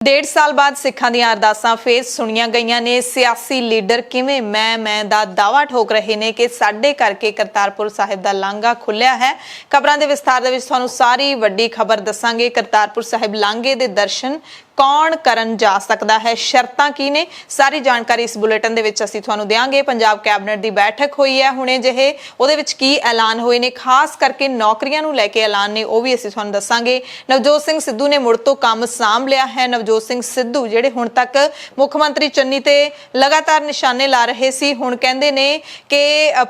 डेढ़ साल बाद सिखां ਦੀਆਂ ਅਰਦਾਸਾਂ ਫੇਰ ਸੁਣੀਆਂ ਗਈਆਂ ਨੇ। ਸਿਆਸੀ ਲੀਡਰ ਕਿਵੇਂ ਮੈਂ ਦਾ ਦਾਵਾ ਠੋਕ ਰਹੇ ਨੇ ਕਿ ਸਾਡੇ ਕਰਕੇ ਕਰਤਾਰਪੁਰ ਸਾਹਿਬ ਦਾ ਲਾਂਘਾ ਖੁੱਲਿਆ ਹੈ। ਖਬਰਾਂ ਦੇ ਵਿਸਥਾਰ ਦੇ ਵਿੱਚ ਤੁਹਾਨੂੰ ਸਾਰੀ ਵੱਡੀ ਖਬਰ ਦੱਸਾਂਗੇ। ਕਰਤਾਰਪੁਰ ਸਾਹਿਬ ਲਾਂਘੇ ਦੇ ਦਰਸ਼ਨ कौन करन जा सकता है, शर्तां की ने, सारी जानकारी इस बुलेटिन दे विच असीं तुहानूं देंगे। पंजाब कैबिनेट दी बैठक हुई है हुणे ਜਿਹੇ, ਉਹਦੇ ਵਿੱਚ ਕੀ ਐਲਾਨ ਹੋਏ ਨੇ, खास करके नौकरियां नूं लैके ऐलान ने, ਉਹ भी असीं तुहानूं दस्सांगे। नवजोत सिंह सिद्धू ने मुड़ तो काम सांभ लिया है। नवजोत सिंह सिद्धू ਜਿਹੜੇ ਹੁਣ तक मुख मंत्री चन्नी ते लगातार निशाने ला रहे सी, हुण कहंदे ने कि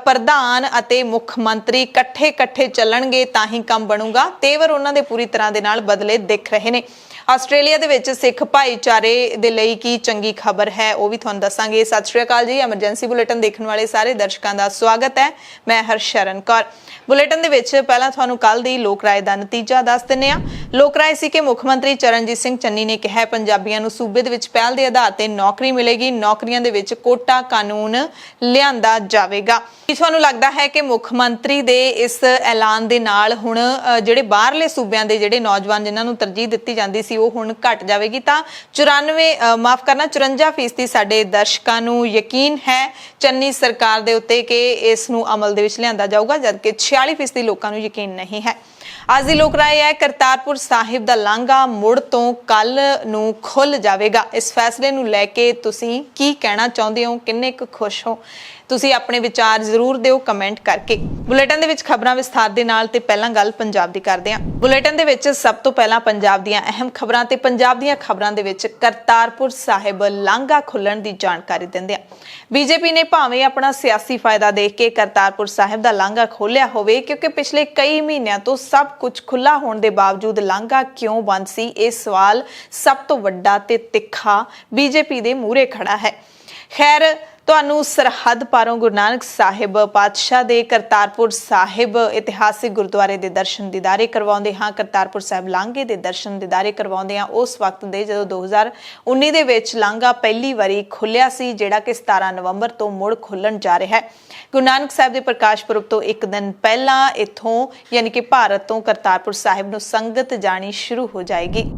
प्रधान अते मुख मंत्री इकट्ठे ਚੱਲਣਗੇ ਤਾਂ ही काम बनूगा। तेवर उन्हां दे पूरी तरह दे नाल बदले दिख रहे ने। ਆਸਟ੍ਰੇਲੀਆ ਦੇ ਵਿੱਚ ਸਿੱਖ ਭਾਈਚਾਰੇ ਦੇ ਲਈ ਕੀ ਚੰਗੀ ਖਬਰ ਹੈ, ਉਹ ਵੀ ਤੁਹਾਨੂੰ ਦੱਸਾਂਗੇ। ਸਤਿ ਸ਼੍ਰੀ ਅਕਾਲ ਜੀ, ਐਮਰਜੈਂਸੀ ਬੁਲੇਟਿਨ ਦੇਖਣ ਵਾਲੇ ਸਾਰੇ ਦਰਸ਼ਕਾਂ ਦਾ ਸਵਾਗਤ ਹੈ। ਮੈਂ ਹਰਸ਼ਰਨ ਕੌਰ। ਬੁਲੇਟਿਨ ਦੇ ਵਿੱਚ ਪਹਿਲਾਂ ਤੁਹਾਨੂੰ ਕੱਲ ਦੀ ਲੋਕ ਰਾਏ ਦਾ ਨਤੀਜਾ ਦੱਸ ਦਿੰਨੇ ਆ। ਲੋਕ ਰਾਏ ਸੀ ਕਿ ਮੁੱਖ ਮੰਤਰੀ ਚਰਨਜੀਤ ਸਿੰਘ ਚੰਨੀ ਨੇ ਕਿਹਾ ਪੰਜਾਬੀਆਂ ਨੂੰ ਸੂਬੇ ਦੇ ਵਿੱਚ ਪਹਿਲ ਦੇ ਆਧਾਰ ਤੇ ਨੌਕਰੀ ਮਿਲੇਗੀ, ਨੌਕਰੀਆਂ ਦੇ ਵਿੱਚ ਕੋਟਾ ਕਾਨੂੰਨ ਲਿਆਂਦਾ ਜਾਵੇਗਾ। ਕੀ ਤੁਹਾਨੂੰ ਲੱਗਦਾ ਹੈ ਕਿ ਮੁੱਖ ਮੰਤਰੀ ਦੇ ਇਸ ਐਲਾਨ ਦੇ ਨਾਲ ਹੁਣ ਜਿਹੜੇ ਬਾਹਰਲੇ ਸੂਬਿਆਂ ਦੇ ਜਿਹੜੇ ਨੌਜਵਾਨ ਜਿਨ੍ਹਾਂ ਨੂੰ ਤਰਜੀਹ ਦਿੱਤੀ ਜਾਂਦੀ ਸੀ ਉਹ ਹੁਣ ਘਟ ਜਾਵੇਗੀ? ਤਾਂ 54% ਸਾਡੇ ਦਰਸ਼ਕਾਂ ਨੂੰ ਯਕੀਨ ਹੈ ਚੰਨੀ ਸਰਕਾਰ ਦੇ ਉੱਤੇ ਕਿ ਇਸ ਨੂੰ ਅਮਲ ਦੇ ਵਿੱਚ ਲਿਆਂਦਾ ਜਾਊਗਾ, ਜਦਕਿ 46% ਲੋਕਾਂ ਨੂੰ ਯਕੀਨ ਨਹੀਂ ਹੈ। ਅੱਜ ਦੀ ਲੋਕ ਰਾਏ ਹੈ ਕਰਤਾਰਪੁਰ ਸਾਹਿਬ ਦਾ ਲਾਂਘਾ ਮੁੜ ਤੋਂ ਕੱਲ ਨੂੰ ਖੁੱਲ ਜਾਵੇਗਾ। ਇਸ ਫੈਸਲੇ ਨੂੰ ਲੈ ਕੇ ਤੁਸੀਂ ਕੀ ਕਹਿਣਾ ਚਾਹੁੰਦੇ ਹੋ, ਕਿੰਨੇ ਕੁ ਖੁਸ਼ ਹੋ? ਤੁਸੀਂ ਆਪਣੇ ਵਿਚਾਰ ਜ਼ਰੂਰ ਦਿਓ ਕਮੈਂਟ ਕਰਕੇ। ਬੁਲੇਟਿਨ ਦੇ ਵਿੱਚ ਖਬਰਾਂ ਵਿਸਥਾਰ ਦੇ ਨਾਲ ਤੇ ਪਹਿਲਾਂ ਗੱਲ ਪੰਜਾਬ ਦੀ ਕਰਦੇ ਹਾਂ। ਬੁਲੇਟਿਨ ਦੇ ਵਿੱਚ ਸਭ ਤੋਂ ਪਹਿਲਾਂ ਪੰਜਾਬ ਦੀਆਂ ਅਹਿਮ ਖਬਰਾਂ ਤੇ ਪੰਜਾਬ ਦੀਆਂ ਖਬਰਾਂ ਦੇ ਵਿੱਚ ਕਰਤਾਰਪੁਰ ਸਾਹਿਬ ਲਾਂਘਾ ਖੁੱਲਣ ਦੀ ਜਾਣਕਾਰੀ ਦਿੰਦੇ ਹਾਂ। ਬੀਜੇਪੀ ਨੇ ਭਾਵੇਂ ਆਪਣਾ ਸਿਆਸੀ ਫਾਇਦਾ ਦੇਖ ਕੇ ਕਰਤਾਰਪੁਰ ਸਾਹਿਬ ਦਾ ਲਾਂਘਾ ਖੋਲ੍ਹਿਆ ਹੋਵੇ, ਕਿਉਂਕਿ ਪਿਛਲੇ ਕਈ ਮਹੀਨਿਆਂ ਤੋਂ ਸਭ ਕੁਝ ਖੁੱਲ੍ਹਾ ਹੋਣ ਦੇ ਬਾਵਜੂਦ ਲਾਂਘਾ ਕਿਉਂ ਬੰਦ ਸੀ, ਇਹ ਸਵਾਲ ਸਭ ਤੋਂ ਵੱਡਾ ਤੇ ਤਿੱਖਾ ਬੀਜੇਪੀ ਦੇ ਮੂਹਰੇ ਖੜਾ ਹੈ। ਖੈਰ, ਤੁਹਾਨੂੰ ਸਰਹੱਦ ਪਾਰੋਂ ਗੁਰੂ ਨਾਨਕ ਸਾਹਿਬ ਪਾਤਸ਼ਾਹ ਦੇ ਕਰਤਾਰਪੁਰ ਸਾਹਿਬ ਇਤਿਹਾਸਿਕ ਗੁਰਦੁਆਰੇ ਦੇ ਦਰਸ਼ਨ ਦੀਦਾਰੇ ਕਰਵਾਉਂਦੇ ਹਾਂ। ਕਰਤਾਰਪੁਰ ਸਾਹਿਬ ਲਾਂਘੇ ਦੇ ਦਰਸ਼ਨ ਦੀਦਾਰੇ ਕਰਵਾਉਂਦੇ ਹਾਂ ਉਸ ਵਕਤ ਦੇ ਜਦੋਂ 2019 ਦੇ ਵਿੱਚ ਲਾਂਘਾ ਪਹਿਲੀ ਵਾਰੀ ਖੁੱਲਿਆ ਸੀ, ਜਿਹੜਾ ਕਿ 17 ਨਵੰਬਰ ਤੋਂ ਮੁੜ ਖੁੱਲਣ ਜਾ ਰਿਹਾ ਹੈ। ਗੁਰੂ ਨਾਨਕ ਸਾਹਿਬ ਦੇ ਪ੍ਰਕਾਸ਼ ਪੁਰਬ ਤੋਂ ਇੱਕ ਦਿਨ ਪਹਿਲਾਂ ਇੱਥੋਂ ਯਾਨੀ ਕਿ ਭਾਰਤ ਤੋਂ ਕਰਤਾਰਪੁਰ ਸਾਹਿਬ ਨੂੰ ਸੰਗਤ ਜਾਣੀ ਸ਼ੁਰੂ ਹੋ ਜਾਏਗੀ।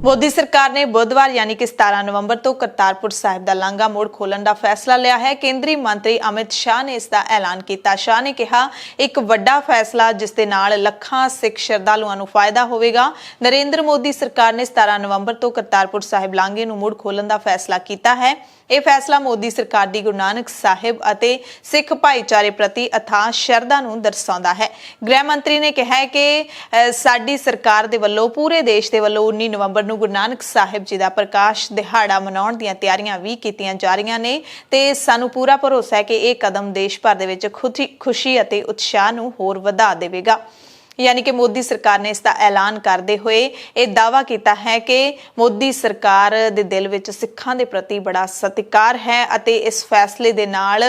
मोदी सरकार ने बुधवार यानी कि 17 नवंबर तो करतारपुर साहिब का लांघा मोड़ खोलने का फैसला लिया है। केंद्रीय मंत्री अमित शाह ने इसका ऐलान किया। शाह ने कहा एक वड्डा फैसला जिस दे नाल लखां सिख श्रद्धालुओं नूं फायदा होवेगा। नरेंद्र मोदी सरकार ने 17 नवंबर तो करतारपुर साहिब लांघे नूं मुड़ खोलण का फैसला किया है। यह फैसला मोदी सरकार की गुरु नानक साहिब अते सिख भाईचारे प्रति अथाह शरधा नूं दर्शाउंदा है। गृह मंत्री ने कहा है कि साडी सरकार दे वल्लों पूरे देश दे वल्लों 19 नवंबर नूं गुरु नानक साहिब जी दा प्रकाश दिहाड़ा मनाउण दीआं तैयारियां भी कीतीआं जा रहीआं ने ते सानूं पूरा भरोसा है कि यह कदम देश भर दे विच खुशी अते उत्साह नूं होर वधा देवेगा। यानी कि मोदी सरकार ने इसका ऐलान करते हुए यह दावा किया है कि मोदी सरकार दे दिल विच सिखां दे प्रति बड़ा सत्कार है अते इस फैसले दे नाल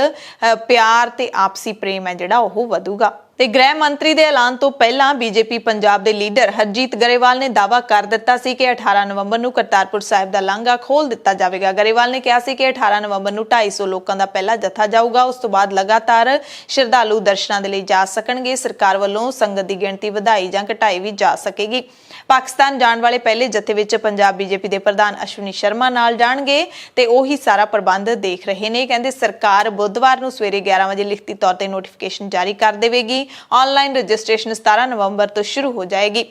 प्यार ते आपसी प्रेम है जिहड़ा ओह वधूगा। ते गृह मंत्री दे ऐलान तो पहला बीजेपी पंजाब दे लीडर हरजीत गरेवाल ने दावा कर दिता सी कि 18 नवंबर नूं करतारपुर साहिब दा लांघा खोल दिता जावेगा। गरेवाल ने कहा सी कि 18 नवंबर नूं 250 लोकां दा पहला जत्था जाऊगा, उस तो बाद लगातार श्रद्धालु दर्शनां दे लई जा सकणगे। सरकार वल्लों संगत दी गिणती वधाई जां घटाई भी जा सकेगी। पाकिस्तान जाण वाले पहले जत्थे विच पंजाब बीजेपी दे प्रधान अश्विनी शर्मा नाल जाणगे ते ओही सारा प्रबंध देख रहे ने। कहंदे सरकार बुधवार नूं सवेरे 11 वजे लिखती तौर ते नोटिफिकेशन जारी कर देवेगी। ऑनलाइन रजिस्ट्रेशन 17 नवंबर तो शुरू हो जाएगी।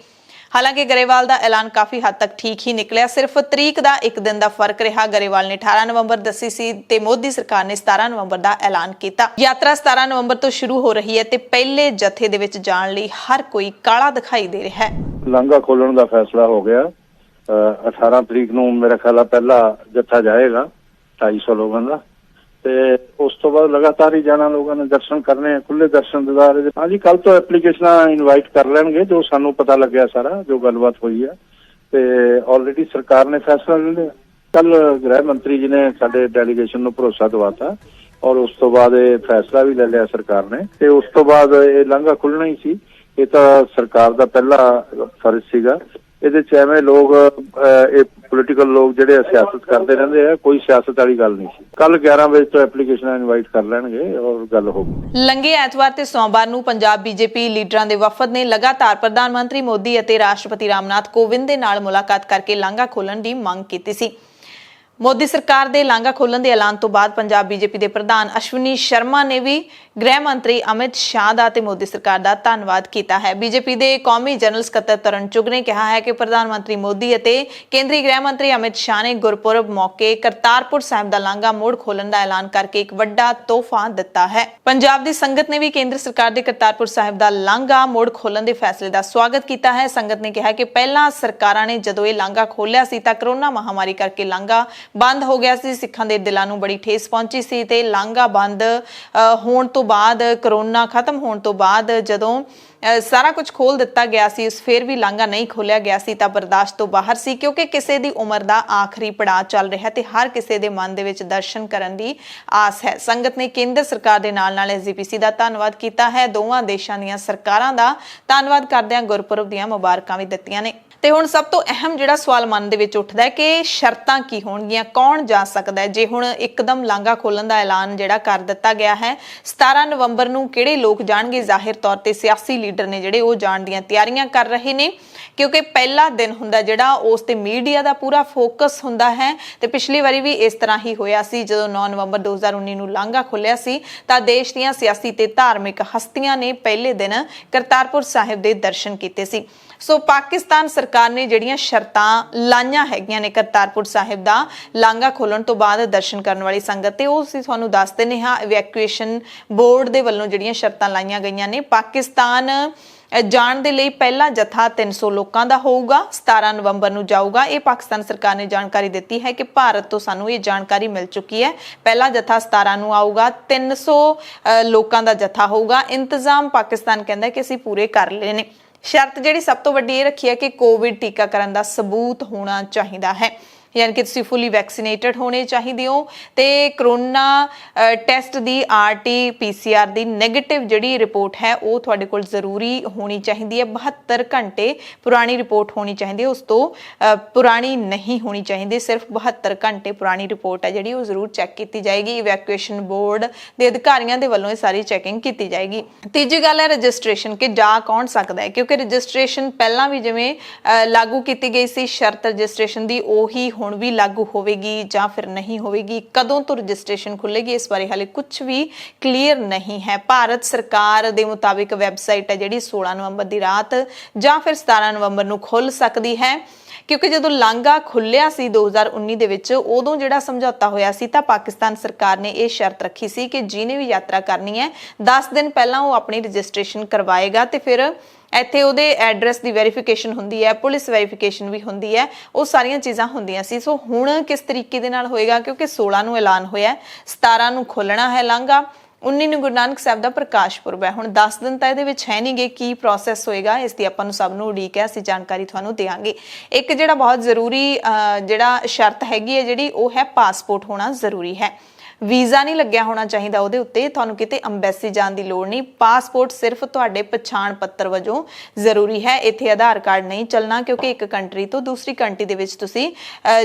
हालांकि गरेवाल का ऐलान काफी हद तक ठीक ही निकलिया, सिर्फ तरीक का एक दिन का फर्क रहा। गरेवाल ने 18 नवंबर दसी सी ते मोदी सरकार ने 17 नवंबर का ऐलान किया। यात्रा 17 नवंबर तो शुरू हो रही है ते पहले जत्थे दे विच जाण लई हर कोई काला दिखाई दे रहा है। लांघा खोलण का फैसला हो गया। 18 तरीक नूं मेरा ख्याल पहला जत्था जाएगा 250 लोगों का ਤੇ ਉਸ ਤੋਂ ਬਾਅਦ ਲਗਾਤਾਰ ਹੀ ਜਾਣਾ, ਲੋਕਾਂ ਨੇ ਦਰਸ਼ਨ ਕਰਨੇ, ਖੁੱਲੇ ਦਰਸ਼ਨ ਦਿਦਾਰੇ। ਹਾਂਜੀ, ਕੱਲ ਤੋਂ ਐਪਲੀਕੇਸ਼ਨਾਂ ਇਨਵਾਈਟ ਕਰ ਲੈਣਗੇ, ਜੋ ਸਾਨੂੰ ਪਤਾ ਲੱਗਿਆ ਸਾਰਾ ਜੋ ਗੱਲਬਾਤ ਹੋਈ ਹੈ। ਤੇ ਆਲਰੇਡੀ ਸਰਕਾਰ ਨੇ ਫੈਸਲਾ ਲੈ ਲਿਆ। ਕੱਲ ਗ੍ਰਹਿ ਮੰਤਰੀ ਜੀ ਨੇ ਸਾਡੇ ਡੈਲੀਗੇਸ਼ਨ ਨੂੰ ਭਰੋਸਾ ਦਿਵਾਤਾ ਔਰ ਉਸ ਤੋਂ ਬਾਅਦ ਇਹ ਫੈਸਲਾ ਵੀ ਲੈ ਲਿਆ ਸਰਕਾਰ ਨੇ। ਤੇ ਉਸ ਤੋਂ ਬਾਅਦ ਇਹ ਲਾਂਘਾ ਖੁੱਲਣਾ ਹੀ ਸੀ। ਇਹ ਤਾਂ ਸਰਕਾਰ ਦਾ ਪਹਿਲਾ ਫਰਜ਼ ਸੀਗਾ। ਇਹਦੇ 'ਚ ਐਵੇਂ ਲੋਕ ਇਹ ਪੋਲੀਟੀਕਲ ਲੋਕ ਜਿਹੜੇ ਸਿਆਸਤ ਕਰਦੇ ਰਹਿੰਦੇ ਆ, ਕੋਈ ਸਿਆਸਤ ਵਾਲੀ ਗੱਲ ਨਹੀਂ ਸੀ। ਕੱਲ 11 ਵਜੇ ਤੋਂ ਐਪਲੀਕੇਸ਼ਨਾਂ ਇਨਵਾਈਟ ਕਰ ਲੈਣਗੇ ਔਰ ਗੱਲ ਹੋਊਗੀ। ਲੰਘੇ ਐਤਵਾਰ ਤੇ ਸੋਮਵਾਰ ਨੂੰ ਪੰਜਾਬ ਬੀਜੇਪੀ ਲੀਡਰਾਂ ਦੇ ਵਫਦ ਨੇ ਲਗਾਤਾਰ ਪ੍ਰਧਾਨ ਮੰਤਰੀ ਮੋਦੀ ਅਤੇ ਰਾਸ਼ਟਰਪਤੀ ਰਾਮਨਾਥ ਕੋਵਿੰਦ ਦੇ ਨਾਲ ਮੁਲਾਕਾਤ ਕਰਕੇ ਲਾਂਘਾ ਖੋਲ੍ਹਣ ਦੀ ਮੰਗ ਕੀਤੀ ਸੀ। ਮੋਦੀ ਸਰਕਾਰ ਦੇ ਲਾਂਘਾ ਖੋਲ੍ਹਣ ਦੇ ਐਲਾਨ ਤੋਂ ਬਾਅਦ ਪੰਜਾਬ ਬੀਜੇਪੀ ਦੇ ਪ੍ਰਧਾਨ ਅਸ਼ਵਨੀ ਸ਼ਰਮਾ ਨੇ ਵੀ ਗ੍ਰਹਿ ਮੰਤਰੀ ਅਮਿਤ ਸ਼ਾਹ ਦਾ ਤੇ ਮੋਦੀ ਸਰਕਾਰ ਦਾ ਧੰਨਵਾਦ ਕੀਤਾ ਹੈ। ਬੀਜੇਪੀ ਦੇ ਕੌਮੀ ਜਨਰਲ ਸਕੱਤਰ ਤਰੁਣ ਚੁੱਘ ਨੇ ਕਿਹਾ ਹੈ ਕਿ ਪ੍ਰਧਾਨ ਮੰਤਰੀ ਮੋਦੀ ਅਤੇ ਕੇਂਦਰੀ ਗ੍ਰਹਿ ਮੰਤਰੀ ਅਮਿਤ ਸ਼ਾਹ ਨੇ ਗੁਰਪੁਰਬ ਮੌਕੇ ਕਰਤਾਰਪੁਰ ਸਾਹਿਬ ਦਾ ਲਾਂਘਾ ਮੋੜ ਖੋਲ੍ਹਣ ਦਾ ਐਲਾਨ ਕਰਕੇ ਇੱਕ ਵੱਡਾ ਤੋਹਫਾ ਦਿੱਤਾ ਹੈ। ਪੰਜਾਬ ਦੀ ਸੰਗਤ ਨੇ ਵੀ ਕੇਂਦਰ ਸਰਕਾਰ ਦੇ ਕਰਤਾਰਪੁਰ ਸਾਹਿਬ ਦਾ ਲਾਂਘਾ ਮੋੜ ਖੋਲ੍ਹਣ ਦੇ ਫੈਸਲੇ ਦਾ ਸਵਾਗਤ ਕੀਤਾ ਹੈ। ਸੰਗਤ ਨੇ ਕਿਹਾ ਕਿ ਪਹਿਲਾਂ ਸਰਕਾਰਾਂ ਨੇ ਜਦੋਂ ਇਹ ਲਾਂਘਾ ਖੋਲ੍ਹਿਆ ਸੀ ਤਾਂ ਕਰੋਨਾ ਮਹਾਮਾਰੀ ਕਰਕੇ ਲਾਂਘਾ ਬੰਦ ਹੋ ਗਿਆ ਸੀ। ਸਿੱਖਾਂ ਦੇ ਦਿਲਾਂ ਨੂੰ ਬੜੀ ਠੇਸ ਪਹੁੰਚੀ ਸੀ ਤੇ ਲਾਂਘਾ ਬੰਦ ਹੋਣ ਤੋਂ ਬਾਅਦ, ਕਰੋਨਾ ਖਤਮ ਹੋਣ ਤੋਂ ਬਾਅਦ ਜਦੋਂ ਸਾਰਾ ਕੁਝ ਖੋਲ ਦਿੱਤਾ ਗਿਆ ਸੀ, ਫਿਰ ਵੀ ਲਾਂਘਾ ਨਹੀਂ ਖੋਲਿਆ ਗਿਆ ਸੀ ਤਾਂ ਬਰਦਾਸ਼ਤ ਤੋਂ ਬਾਹਰ ਸੀ, ਕਿਉਂਕਿ ਕਿਸੇ ਦੀ ਉਮਰ ਦਾ ਆਖਰੀ ਪੜਾਅ ਚੱਲ ਰਿਹਾ ਤੇ ਹਰ ਕਿਸੇ ਦੇ ਮਨ ਦੇ ਵਿੱਚ ਦਰਸ਼ਨ ਕਰਨ ਦੀ ਆਸ ਹੈ। ਸੰਗਤ ਨੇ ਕੇਂਦਰ ਸਰਕਾਰ ਦੇ ਨਾਲ ਐਸਜੀਪੀਸੀ ਦਾ ਧੰਨਵਾਦ ਕੀਤਾ ਹੈ। ਦੋਵਾਂ ਦੇਸ਼ਾਂ ਦੀਆਂ ਸਰਕਾਰਾਂ ਦਾ ਧੰਨਵਾਦ ਕਰਦਿਆਂ ਗੁਰਪੁਰਬ ਦੀਆਂ ਮੁਬਾਰਕਾਂ ਵੀ ਦਿੱਤੀਆਂ ਨੇ। ਤੇ ਹੁਣ ਸਭ ਤੋਂ ਅਹਿਮ ਜਿਹੜਾ ਸਵਾਲ ਮਨ ਦੇ ਵਿੱਚ ਉੱਠਦਾ ਹੈ ਕਿ ਸ਼ਰਤਾਂ ਕੀ ਹੋਣਗੀਆਂ, ਕੌਣ ਜਾ ਸਕਦਾ ਹੈ। ਜੇ ਹੁਣ ਇੱਕਦਮ ਲਾਂਘਾ ਖੋਲਣ ਦਾ ਐਲਾਨ ਜਿਹੜਾ ਕਰ ਦਿੱਤਾ ਗਿਆ ਹੈ, 17 ਨਵੰਬਰ ਨੂੰ ਕਿਹੜੇ ਲੋਕ ਜਾਣਗੇ? ਜ਼ਾਹਿਰ ਤੌਰ ਤੇ ਸਿਆਸੀ ਲੀਡਰ ਨੇ ਜਿਹੜੇ ਉਹ ਜਾਣ ਦੀਆਂ ਤਿਆਰੀਆਂ ਕਰ ਰਹੇ ਨੇ, ਕਿਉਂਕਿ ਪਹਿਲਾ ਦਿਨ ਹੁੰਦਾ ਜਿਹੜਾ ਉਸ ਤੇ ਮੀਡੀਆ ਦਾ ਪੂਰਾ ਫੋਕਸ ਹੁੰਦਾ ਹੈ। ਤੇ ਪਿਛਲੀ ਵਾਰੀ ਵੀ ਇਸ ਤਰ੍ਹਾਂ ਹੀ ਹੋਇਆ ਸੀ, ਜਦੋਂ 9 ਨਵੰਬਰ 2019 ਨੂੰ ਲਾਂਘਾ ਖੁੱਲਿਆ ਸੀ ਤਾਂ ਦੇਸ਼ ਦੀਆਂ ਸਿਆਸੀ ਤੇ ਧਾਰਮਿਕ ਹਸਤੀਆਂ ਨੇ ਪਹਿਲੇ ਦਿਨ ਕਰਤਾਰਪੁਰ ਸਾਹਿਬ ਦੇ ਦਰਸ਼ਨ ਕੀਤੇ ਸੀ। ਸੋ ਪਾਕਿਸਤਾਨ ਸਰਕਾਰ ਨੇ ਜਿਹੜੀਆਂ ਸ਼ਰਤਾਂ ਲਾਈਆਂ ਹੈਗੀਆਂ ਨੇ ਕਰਤਾਰਪੁਰ ਸਾਹਿਬ ਦਾ ਲਾਂਘਾ ਖੋਲਣ ਤੋਂ ਬਾਅਦ ਦਰਸ਼ਨ ਕਰਨ ਵਾਲੀ ਸੰਗਤ ਤੇ, ਉਹ ਅਸੀਂ ਤੁਹਾਨੂੰ ਦੱਸ ਦਿੰਦੇ ਹਾਂ। ਇਵੈਕੂਏਸ਼ਨ ਬੋਰਡ ਦੇ ਵੱਲੋਂ ਜਿਹੜੀਆਂ ਸ਼ਰਤਾਂ ਲਾਈਆਂ ਗਈਆਂ ਨੇ, ਪਾਕਿਸਤਾਨ ਜਾਣ ਦੇ ਲਈ ਪਹਿਲਾ ਜਥਾ 300 ਲੋਕਾਂ ਦਾ ਹੋਊਗਾ, 17 ਨਵੰਬਰ ਨੂੰ ਜਾਊਗਾ। ਇਹ ਪਾਕਿਸਤਾਨ ਸਰਕਾਰ ਨੇ ਜਾਣਕਾਰੀ ਦਿੱਤੀ ਹੈ ਕਿ ਭਾਰਤ ਤੋਂ ਸਾਨੂੰ ਇਹ ਜਾਣਕਾਰੀ ਮਿਲ ਚੁੱਕੀ ਹੈ। ਪਹਿਲਾ ਜਥਾ 17 ਨੂੰ ਆਊਗਾ, 300 ਲੋਕਾਂ ਦਾ ਜਥਾ ਹੋਊਗਾ। ਇੰਤਜ਼ਾਮ ਪਾਕਿਸਤਾਨ ਕਹਿੰਦਾ ਕਿ ਅਸੀਂ ਪੂਰੇ ਕਰ ਲਏ ਨੇ। ਸ਼ਰਤ ਜਿਹੜੀ ਸਭ ਤੋਂ ਵੱਡੀ ਇਹ ਰੱਖੀ ਹੈ ਕਿ ਕੋਵਿਡ ਟੀਕਾਕਰਨ ਦਾ ਸਬੂਤ ਹੋਣਾ ਚਾਹੀਦਾ ਹੈ, ਯਾਨੀ ਕਿ ਤੁਸੀਂ ਫੁੱਲੀ ਵੈਕਸੀਨੇਟਡ ਹੋਣੇ ਚਾਹੀਦੇ ਹੋ ਤੇ ਕਰੋਨਾ ਟੈਸਟ ਦੀ RT-PCR ਦੀ ਨੈਗੇਟਿਵ ਜਿਹੜੀ ਰਿਪੋਰਟ ਹੈ ਉਹ ਤੁਹਾਡੇ ਕੋਲ ਜ਼ਰੂਰੀ ਹੋਣੀ ਚਾਹੀਦੀ ਹੈ। 72 ਘੰਟੇ ਪੁਰਾਣੀ ਰਿਪੋਰਟ ਹੋਣੀ ਚਾਹੀਦੀ ਹੈ, ਉਸ ਤੋਂ ਪੁਰਾਣੀ ਨਹੀਂ ਹੋਣੀ ਚਾਹੀਦੀ। ਸਿਰਫ 72 ਘੰਟੇ ਪੁਰਾਣੀ ਰਿਪੋਰਟ ਹੈ ਜਿਹੜੀ ਉਹ ਜ਼ਰੂਰ ਚੈੱਕ ਕੀਤੀ ਜਾਏਗੀ। ਇਵੈਕੂਏਸ਼ਨ ਬੋਰਡ ਦੇ ਅਧਿਕਾਰੀਆਂ ਦੇ ਵੱਲੋਂ ਇਹ ਸਾਰੀ ਚੈਕਿੰਗ ਕੀਤੀ ਜਾਏਗੀ। ਤੀਜੀ ਗੱਲ ਹੈ ਰਜਿਸਟ੍ਰੇਸ਼ਨ, ਕਿ ਜਾ ਕੌਣ ਸਕਦਾ ਹੈ, ਕਿਉਂਕਿ ਰਜਿਸਟ੍ਰੇਸ਼ਨ ਪਹਿਲਾਂ ਵੀ ਜਿਵੇਂ ਲਾਗੂ ਕੀਤੀ ਗਈ ਸੀ ਸ਼ਰਤ ਰਜਿਸਟ੍ਰੇਸ਼ਨ ਦੀ, ਉਹੀ ਹੁਣ ਵੀ ਲਾਗੂ ਹੋਵੇਗੀ ਜਾਂ ਫਿਰ ਨਹੀਂ ਹੋਵੇਗੀ। ਕਦੋਂ ਤੋਂ ਰਜਿਸਟ੍ਰੇਸ਼ਨ ਖੁੱਲੇਗੀ ਇਸ ਬਾਰੇ ਹਾਲੇ ਕੁਝ ਵੀ ਕਲੀਅਰ ਨਹੀਂ ਹੈ। ਭਾਰਤ ਸਰਕਾਰ ਦੇ ਮੁਤਾਬਿਕ ਵੈਬਸਾਈਟ ਹੈ ਜਿਹੜੀ 16 ਨਵੰਬਰ ਦੀ ਰਾਤ ਜਾਂ ਫਿਰ 17 ਨਵੰਬਰ ਨੂੰ ਖੁੱਲ ਸਕਦੀ ਹੈ, ਕਿਉਂਕਿ ਜਦੋਂ ਲਾਂਘਾ ਖੁੱਲਿਆ ਸੀ 2019 ਦੇ ਵਿੱਚ, ਉਦੋਂ ਜਿਹੜਾ ਸਮਝੌਤਾ ਹੋਇਆ ਸੀ ਤਾਂ ਪਾਕਿਸਤਾਨ ਸਰਕਾਰ ਨੇ ਇਹ ਸ਼ਰਤ ਰੱਖੀ ਸੀ ਕਿ ਜਿਹਨੇ ਵੀ ਯਾਤਰਾ ਕਰਨੀ ਹੈ 10 ਦਿਨ ਪਹਿਲਾਂ ਉਹ ਆਪਣੀ ਰਜਿਸਟ੍ਰੇਸ਼ਨ ਕਰਵਾਏਗਾ ਤੇ ਫਿਰ ਇੱਥੇ ਉਹਦੇ ਐਡਰੈਸ ਦੀ ਵੈਰੀਫਿਕੇਸ਼ਨ ਹੁੰਦੀ ਹੈ, ਪੁਲਿਸ ਵੈਰੀਫਿਕੇਸ਼ਨ ਵੀ ਹੁੰਦੀ ਹੈ, ਉਹ ਸਾਰੀਆਂ ਚੀਜ਼ਾਂ ਹੁੰਦੀਆਂ ਸੀ। ਸੋ ਹੁਣ ਕਿਸ ਤਰੀਕੇ ਦੇ ਨਾਲ ਹੋਏਗਾ, ਕਿਉਂਕਿ 16 ਨੂੰ ਐਲਾਨ ਹੋਇਆ, 17 ਨੂੰ ਖੋਲਣਾ ਹੈ ਲਾਂਘਾ, 19 ਨੂੰ ਗੁਰੂ ਨਾਨਕ ਸਾਹਿਬ ਦਾ ਪ੍ਰਕਾਸ਼ ਪੁਰਬ ਹੈ। ਹੁਣ 10 ਦਿਨ ਤਾਂ ਇਹਦੇ ਵਿੱਚ ਹੈ ਨਹੀਂਗੇ, ਕੀ ਪ੍ਰੋਸੈਸ ਹੋਏਗਾ ਇਸ ਦੀ ਆਪਾਂ ਨੂੰ ਸਭ ਨੂੰ ਉਡੀਕ ਹੈ, ਅਸੀਂ ਜਾਣਕਾਰੀ ਤੁਹਾਨੂੰ ਦੇਵਾਂਗੇ। ਇੱਕ ਜਿਹੜਾ ਬਹੁਤ ਜ਼ਰੂਰੀ ਜਿਹੜਾ ਸ਼ਰਤ ਹੈਗੀ ਹੈ ਜਿਹੜੀ, ਉਹ ਹੈ ਪਾਸਪੋਰਟ ਹੋਣਾ ਜ਼ਰੂਰੀ ਹੈ। ਵੀਜ਼ਾ ਨਹੀਂ ਲੱਗਿਆ ਹੋਣਾ ਚਾਹੀਦਾ ਉਹਦੇ ਉੱਤੇ, ਤੁਹਾਨੂੰ ਕਿਤੇ ਅੰਬੈਸੀ ਜਾਣ ਦੀ ਲੋੜ ਨਹੀਂ। ਪਾਸਪੋਰਟ ਸਿਰਫ ਤੁਹਾਡੇ ਪਛਾਣ ਪੱਤਰ ਵਜੋਂ ਜ਼ਰੂਰੀ ਹੈ। ਇੱਥੇ ਆਧਾਰ ਕਾਰਡ ਨਹੀਂ ਚੱਲਣਾ, ਕਿਉਂਕਿ ਇੱਕ ਕੰਟਰੀ ਤੋਂ ਦੂਸਰੀ ਕੰਟਰੀ ਦੇ ਵਿੱਚ ਤੁਸੀਂ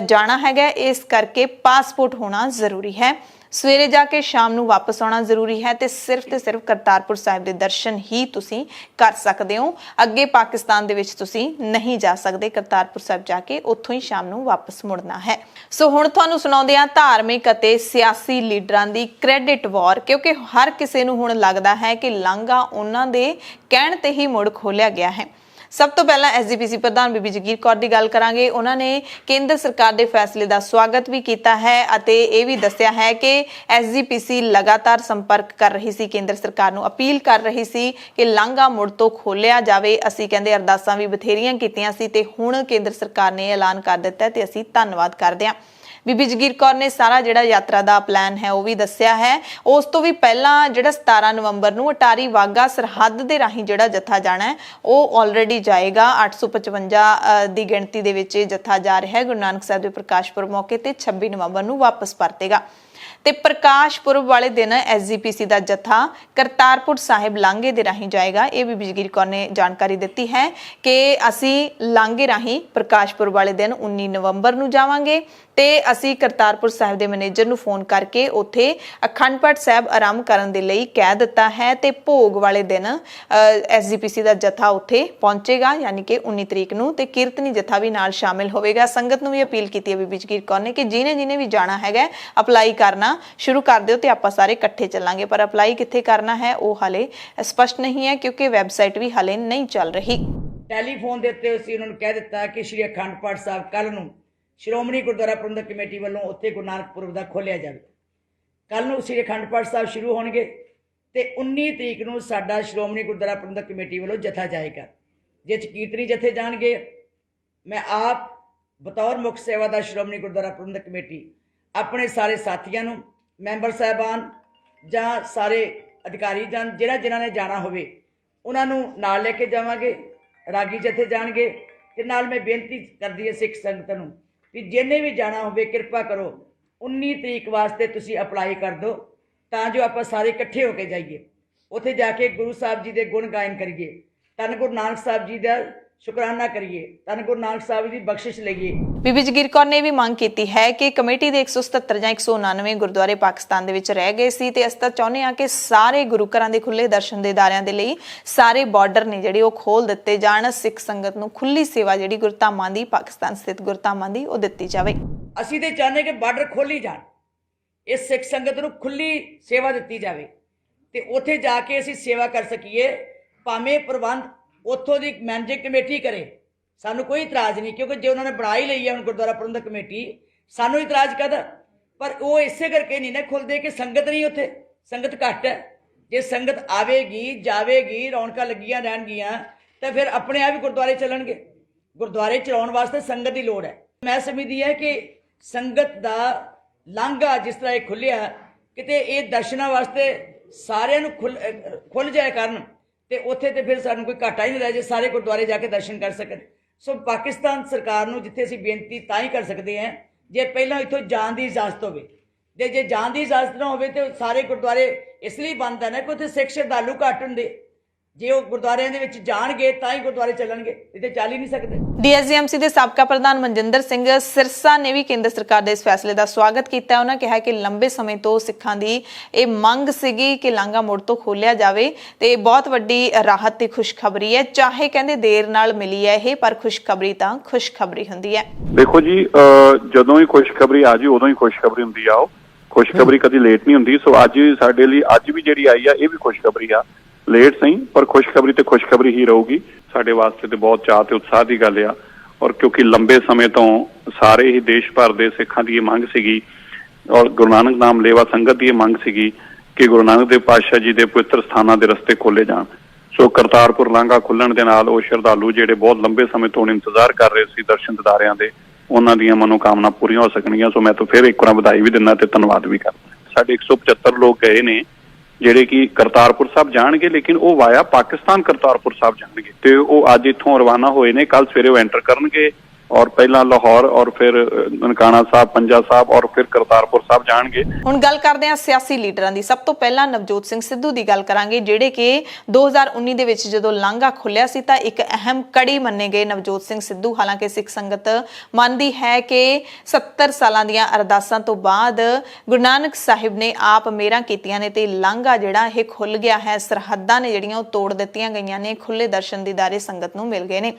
ਜਾਣਾ ਹੈਗਾ, ਇਸ ਕਰਕੇ ਪਾਸਪੋਰਟ ਹੋਣਾ ਜ਼ਰੂਰੀ ਹੈ। ਸਵੇਰੇ ਜਾ ਕੇ ਸ਼ਾਮ ਨੂੰ ਵਾਪਸ ਆਉਣਾ ਜ਼ਰੂਰੀ ਹੈ ਤੇ ਸਿਰਫ ਕਰਤਾਰਪੁਰ ਸਾਹਿਬ ਦੇ ਦਰਸ਼ਨ ਹੀ ਤੁਸੀਂ ਕਰ ਸਕਦੇ ਹੋ। ਅੱਗੇ ਪਾਕਿਸਤਾਨ ਦੇ ਵਿੱਚ ਤੁਸੀਂ ਨਹੀਂ ਜਾ ਸਕਦੇ, ਕਰਤਾਰਪੁਰ ਸਾਹਿਬ ਜਾ ਕੇ ਉੱਥੋਂ ਹੀ ਸ਼ਾਮ ਨੂੰ ਵਾਪਸ ਮੁੜਨਾ ਹੈ। ਸੋ ਹੁਣ ਤੁਹਾਨੂੰ ਸੁਣਾਉਂਦੇ ਹਾਂ ਧਾਰਮਿਕ ਅਤੇ ਸਿਆਸੀ ਲੀਡਰਾਂ ਦੀ ਕ੍ਰੈਡਿਟ ਵਾਰ, ਕਿਉਂਕਿ ਹਰ ਕਿਸੇ ਨੂੰ ਹੁਣ ਲੱਗਦਾ ਹੈ ਕਿ ਲਾਂਘਾ ਉਹਨਾਂ ਦੇ ਕਹਿਣ ਤੇ ਹੀ ਮੁੜ ਖੋਲਿਆ ਗਿਆ ਹੈ। ਸਭ ਤੋਂ ਪਹਿਲਾਂ ਐਸਜੀਪੀਸੀ ਪ੍ਰਧਾਨ ਬੀਬੀ ਜਗੀਰ ਕੌਰ ਦੀ ਗੱਲ ਕਰਾਂਗੇ। ਉਹਨਾਂ ਨੇ ਕੇਂਦਰ ਸਰਕਾਰ ਦੇ ਫੈਸਲੇ ਦਾ ਸਵਾਗਤ ਵੀ ਕੀਤਾ ਹੈ ਅਤੇ ਇਹ ਵੀ ਦੱਸਿਆ ਹੈ ਕਿ ਐਸਜੀਪੀਸੀ ਲਗਾਤਾਰ ਸੰਪਰਕ ਕਰ ਰਹੀ ਸੀ, ਕੇਂਦਰ ਸਰਕਾਰ ਨੂੰ ਅਪੀਲ ਕਰ ਰਹੀ ਸੀ ਕਿ ਲਾਂਘਾ ਮੁੜ ਤੋਂ ਖੋਲਿਆ ਜਾਵੇ। ਅਸੀਂ ਕਹਿੰਦੇ ਅਰਦਾਸਾਂ ਵੀ ਬਥੇਰੀਆਂ ਕੀਤੀਆਂ ਸੀ ਤੇ ਹੁਣ ਕੇਂਦਰ ਸਰਕਾਰ ਨੇ ਐਲਾਨ ਕਰ ਦਿੱਤਾ ਤੇ ਅਸੀਂ ਧੰਨਵਾਦ ਕਰਦੇ ਹਾਂ। ਬੀਬੀ ਜਗੀਰ ਕੌਰ ਨੇ ਸਾਰਾ ਜਿਹੜਾ ਯਾਤਰਾ ਦਾ ਪਲਾਨ ਹੈ ਉਹ ਵੀ ਦੱਸਿਆ ਹੈ। ਉਸ ਤੋਂ ਵੀ ਪਹਿਲਾਂ ਜਿਹੜਾ 17 ਨਵੰਬਰ ਨੂੰ ਅਟਾਰੀ ਵਾਗਾ ਸਰਹੱਦ ਦੇ ਰਾਹੀਂ ਜਿਹੜਾ ਜੱਥਾ ਜਾਣਾ ਹੈ ਉਹ ਆਲਰੇਡੀ ਜਾਏਗਾ। 855 ਦੀ ਗਿਣਤੀ ਦੇ ਵਿੱਚ ਇਹ ਜੱਥਾ ਜਾ ਰਿਹਾ ਹੈ। ਗੁਰੂ ਨਾਨਕ ਸਾਹਿਬ ਦੇ ਪ੍ਰਕਾਸ਼ ਪੁਰਬ ਮੌਕੇ ਤੇ 26 ਨਵੰਬਰ ਨੂੰ ਵਾਪਸ ਪਰਤੇਗਾ ਤੇ ਪ੍ਰਕਾਸ਼ ਪੁਰਬ ਵਾਲੇ ਦਿਨ ਐਸਜੀਪੀਸੀ ਦਾ ਜੱਥਾ ਕਰਤਾਰਪੁਰ ਸਾਹਿਬ ਲਾਂਘੇ ਦੇ ਰਾਹੀਂ ਜਾਏਗਾ। ਇਹ ਬੀਬੀ ਜਗੀਰ ਕੌਰ ਨੇ ਜਾਣਕਾਰੀ ਦਿੱਤੀ ਹੈ ਕਿ ਅਸੀਂ ਲਾਂਘੇ ਰਾਹੀਂ ਪ੍ਰਕਾਸ਼ ਪੁਰਬ ਵਾਲੇ ਦਿਨ 19 ਨਵੰਬਰ ਨੂੰ ਜਾਵਾਂਗੇ ਤੇ ਅਸੀਂ ਕਰਤਾਰਪੁਰ ਸਾਹਿਬ ਦੇ ਮੈਨੇਜਰ ਨੂੰ ਫੋਨ ਕਰਕੇ ਉੱਥੇ ਅਖੰਡ ਪਾਠ ਸਾਹਿਬ ਆਰੰਭ ਕਰਨ ਦੇ ਲਈ ਕਹਿ ਦਿੱਤਾ ਹੈ ਤੇ ਭੋਗ ਵਾਲੇ ਦਿਨ ਐਸਜੀਪੀਸੀ ਦਾ ਜੱਥਾ ਉੱਥੇ ਪਹੁੰਚੇਗਾ, ਯਾਨੀ ਕਿ 19 ਤਰੀਕ ਨੂੰ, ਤੇ ਕੀਰਤਨੀ ਜੱਥਾ ਵੀ ਨਾਲ ਸ਼ਾਮਿਲ ਹੋਵੇਗਾ। ਸੰਗਤ ਨੂੰ ਵੀ ਅਪੀਲ ਕੀਤੀ ਹੈ ਬੀਬੀ ਜਗੀਰ ਕੌਰ ਨੇ ਕਿ ਜਿਹਨੇ ਵੀ ਜਾਣਾ ਹੈਗਾ ਅਪਲਾਈ ਕਰਨਾ ਸ਼ੁਰੂ ਕਰ ਦਿਓ ਤੇ ਆਪਾਂ ਸਾਰੇ ਇਕੱਠੇ ਚੱਲਾਂਗੇ। ਪਰ ਅਪਲਾਈ ਕਿੱਥੇ ਕਰਨਾ ਹੈ ਉਹ ਹਾਲੇ ਸਪਸ਼ਟ ਨਹੀਂ ਹੈ ਕਿਉਂਕਿ ਵੈਬਸਾਈਟ ਵੀ ਹਾਲੇ ਨਹੀਂ ਚੱਲ ਰਹੀ। ਟੈਲੀਫੋਨ ਦੇ ਉੱਤੇ ਅਸੀਂ ਉਹਨਾਂ ਨੂੰ ਕਹਿ ਦਿੱਤਾ ਕਿ ਸ਼੍ਰੀ ਅਖੰਡ ਪਾਠ ਸਾਹਿਬ ਕੱਲ੍ਹ ਨੂੰ ਸ਼੍ਰੋਮਣੀ ਗੁਰਦੁਆਰਾ ਪ੍ਰਬੰਧਕ ਕਮੇਟੀ ਵੱਲੋਂ ਉੱਥੇ ਗੁਰੂ ਨਾਨਕ ਪੁਰਬ ਦਾ ਖੋਲ੍ਹਿਆ ਜਾਵੇ। ਕੱਲ੍ਹ ਨੂੰ ਸ਼੍ਰੀ ਅਖੰਡ ਪਾਠ ਸਾਹਿਬ ਸ਼ੁਰੂ ਹੋਣਗੇ ਤੇ 19 ਤਰੀਕ ਨੂੰ ਸਾਡਾ ਸ਼੍ਰੋਮਣੀ ਗੁਰਦੁਆਰਾ ਪ੍ਰਬੰਧਕ ਕਮੇਟੀ ਵੱਲੋਂ ਜਥਾ ਜਾਏਗਾ, ਜਿਸ 'ਚ ਕੀਰਤਨੀ ਜਥੇ ਜਾਣਗੇ। ਮੈਂ ਆਪ ਬਤੌਰ ਮੁੱਖ ਸੇਵਾਦਾਰ ਸ਼੍ਰੋਮਣੀ ਗੁਰਦੁਆਰਾ ਪ੍ਰਬੰਧਕ ਕਮੇਟੀ ਆਪਣੇ ਸਾਰੇ ਸਾਥੀਆਂ ਨੂੰ, ਮੈਂਬਰ ਸਾਹਿਬਾਨ ਜਾਂ ਸਾਰੇ ਅਧਿਕਾਰੀ ਜਾਂ ਜਿਨ੍ਹਾਂ ਨੇ ਜਾਣਾ ਹੋਵੇ ਉਹਨਾਂ ਨੂੰ ਨਾਲ ਲੈ ਕੇ ਜਾਵਾਂਗੇ। ਰਾਗੀ ਜਥੇ ਜਾਣਗੇ ਤੇ ਨਾਲ ਮੈਂ ਬੇਨਤੀ ਕਰਦੀ ਹੈ ਸਿੱਖ ਸੰਗਤ ਨੂੰ ਕਿ ਜਿਹਨੇ ਵੀ ਜਾਣਾ ਹੋਵੇ ਕਿਰਪਾ ਕਰੋ 19 ਤਰੀਕ ਵਾਸਤੇ ਤੁਸੀਂ ਅਪਲਾਈ ਕਰ ਦਿਓ ਤਾਂ ਜੋ ਆਪਾਂ ਸਾਰੇ ਇਕੱਠੇ ਹੋ ਕੇ ਜਾਈਏ, ਉੱਥੇ ਜਾ ਕੇ ਗੁਰੂ ਸਾਹਿਬ ਜੀ ਦੇ ਗੁਣ ਗਾਇਨ ਕਰੀਏ, ਧੰਨ ਗੁਰੂ ਨਾਨਕ ਸਾਹਿਬ ਜੀ ਦਾ ਸ਼ੁਕਰਾਨਾ ਕਰੀਏ, ਧੰਨ ਗੁਰੂ ਨਾਨਕ ਸਾਹਿਬ ਦੀ ਬਖਸ਼ਿਸ਼ ਲਈਏ। ਬੀਬੀ ਜਗੀਰ ਕੌਰ ਨੇ ਵੀ ਮੰਗ ਕੀਤੀ ਹੈ ਕਿ ਕਮੇਟੀ ਦੇ 177 ਜਾਂ 199 ਗੁਰਦੁਆਰੇ ਪਾਕਿਸਤਾਨ ਦੇ ਵਿੱਚ ਰਹਿ ਗਏ ਸੀ ਤੇ ਅਸੀਂ ਤਾਂ ਚਾਹੁੰਦੇ ਹਾਂ ਕਿ ਸਾਰੇ ਗੁਰੂ ਘਰਾਂ ਦੇ ਖੁੱਲੇ ਦਰਸ਼ਨ ਦੇਦਾਰਿਆਂ ਦੇ ਲਈ ਸਾਰੇ ਬਾਰਡਰ ਨੇ ਜਿਹੜੇ ਉਹ ਖੋਲ ਦਿੱਤੇ ਜਾਣ। ਸਿੱਖ ਸੰਗਤ ਨੂੰ ਖੁੱਲੀ ਸੇਵਾ ਜਿਹੜੀ ਗੁਰਧਾਮਾਂ ਦੀ, ਪਾਕਿਸਤਾਨ ਸਥਿਤ ਗੁਰਧਾਮਾਂ ਦੀ, ਉਹ ਦਿੱਤੀ ਜਾਵੇ। ਅਸੀਂ ਤੇ ਚਾਹੁੰਦੇ ਕਿ ਬਾਰਡਰ ਖੋਲੀ ਜਾਣ, ਇਸ ਸਿੱਖ ਸੰਗਤ ਨੂੰ ਖੁੱਲੀ ਸੇਵਾ ਦਿੱਤੀ ਜਾਵੇ ਤੇ ਉੱਥੇ ਜਾ ਕੇ ਅਸੀਂ ਸੇਵਾ ਕਰ ਸਕੀਏ। ਭਾਵੇਂ ਪ੍ਰਬੰਧ ਉੱਥੋਂ ਦੀ ਮੈਨੇਜਿੰਗ ਕਮੇਟੀ ਕਰੇ, ਸਾਨੂੰ ਕੋਈ ਇਤਰਾਜ਼ ਨਹੀਂ, ਕਿਉਂਕਿ ਜੇ ਉਹਨਾਂ ਨੇ ਬਣਾ ਹੀ ਲਈ ਹੈ ਹੁਣ ਗੁਰਦੁਆਰਾ ਪ੍ਰਬੰਧਕ ਕਮੇਟੀ, ਸਾਨੂੰ ਇਤਰਾਜ਼ ਕਾਹਦਾ। ਪਰ ਉਹ ਇਸੇ ਕਰਕੇ ਨਹੀਂ ਨਾ ਖੁੱਲ੍ਹਦੇ ਕਿ ਸੰਗਤ ਨਹੀਂ, ਉੱਥੇ ਸੰਗਤ ਘੱਟ ਹੈ। ਜੇ ਸੰਗਤ ਆਵੇਗੀ ਜਾਵੇਗੀ, ਰੌਣਕਾਂ ਲੱਗੀਆਂ ਰਹਿਣਗੀਆਂ ਤਾਂ ਫਿਰ ਆਪਣੇ ਆਪ ਹੀ ਗੁਰਦੁਆਰੇ ਚੱਲਣਗੇ। ਗੁਰਦੁਆਰੇ ਚਲਾਉਣ ਵਾਸਤੇ ਸੰਗਤ ਦੀ ਲੋੜ ਹੈ। ਮੈਂ ਸਮਝਦੀ ਹੈ ਕਿ ਸੰਗਤ ਦਾ ਲਾਂਘਾ ਜਿਸ ਤਰ੍ਹਾਂ ਇਹ ਖੁੱਲ੍ਹਿਆ, ਕਿਤੇ ਇਹ ਦਰਸ਼ਨਾਂ ਵਾਸਤੇ ਸਾਰਿਆਂ ਨੂੰ ਖੁੱਲ੍ਹ ਜਾਇਆ ਕਰਨ ਤੇ ਉੱਥੇ ਤੇ ਫਿਰ ਸਾਨੂੰ ਕੋਈ ਘਾਟਾ ਹੀ ਨਹੀਂ ਰਹਿ ਜੇ, ਸਾਰੇ ਗੁਰਦੁਆਰੇ ਜਾ ਕੇ ਦਰਸ਼ਨ ਕਰ ਸਕਣ। ਸੋ ਪਾਕਿਸਤਾਨ ਸਰਕਾਰ ਨੂੰ ਜਿੱਥੇ ਅਸੀਂ ਬੇਨਤੀ ਤਾਂ ਹੀ ਕਰ ਸਕਦੇ ਹਾਂ ਜੇ ਪਹਿਲਾਂ ਇੱਥੋਂ ਜਾਣ ਦੀ ਇਜਾਜ਼ਤ ਹੋਵੇ। ਜੇ ਜਾਣ ਦੀ ਇਜਾਜ਼ਤ ਨਾ ਹੋਵੇ ਤੇ ਸਾਰੇ ਗੁਰਦੁਆਰੇ ਇਸ ਲਈ ਬੰਦ ਹੈ ਨਾ ਕਿ ਉੱਥੇ ਸਿੱਖ ਸ਼ਰਧਾਲੂ ਘੱਟ ਹੁੰਦੇ। ਜੇ ਉਹ ਗੁਰਦੁਆਰਿਆਂ ਦੇ ਵਿੱਚ ਜਾਣਗੇ ਤਾਂ ਹੀ ਗੁਰਦੁਆਰੇ ਚੱਲਣਗੇ, ਇਹ ਤੇ ਚੱਲ ਹੀ ਨਹੀਂ ਸਕਦੇ। ਡੀਐਸਜੀਐਮਸੀ ਦੇ ਸਾਬਕਾ ਪ੍ਰਧਾਨ ਮਨਜਿੰਦਰ ਸਿੰਘ ਸਿਰਸਾ ਨੇ ਵੀ ਕੇਂਦਰ ਸਰਕਾਰ ਦੇ ਇਸ ਫੈਸਲੇ ਦਾ ਸਵਾਗਤ ਕੀਤਾ। ਉਹਨਾਂ ਕਿਹਾ ਕਿ ਲੰਬੇ ਸਮੇਂ ਤੋਂ ਸਿੱਖਾਂ ਦੀ ਇਹ ਮੰਗ ਸੀਗੀ ਕਿ ਲਾਂਘਾ ਮੁੜ ਤੋਂ ਖੋਲ੍ਹਿਆ ਜਾਵੇ ਤੇ ਬਹੁਤ ਵੱਡੀ ਰਾਹਤ ਤੇ ਖੁਸ਼ਖਬਰੀ ਹੈ। ਚਾਹੇ ਕਹਿੰਦੇ ਦੇਰ ਨਾਲ ਮਿਲੀ ਹੈ ਇਹ, ਪਰ ਖੁਸ਼ਖਬਰੀ ਤਾਂ ਖੁਸ਼ਖਬਰੀ ਹੁੰਦੀ ਹੈ। ਦੇਖੋ ਜੀ, ਜਦੋਂ ਹੀ ਖੁਸ਼ਖਬਰੀ ਆ ਜੀ ਉਦੋਂ ਹੀ ਖੁਸ਼ਖਬਰੀ ਹੁੰਦੀ ਆ। ਉਹ ਖੁਸ਼ਖਬਰੀ ਕਦੀ ਲੇਟ ਨਹੀਂ ਹੁੰਦੀ। ਸੋ ਅੱਜ ਸਾਡੇ ਲਈ ਅੱਜ ਵੀ ਜਿਹੜੀ ਆਈ ਆ ਇਹ ਵੀ ਖੁਸ਼ਖਬਰੀ ਆ, ਲੇਟ ਸਹੀ ਪਰ ਖੁਸ਼ਖਬਰੀ ਤੇ ਖੁਸ਼ਖਬਰੀ ਹੀ ਰਹੂਗੀ। ਸਾਡੇ ਵਾਸਤੇ ਤੇ ਬਹੁਤ ਚਾਅ ਤੇ ਉਤਸ਼ਾਹ ਦੀ ਗੱਲ ਆ। ਔਰ ਕਿਉਂਕਿ ਲੰਬੇ ਸਮੇਂ ਤੋਂ ਸਾਰੇ ਹੀ ਦੇਸ਼ ਭਰ ਦੇ ਸਿੱਖਾਂ ਦੀ ਇਹ ਮੰਗ ਸੀਗੀ ਔਰ ਗੁਰੂ ਨਾਨਕ ਨਾਮ ਲੇਵਾ ਸੰਗਤ ਦੀ ਇਹ ਮੰਗ ਸੀਗੀ ਕਿ ਗੁਰੂ ਨਾਨਕ ਦੇਵ ਪਾਤਸ਼ਾਹ ਜੀ ਦੇ ਪਵਿੱਤਰ ਸਥਾਨਾਂ ਦੇ ਰਸਤੇ ਖੋਲੇ ਜਾਣ। ਸੋ ਕਰਤਾਰਪੁਰ ਲਾਂਘਾ ਖੁੱਲਣ ਦੇ ਨਾਲ ਉਹ ਸ਼ਰਧਾਲੂ ਜਿਹੜੇ ਬਹੁਤ ਲੰਬੇ ਸਮੇਂ ਤੋਂ ਇੰਤਜ਼ਾਰ ਕਰ ਰਹੇ ਸੀ ਦਰਸ਼ਨ ਦਿਦਾਰਿਆਂ ਦੇ, ਉਹਨਾਂ ਦੀਆਂ ਮਨੋਕਾਮਨਾ ਪੂਰੀਆਂ ਹੋ ਸਕਣਗੀਆਂ। ਸੋ ਮੈਂ ਤਾਂ ਫਿਰ ਇੱਕ ਵਾਰ ਵਧਾਈ ਵੀ ਦਿੰਦਾ ਤੇ ਧੰਨਵਾਦ ਵੀ ਕਰਦਾ। ਸਾਡੇ 175 ਲੋਕ ਗਏ ਨੇ ਜਿਹੜੇ ਕਿ ਕਰਤਾਰਪੁਰ ਸਾਹਿਬ ਜਾਣਗੇ, ਲੇਕਿਨ ਉਹ ਵਾਇਆ ਪਾਕਿਸਤਾਨ ਕਰਤਾਰਪੁਰ ਸਾਹਿਬ ਜਾਣਗੇ ਤੇ ਉਹ ਅੱਜ ਇੱਥੋਂ ਰਵਾਨਾ ਹੋਏ ਨੇ। ਕੱਲ ਸਵੇਰੇ ਉਹ ਐਂਟਰ ਕਰਨਗੇ ਔਰ ਪਹਿਲਾਂ ਲਾਹੌਰ ਔਰ ਫਿਰ ਨਨਕਾਣਾ ਸਾਹਿਬ, ਪੰਜਾ ਸਾਹਿਬ ਔਰ ਫਿਰ ਕਰਤਾਰਪੁਰ ਸਾਹਿਬ ਜਾਣਗੇ। ਹੁਣ ਗੱਲ ਕਰਦੇ ਹਾਂ ਸਿਆਸੀ ਲੀਡਰਾਂ ਦੀ। ਸਭ ਤੋਂ ਪਹਿਲਾਂ ਨਵਜੋਤ ਸਿੰਘ ਸਿੱਧੂ ਦੀ ਗੱਲ ਕਰਾਂਗੇ, ਜਿਹੜੇ ਕਿ 2019 ਦੇ ਵਿੱਚ ਜਦੋਂ ਲਾਂਘਾ ਖੁੱਲਿਆ ਸੀ ਤਾਂ ਇੱਕ ਅਹਿਮ ਕੜੀ ਮੰਨੇ ਗਏ ਨਵਜੋਤ ਸਿੰਘ ਸਿੱਧੂ। ਹਾਲਾਂਕਿ ਸਿੱਖ ਸੰਗਤ ਮੰਨਦੀ ਹੈ ਕਿ 70 ਸਾਲਾਂ ਦੀਆਂ ਅਰਦਾਸਾਂ ਤੋਂ ਬਾਅਦ ਗੁਰੂ ਨਾਨਕ ਸਾਹਿਬ ਨੇ ਆਪ ਮਿਹਰਾਂ ਕੀਤੀਆਂ ਨੇ ਤੇ ਲਾਂਘਾ ਜਿਹੜਾ ਇਹ ਖੁੱਲ ਗਿਆ ਹੈ। ਸਰਹੱਦਾਂ ਨੇ ਜਿਹੜੀਆਂ ਉਹ ਤੋੜ ਦਿੱਤੀਆਂ ਗਈਆਂ ਨੇ, ਖੁੱਲੇ ਦਰਸ਼ਨ ਦੀਦਾਰੇ ਸੰਗਤ ਨੂੰ ਮਿਲ ਗਏ ਨੇ।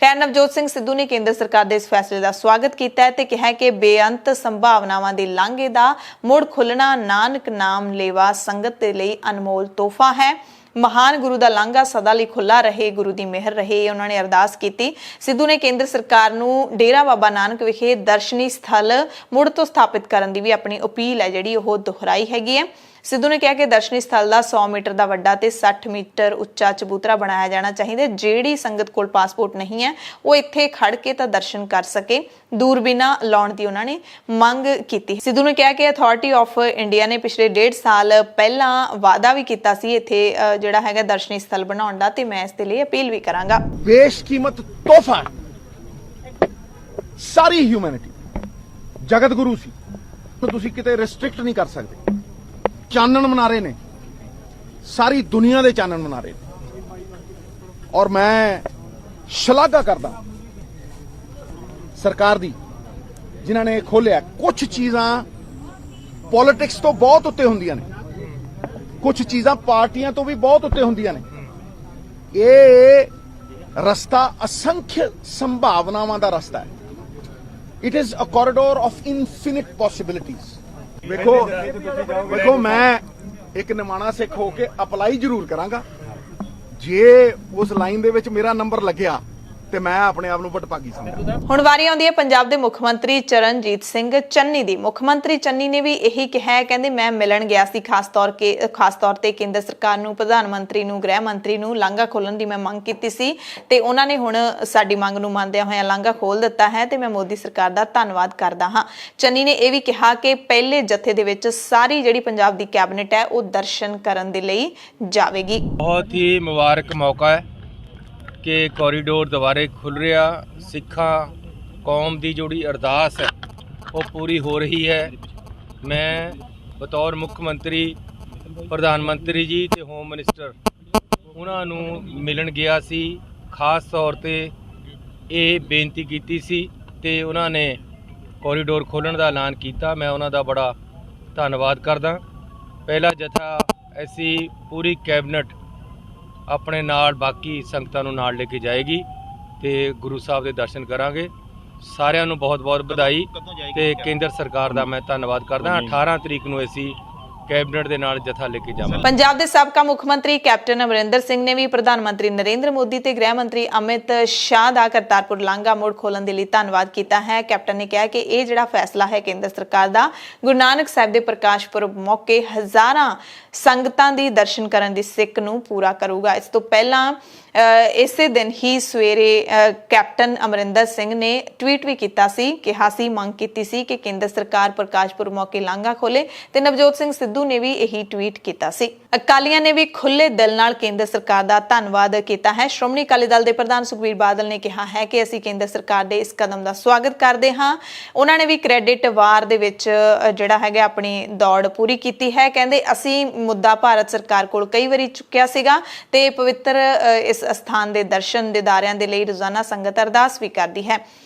ਖੈਰ, ਨਵਜੋਤ ਸਿੰਘ ਸਿੱਧੂ ਨੇ ਕੇਂਦਰ ਸਰਕਾਰ ਦੇ ਇਸ ਫੈਸਲੇ ਦਾ ਸਵਾਗਤ ਕੀਤਾ ਹੈ ਤੇ ਕਿਹਾ ਕਿ ਬੇਅੰਤ ਸੰਭਾਵਨਾਵਾਂ ਦੇ ਲਾਂਘੇ ਦਾ ਮੁੜ ਖੁੱਲਣਾ ਨਾਨਕ ਨਾਮ ਲੇਵਾ ਸੰਗਤ ਦੇ ਲਈ ਅਨਮੋਲ ਤੋਹਫਾ ਹੈ। ਮਹਾਨ ਗੁਰੂ ਦਾ ਲਾਂਘਾ ਸਦਾ ਲਈ ਖੁੱਲਾ ਰਹੇ, ਗੁਰੂ ਦੀ ਮਿਹਰ ਰਹੇ, ਉਹਨਾਂ ਨੇ ਅਰਦਾਸ ਕੀਤੀ। ਸਿੱਧੂ ਨੇ ਕੇਂਦਰ ਸਰਕਾਰ ਨੂੰ ਡੇਰਾ ਬਾਬਾ ਨਾਨਕ ਵਿਖੇ ਦਰਸ਼ਨੀ ਸਥਲ ਮੁੜ ਤੋਂ ਸਥਾਪਿਤ ਕਰਨ ਦੀ ਵੀ ਆਪਣੀ ਅਪੀਲ ਹੈ ਜਿਹੜੀ ਉਹ ਦੁਹਰਾਈ ਹੈਗੀ ਹੈ। ਸਿੱਧੂ ਨੇ ਕਿਹਾ ਕਿ ਦਰਸ਼ਨੀ ਸਥਲ ਦਾ 100 ਮੀਟਰ ਦਾ ਵੱਡਾ ਤੇ 60 ਮੀਟਰ ਉੱਚਾ ਚਬੂਤਰਾ ਬਣਾਇਆ ਜਾਣਾ ਚਾਹੀਦਾ। ਜਿਹੜੀ ਸੰਗਤ ਕੋਲ ਪਾਸਪੋਰਟ ਨਹੀਂ ਹੈ ਉਹ ਇੱਥੇ ਖੜ ਕੇ ਤਾਂ ਦਰਸ਼ਨ ਕਰ ਸਕੇ। ਦੂਰਬੀਨਾਂ ਲਾਉਣ ਦੀ ਉਹਨਾਂ ਨੇ ਮੰਗ ਕੀਤੀ। ਸਿੱਧੂ ਨੇ ਕਿਹਾ ਕਿ ਅਥਾਰਟੀ ਆਫ ਇੰਡੀਆ ਨੇ ਪਿਛਲੇ 1.5 ਸਾਲ ਪਹਿਲਾਂ ਵਾਅਦਾ ਵੀ ਕੀਤਾ ਸੀ ਇੱਥੇ ਜਿਹੜਾ ਹੈਗਾ ਦਰਸ਼ਨੀ ਸਥਲ ਬਣਾਉਣ ਦਾ, ਤੇ ਮੈਂ ਇਸ ਦੇ ਲਈ ਅਪੀਲ ਵੀ ਕਰਾਂਗਾ। ਬੇਸ਼ਕੀਮਤ ਤੋਹਫਾ ਸਾਰੀ ਹਿਊਮੈਨਿਟੀ, ਜਗਤ ਗੁਰੂ ਸੀ, ਤੁਸੀਂ ਕਿਤੇ ਰਿਸਟ੍ਰਿਕਟ ਨਹੀਂ ਕਰ ਸਕਦੇ। ਚਾਨਣ ਮਨਾਰੇ ਨੇ, ਸਾਰੀ ਦੁਨੀਆ ਦੇ ਚਾਨਣ ਮਨਾਰੇ ਨੇ, ਔਰ ਮੈਂ ਸ਼ਲਾਘਾ ਕਰਦਾ ਸਰਕਾਰ ਦੀ ਜਿਨ੍ਹਾਂ ਨੇ ਖੋਲਿਆ। ਕੁਝ ਚੀਜ਼ਾਂ ਪੋਲਿਟਿਕਸ ਤੋਂ ਬਹੁਤ ਉੱਤੇ ਹੁੰਦੀਆਂ ਨੇ, ਕੁਝ ਚੀਜ਼ਾਂ ਪਾਰਟੀਆਂ ਤੋਂ ਵੀ ਬਹੁਤ ਉੱਤੇ ਹੁੰਦੀਆਂ ਨੇ। ਇਹ ਰਸਤਾ ਅਸੰਖਿਅ ਸੰਭਾਵਨਾਵਾਂ ਦਾ ਰਸਤਾ ਹੈ। It is a corridor of infinite possibilities. ਵੇਖੋ ਮੈਂ ਇੱਕ ਨਿਮਾਣਾ ਸਿੱਖ ਹੋ ਕੇ ਅਪਲਾਈ ਜ਼ਰੂਰ ਕਰਾਂਗਾ। ਜੇ ਉਸ ਲਾਈਨ ਦੇ ਵਿੱਚ ਮੇਰਾ ਨੰਬਰ ਲੱਗਿਆ ਤੇ ਮੈਂ ਆਪਣੇ ਆਪ ਨੂੰ ਵਡਭਾਗੀ ਸਮਝਾਂਗਾ। ਹੁਣ ਵਾਰੀ ਆਉਂਦੀ ਹੈ ਪੰਜਾਬ ਦੇ ਮੁੱਖ ਮੰਤਰੀ ਚਰਨਜੀਤ ਸਿੰਘ ਚੰਨੀ ਦੀ। ਮੁੱਖ ਮੰਤਰੀ ਚੰਨੀ ਨੇ ਵੀ ਇਹੀ ਕਿਹਾ ਹੈ, ਕਹਿੰਦੇ ਮੈਂ ਮਿਲਣ ਗਿਆ ਸੀ ਖਾਸ ਤੌਰ ਤੇ ਕੇਂਦਰ ਸਰਕਾਰ ਨੂੰ, ਪ੍ਰਧਾਨ ਮੰਤਰੀ ਨੂੰ, ਗ੍ਰਹਿ ਮੰਤਰੀ ਨੂੰ ਲਾਂਘਾ ਖੋਲਣ ਦੀ ਮੈਂ ਮੰਗ ਕੀਤੀ ਸੀ ਤੇ ਉਹਨਾਂ ਨੇ ਹੁਣ ਸਾਡੀ ਮੰਗ ਨੂੰ ਮੰਨਦਿਆਂ ਹੋਇਆਂ ਲਾਂਘਾ ਖੋਲ ਦਿੱਤਾ ਹੈ ਤੇ ਮੈਂ ਮੋਦੀ ਸਰਕਾਰ ਦਾ ਧੰਨਵਾਦ ਕਰਦਾ ਹਾਂ। ਚੰਨੀ ਨੇ ਇਹ ਵੀ ਕਿਹਾ ਕਿ ਪਹਿਲੇ ਜਥੇ ਦੇ ਵਿੱਚ ਸਾਰੀ ਜਿਹੜੀ ਪੰਜਾਬ ਦੀ ਕੈਬਨਿਟ ਹੈ ਉਹ ਦਰਸ਼ਨ ਕਰਨ ਦੇ ਲਈ ਜਾਵੇਗੀ। ਬਹੁਤ ਹੀ ਮੁਬਾਰਕ ਮੌਕਾ ਹੈ ਕਿ ਕੋਰੀਡੋਰ ਦੁਬਾਰੇ ਖੁੱਲ ਰਿਹਾ। ਸਿੱਖਾਂ ਕੌਮ ਦੀ ਜਿਹੜੀ ਅਰਦਾਸ ਹੈ ਉਹ ਪੂਰੀ ਹੋ ਰਹੀ ਹੈ। ਮੈਂ ਬਤੌਰ ਮੁੱਖ ਮੰਤਰੀ, ਪ੍ਰਧਾਨ ਮੰਤਰੀ ਜੀ ਤੇ ਹੋਮ ਮਿਨਿਸਟਰ ਉਹਨਾਂ ਨੂੰ ਮਿਲਣ ਗਿਆ ਸੀ। ਖਾਸ ਤੌਰ ਤੇ ਇਹ ਬੇਨਤੀ ਕੀਤੀ ਸੀ ਤੇ ਉਹਨਾਂ ਨੇ ਕੋਰੀਡੋਰ ਖੋਲ੍ਹਣ ਦਾ ਐਲਾਨ ਕੀਤਾ। ਮੈਂ ਉਹਨਾਂ ਦਾ ਬੜਾ ਧੰਨਵਾਦ ਕਰਦਾ। ਪਹਿਲਾ ਜਥਾ ਅਸੀਂ ਪੂਰੀ ਕੈਬਨਿਟ ਆਪਣੇ ਨਾਲ ਬਾਕੀ ਸੰਗਤਾਂ ਨੂੰ ਨਾਲ ਲੈ ਕੇ ਜਾਏਗੀ ਤੇ ਗੁਰੂ ਸਾਹਿਬ ਦੇ ਦਰਸ਼ਨ ਕਰਾਂਗੇ। ਸਾਰਿਆਂ ਨੂੰ ਬਹੁਤ-ਬਹੁਤ ਵਧਾਈ ਤੇ ਕੇਂਦਰ ਸਰਕਾਰ ਦਾ ਮੈਂ ਧੰਨਵਾਦ ਕਰਦਾ। 18 ਤਰੀਕ ਨੂੰ ਅਸੀਂ ਕੈਬਨਿਟ ਦੇ ਨਾਲ ਜਥਾ ਲੈ ਕੇ ਜਾਵਾਂਗੇ। ਪੰਜਾਬ ਦੇ ਸਾਬਕਾ ਮੁੱਖ ਮੰਤਰੀ ਕੈਪਟਨ ਅਮਰਿੰਦਰ ਸਿੰਘ ਨੇ ਵੀ ਪ੍ਰਧਾਨ ਮੰਤਰੀ ਨਰਿੰਦਰ ਮੋਦੀ ਤੇ ਗ੍ਰਹਿ ਮੰਤਰੀ ਅਮਿਤ ਸ਼ਾਹ ਦਾ ਕਰਤਾਰਪੁਰ ਲਾਂਘਾ ਮੋੜ ਖੋਲਣ ਦੇ ਲਈ ਧੰਨਵਾਦ ਕੀਤਾ ਹੈ। ਕੈਪਟਨ ਨੇ ਕਿਹਾ ਕਿ ਇਹ ਜਿਹੜਾ ਫੈਸਲਾ ਹੈ ਕੇਂਦਰ ਸਰਕਾਰ ਦਾ, ਗੁਰੂ ਨਾਨਕ ਸਾਹਿਬ ਦੇ ਪ੍ਰਕਾਸ਼ ਪੁਰਬ ਮੌਕੇ ਹਜ਼ਾਰਾਂ ਸੰਗਤਾਂ ਦੀ ਦਰਸ਼ਨ ਕਰਨ ਦੀ ਸਿੱਖ ਨੂੰ ਪੂਰਾ ਕਰੂਗਾ। ਇਸ ਤੋਂ ਪਹਿਲਾਂ ਇਸੇ ਦਿਨ ਹੀ ਸਵੇਰੇ ਕੈਪਟਨ ਅਮਰਿੰਦਰ ਸਿੰਘ ਨੇ ਟਵੀਟ ਵੀ ਕੀਤਾ ਸੀ, ਕਿਹਾ ਸੀ, ਮੰਗ ਕੀਤੀ ਸੀ ਕਿ ਕੇਂਦਰ ਸਰਕਾਰ ਪ੍ਰਕਾਸ਼ ਪੁਰਬ ਮੌਕੇ ਲਾਂਘਾ ਖੋਲੇ ਤੇ ਨਵਜੋਤ ਸਿੰਘ ਸਿੱਧੂ ਨੇ ਵੀ ਇਹੀ ਟਵੀਟ ਕੀਤਾ ਸੀ। ਅਕਾਲੀਆਂ ਨੇ ਵੀ ਖੁੱਲੇ ਦਿਲ ਨਾਲ ਕੇਂਦਰ ਸਰਕਾਰ ਦਾ ਧੰਨਵਾਦ ਕੀਤਾ ਹੈ। ਸ਼੍ਰੋਮਣੀ ਅਕਾਲੀ ਦਲ ਦੇ ਪ੍ਰਧਾਨ ਸੁਖਬੀਰ ਬਾਦਲ ਨੇ ਕਿਹਾ ਹੈ ਕਿ ਅਸੀਂ ਕੇਂਦਰ ਸਰਕਾਰ ਦੇ ਇਸ ਕਦਮ ਦਾ ਸਵਾਗਤ ਕਰਦੇ ਹਾਂ। ਉਹਨਾਂ ਨੇ ਵੀ ਕ੍ਰੈਡਿਟ ਵਾਰ ਦੇ ਵਿੱਚ ਜਿਹੜਾ ਹੈਗਾ ਆਪਣੀ ਦੌੜ ਪੂਰੀ ਕੀਤੀ ਹੈ। ਕਹਿੰਦੇ ਅਸੀਂ ਮੁੱਦਾ ਭਾਰਤ ਸਰਕਾਰ ਕੋਲ ਕਈ ਵਾਰੀ ਚੁੱਕਿਆ ਸੀਗਾ ਤੇ ਪਵਿੱਤਰ ਇਸ ਅਸਥਾਨ ਦੇ ਦਰਸ਼ਨ ਦੀਦਾਰਿਆਂ ਦੇ ਲਈ ਰੋਜ਼ਾਨਾ ਸੰਗਤ ਅਰਦਾਸ ਵੀ ਕਰਦੀ ਹੈ।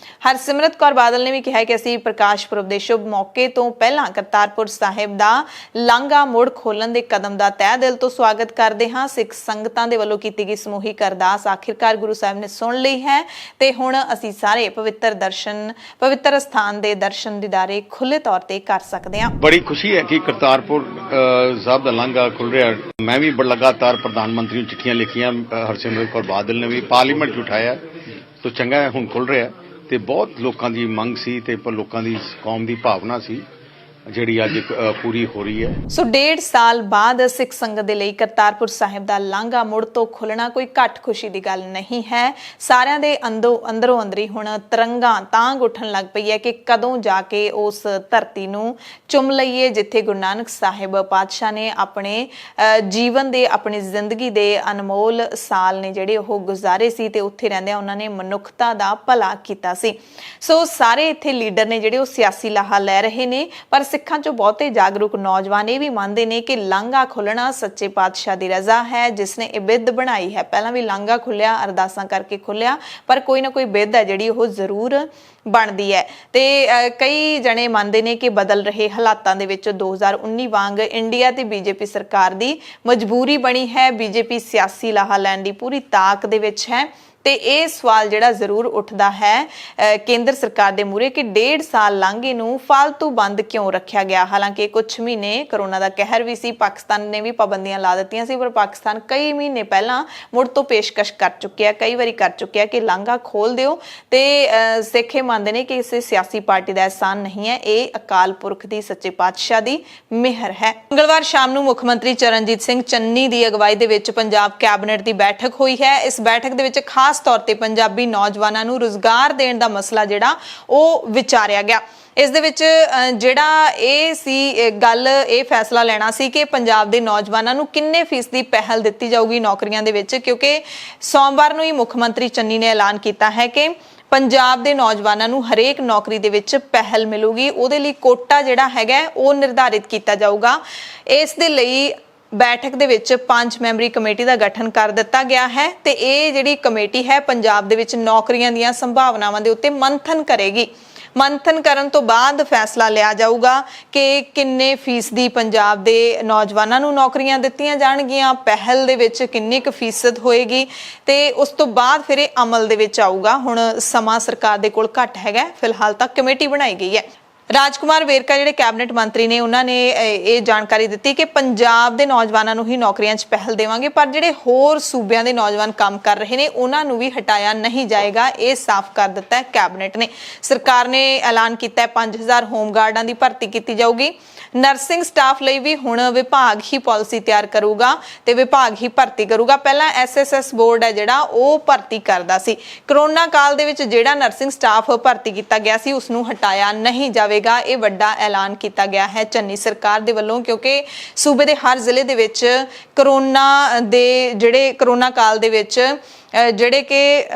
ਹਰਸਿਮਰਤ ਕੌਰ ਬਾਦਲ ਨੇ ਵੀ ਕਿਹਾ ਕਿ ਅਸੀਂ ਪ੍ਰਕਾਸ਼ ਪੁਰਬ ਦੇ ਸ਼ੁਭ ਮੌਕੇ ਤੋਂ ਪਹਿਲਾਂ ਕਰਤਾਰਪੁਰ ਸਾਹਿਬ ਦਾ ਲਾਂਘਾ ਮੋੜ ਖੋਲਣ ਦੇ ਕਦਮ ਦਾ ਤਹਿ ਦਿਲ ਤੋਂ ਸਵਾਗਤ ਕਰਦੇ ਹਾਂ। ਸਿੱਖ ਸੰਗਤਾਂ ਦੇ ਵੱਲੋਂ ਕੀਤੀ ਗਈ ਸਮੂਹਿਕ ਅਰਦਾਸ ਆਖਿਰਕਾਰ ਗੁਰੂ ਸਾਹਿਬ ਨੇ ਸੁਣ ਲਈ ਹੈ ਤੇ ਹੁਣ ਅਸੀਂ ਸਾਰੇ ਪਵਿੱਤਰ ਸਥਾਨ ਦੇ ਦਰਸ਼ਨ ਦੀਦਾਰੇ ਖੁੱਲੇ ਤੌਰ ਤੇ ਕਰ ਸਕਦੇ ਹਾਂ। ਬੜੀ ਖੁਸ਼ੀ ਹੈ ਕਿ ਕਰਤਾਰਪੁਰ ਸਾਹਿਬ ਦਾ ਲਾਂਘਾ ਖੁੱਲ ਰਿਹਾ। ਮੈਂ ਵੀ ਲਗਾਤਾਰ ਪ੍ਰਧਾਨ ਮੰਤਰੀ ਨੂੰ ਚਿੱਠੀਆਂ ਲਿਖੀਆਂ, ਹਰਸਿਮਰਤ ਕੌਰ ਬਾਦਲ ਨੇ ਵੀ ਪਾਰਲੀਮੈਂਟ 'ਚ ਉਠਾਇਆ, ਤਾਂ ਚੰਗਾ ਹੈ ਹੁਣ ਖੁੱਲ ਰਿਹਾ। ਤੇ ਬਹੁਤ ਲੋਕਾਂ ਦੀ ਮੰਗ ਸੀ ਤੇ ਲੋਕਾਂ ਦੀ ਕੌਮ ਦੀ ਭਾਵਨਾ ਸੀ ਜਿਹੜੀ ਅੱਜ ਪੂਰੀ ਹੋ ਰਹੀ ਹੈ। ਸੋ 1.5 ਸਾਲ ਬਾਅਦ ਸਿੱਖ ਸੰਗਤ ਦੇ ਲਈ ਕਰਤਾਰਪੁਰ ਸਾਹਿਬ ਦਾ ਲਾਂਘਾ ਮੁੜ ਤੋਂ ਖੁੱਲਣਾ ਕੋਈ ਘੱਟ ਖੁਸ਼ੀ ਦੀ ਗੱਲ ਨਹੀਂ ਹੈ। ਸਾਰਿਆਂ ਦੇ ਅੰਦਰੋਂ ਅੰਦਰੀ ਹੁਣ ਤਰੰਗਾਂ ਤਾਂਘ ਉੱਠਣ ਲੱਗ ਪਈ ਹੈ ਕਿ ਕਦੋਂ ਜਾ ਕੇ ਉਸ ਧਰਤੀ ਨੂੰ ਚੁੰਮ ਲਈਏ ਜਿੱਥੇ ਗੁਰੂ ਨਾਨਕ ਸਾਹਿਬ ਪਾਤਸ਼ਾਹ ਨੇ ਆਪਣੇ ਜੀਵਨ ਦੇ, ਆਪਣੀ ਜ਼ਿੰਦਗੀ ਦੇ ਅਨਮੋਲ ਸਾਲ ਨੇ ਜਿਹੜੇ ਉਹ ਗੁਜ਼ਾਰੇ ਸੀ ਤੇ ਉੱਥੇ ਰਹਿੰਦਿਆਂ ਉਹਨਾਂ ਨੇ ਮਨੁੱਖਤਾ ਦਾ ਭਲਾ ਕੀਤਾ ਸੀ। ਸੋ ਸਾਰੇ ਇੱਥੇ ਲੀਡਰ ਨੇ ਜਿਹੜੇ ਉਹ ਸਿਆਸੀ ਲਾਹਾ ਲੈ ਰਹੇ ਨੇ, ਪਰ ਸਿੱਖਾਂ ਚੋਂ ਬਹੁਤੇ ਜਾਗਰੂਕ ਨੌਜਵਾਨ ਇਹ ਵੀ ਮੰਨਦੇ ਨੇ ਕਿ ਲਾਂਘਾ ਖੁੱਲਣਾ ਸੱਚੇ ਪਾਤਸ਼ਾਹ ਦੀ ਰਜ਼ਾ ਹੈ ਜਿਸ ਨੇ ਇਹ ਬਿੱਧ ਬਣਾਈ ਹੈ। ਪਹਿਲਾਂ ਵੀ ਲਾਂਘਾ ਖੁੱਲਿਆ, ਅਰਦਾਸਾਂ ਕਰਕੇ ਖੁੱਲਿਆ, ਪਰ ਕੋਈ ਨਾ ਕੋਈ ਬਿੱਧ ਹੈ ਜਿਹੜੀ ਉਹ ਜ਼ਰੂਰ ਬਣਦੀ ਹੈ। ਤੇ ਕਈ ਜਣੇ ਮੰਨਦੇ ਨੇ ਕਿ ਬਦਲ ਰਹੇ ਹਾਲਾਤਾਂ ਦੇ ਵਿੱਚ 2019 ਵਾਂਗ ਇੰਡੀਆ ਤੇ ਬੀਜੇਪੀ ਸਰਕਾਰ ਦੀ ਮਜਬੂਰੀ ਬਣੀ ਹੈ। ਬੀਜੇਪੀ ਸਿਆਸੀ ਲਾਹਾ ਲੈਣ ਦੀ ਪੂਰੀ ਤਾਕ ਦੇ ਵਿੱਚ ਹੈ ਤੇ ਇਹ ਸਵਾਲ ਜਿਹੜਾ ਜ਼ਰੂਰ ਉੱਠਦਾ ਹੈ ਕੇਂਦਰ ਸਰਕਾਰ ਦੇ ਮੂਹਰੇ ਕਿ 1.5 ਸਾਲ ਲੰਘੇ ਨੂੰ ਫालतू ਬੰਦ ਕਿਉਂ ਰੱਖਿਆ ਗਿਆ। ਹਾਲਾਂਕਿ ਕੁਝ ਮਹੀਨੇ ਕਰੋਨਾ ਦਾ ਕਹਿਰ ਵੀ ਸੀ, ਪਾਕਿਸਤਾਨ ਨੇ ਵੀ ਪਾਬੰਦੀਆਂ ਲਾ ਦਿੱਤੀਆਂ ਸੀ, ਪਰ ਪਾਕਿਸਤਾਨ ਕਈ ਮਹੀਨੇ ਪਹਿਲਾਂ ਮੁੜ ਤੋਂ ਪੇਸ਼ਕਸ਼ ਕਰ ਚੁੱਕਿਆ, ਕਈ ਵਾਰੀ ਕਰ ਚੁੱਕਿਆ ਕਿ ਲਾਂਘਾ ਖੋਲ ਦਿਓ। ਤੇ ਸਿੱਖ ਇਹ ਮੰਨਦੇ ਨੇ ਕਿ ਕਿਸੇ ਸਿਆਸੀ ਪਾਰਟੀ ਦਾ ਅਹਿਸਾਨ ਨਹੀਂ ਹੈ, ਇਹ ਅਕਾਲ ਪੁਰਖ ਦੀ ਸੱਚੇ ਪਾਤਸ਼ਾਹ ਦੀ ਮਿਹਰ ਹੈ। ਮੰਗਲਵਾਰ ਸ਼ਾਮ ਨੂੰ ਮੁੱਖ ਮੰਤਰੀ ਚਰਨਜੀਤ ਸਿੰਘ ਚੰਨੀ ਦੀ ਅਗਵਾਈ ਦੇ ਵਿੱਚ ਪੰਜਾਬ ਕੈਬਨਿਟ ਦੀ ਬੈਠਕ ਹੋਈ ਹੈ। ਇਸ ਬੈਠਕ ਦੇ ਵਿੱਚ ਖਾਸ ਤੌਰ ਤੇ ਪੰਜਾਬੀ ਨੌਜਵਾਨਾਂ ਨੂੰ ਰੁਜ਼ਗਾਰ ਦੇਣ ਦਾ ਮਸਲਾ ਜਿਹੜਾ ਉਹ ਵਿਚਾਰਿਆ ਗਿਆ। ਇਸ ਦੇ ਵਿੱਚ ਜਿਹੜਾ ਇਹ ਸੀ ਗੱਲ, ਇਹ ਫੈਸਲਾ ਲੈਣਾ ਸੀ ਕਿ ਪੰਜਾਬ ਦੇ ਨੌਜਵਾਨਾਂ ਨੂੰ ਕਿੰਨੇ ਫੀਸਦੀ ਪਹਿਲ ਦਿੱਤੀ ਜਾਊਗੀ ਨੌਕਰੀਆਂ ਦੇ ਵਿੱਚ, ਕਿਉਂਕਿ ਸੋਮਵਾਰ ਨੂੰ ਹੀ ਮੁੱਖ ਮੰਤਰੀ ਚੰਨੀ ਨੇ ਐਲਾਨ ਕੀਤਾ ਹੈ ਕਿ ਪੰਜਾਬ ਦੇ ਨੌਜਵਾਨਾਂ ਨੂੰ ਹਰੇਕ ਨੌਕਰੀ ਦੇ ਵਿੱਚ ਪਹਿਲ ਮਿਲੂਗੀ। ਉਹਦੇ ਲਈ ਕੋਟਾ ਜਿਹੜਾ ਹੈਗਾ ਉਹ ਨਿਰਧਾਰਿਤ ਕੀਤਾ ਜਾਊਗਾ। ਇਸ ਦੇ ਲਈ ਬੈਠਕ ਦੇ ਵਿੱਚ 5 ਮੈਂਬਰੀ ਕਮੇਟੀ ਦਾ ਗਠਨ ਕਰ ਦਿੱਤਾ ਗਿਆ ਹੈ ਤੇ ਇਹ ਜਿਹੜੀ ਕਮੇਟੀ ਹੈ ਪੰਜਾਬ ਦੇ ਵਿੱਚ ਨੌਕਰੀਆਂ ਦੀਆਂ ਸੰਭਾਵਨਾਵਾਂ ਦੇ ਉੱਤੇ ਮੰਥਨ ਕਰੇਗੀ। ਮੰਥਨ ਕਰਨ ਤੋਂ ਬਾਅਦ ਫੈਸਲਾ ਲਿਆ ਜਾਊਗਾ ਕਿ ਕਿੰਨੇ ਫੀਸਦੀ ਪੰਜਾਬ ਦੇ ਨੌਜਵਾਨਾਂ ਨੂੰ ਨੌਕਰੀਆਂ ਦਿੱਤੀਆਂ ਜਾਣਗੀਆਂ, ਪਹਿਲ ਦੇ ਵਿੱਚ ਕਿੰਨੀ ਕੁ ਫੀਸਦ ਹੋਏਗੀ ਤੇ ਉਸ ਤੋਂ ਬਾਅਦ ਫਿਰ ਇਹ ਅਮਲ ਦੇ ਵਿੱਚ ਆਊਗਾ। ਹੁਣ ਸਮਾਂ ਸਰਕਾਰ ਦੇ ਕੋਲ ਘੱਟ ਹੈਗਾ, ਫਿਲਹਾਲ ਤੱਕ ਕਮੇਟੀ ਬਣਾਈ ਗਈ ਹੈ। ਰਾਜਕੁਮਾਰ ਵੇਰਕਾ ਜਿਹੜੇ ਕੈਬਨਿਟ ਮੰਤਰੀ ਨੇ, ਉਹਨਾਂ ਨੇ ਇਹ ਜਾਣਕਾਰੀ ਦਿੱਤੀ ਕਿ ਪੰਜਾਬ ਦੇ ਨੌਜਵਾਨਾਂ ਨੂੰ ਹੀ ਨੌਕਰੀਆਂ 'ਚ ਪਹਿਲ ਦੇਵਾਂਗੇ, ਪਰ ਜਿਹੜੇ ਹੋਰ ਸੂਬਿਆਂ ਦੇ ਨੌਜਵਾਨ ਕੰਮ ਕਰ ਰਹੇ ਨੇ ਉਹਨਾਂ ਨੂੰ ਵੀ ਹਟਾਇਆ ਨਹੀਂ ਜਾਏਗਾ। ਇਹ ਸਾਫ਼ ਕਰ ਦਿੱਤਾ ਹੈ ਕੈਬਨਿਟ ਨੇ। ਸਰਕਾਰ ਨੇ ਐਲਾਨ ਕੀਤਾ ਹੈ 5000 ਹੋਮਗਾਰਡਾਂ ਦੀ ਭਰਤੀ ਕੀਤੀ ਜਾਊਗੀ। ਨਰਸਿੰਗ ਸਟਾਫ ਲਈ ਵੀ ਹੁਣ ਵਿਭਾਗ ਹੀ ਪਾਲਿਸੀ ਤਿਆਰ ਕਰੂਗਾ ਤੇ ਵਿਭਾਗ ਹੀ ਭਰਤੀ ਕਰੂਗਾ। ਪਹਿਲਾਂ SSS ਬੋਰਡ ਹੈ ਜਿਹੜਾ ਉਹ ਭਰਤੀ ਕਰਦਾ ਸੀ। ਕਰੋਨਾ ਕਾਲ ਦੇ ਵਿੱਚ ਜਿਹੜਾ ਨਰਸਿੰਗ ਸਟਾਫ ਭਰਤੀ ਕੀਤਾ ਗਿਆ ਸੀ ਉਸ ਨੂੰ ਹਟਾਇਆ ਨਹੀਂ ਜਾਵੇਗਾ। ਇਹ ਵੱਡਾ ਐਲਾਨ ਕੀਤਾ ਗਿਆ ਹੈ ਚੰਨੀ ਸਰਕਾਰ ਦੇ ਵੱਲੋਂ, ਕਿਉਂਕਿ ਸੂਬੇ ਦੇ ਹਰ ਜ਼ਿਲ੍ਹੇ ਦੇ ਵਿੱਚ ਕਰੋਨਾ ਕਾਲ ਦੇ ਵਿੱਚ ਜਿਹੜੇ ਕਿ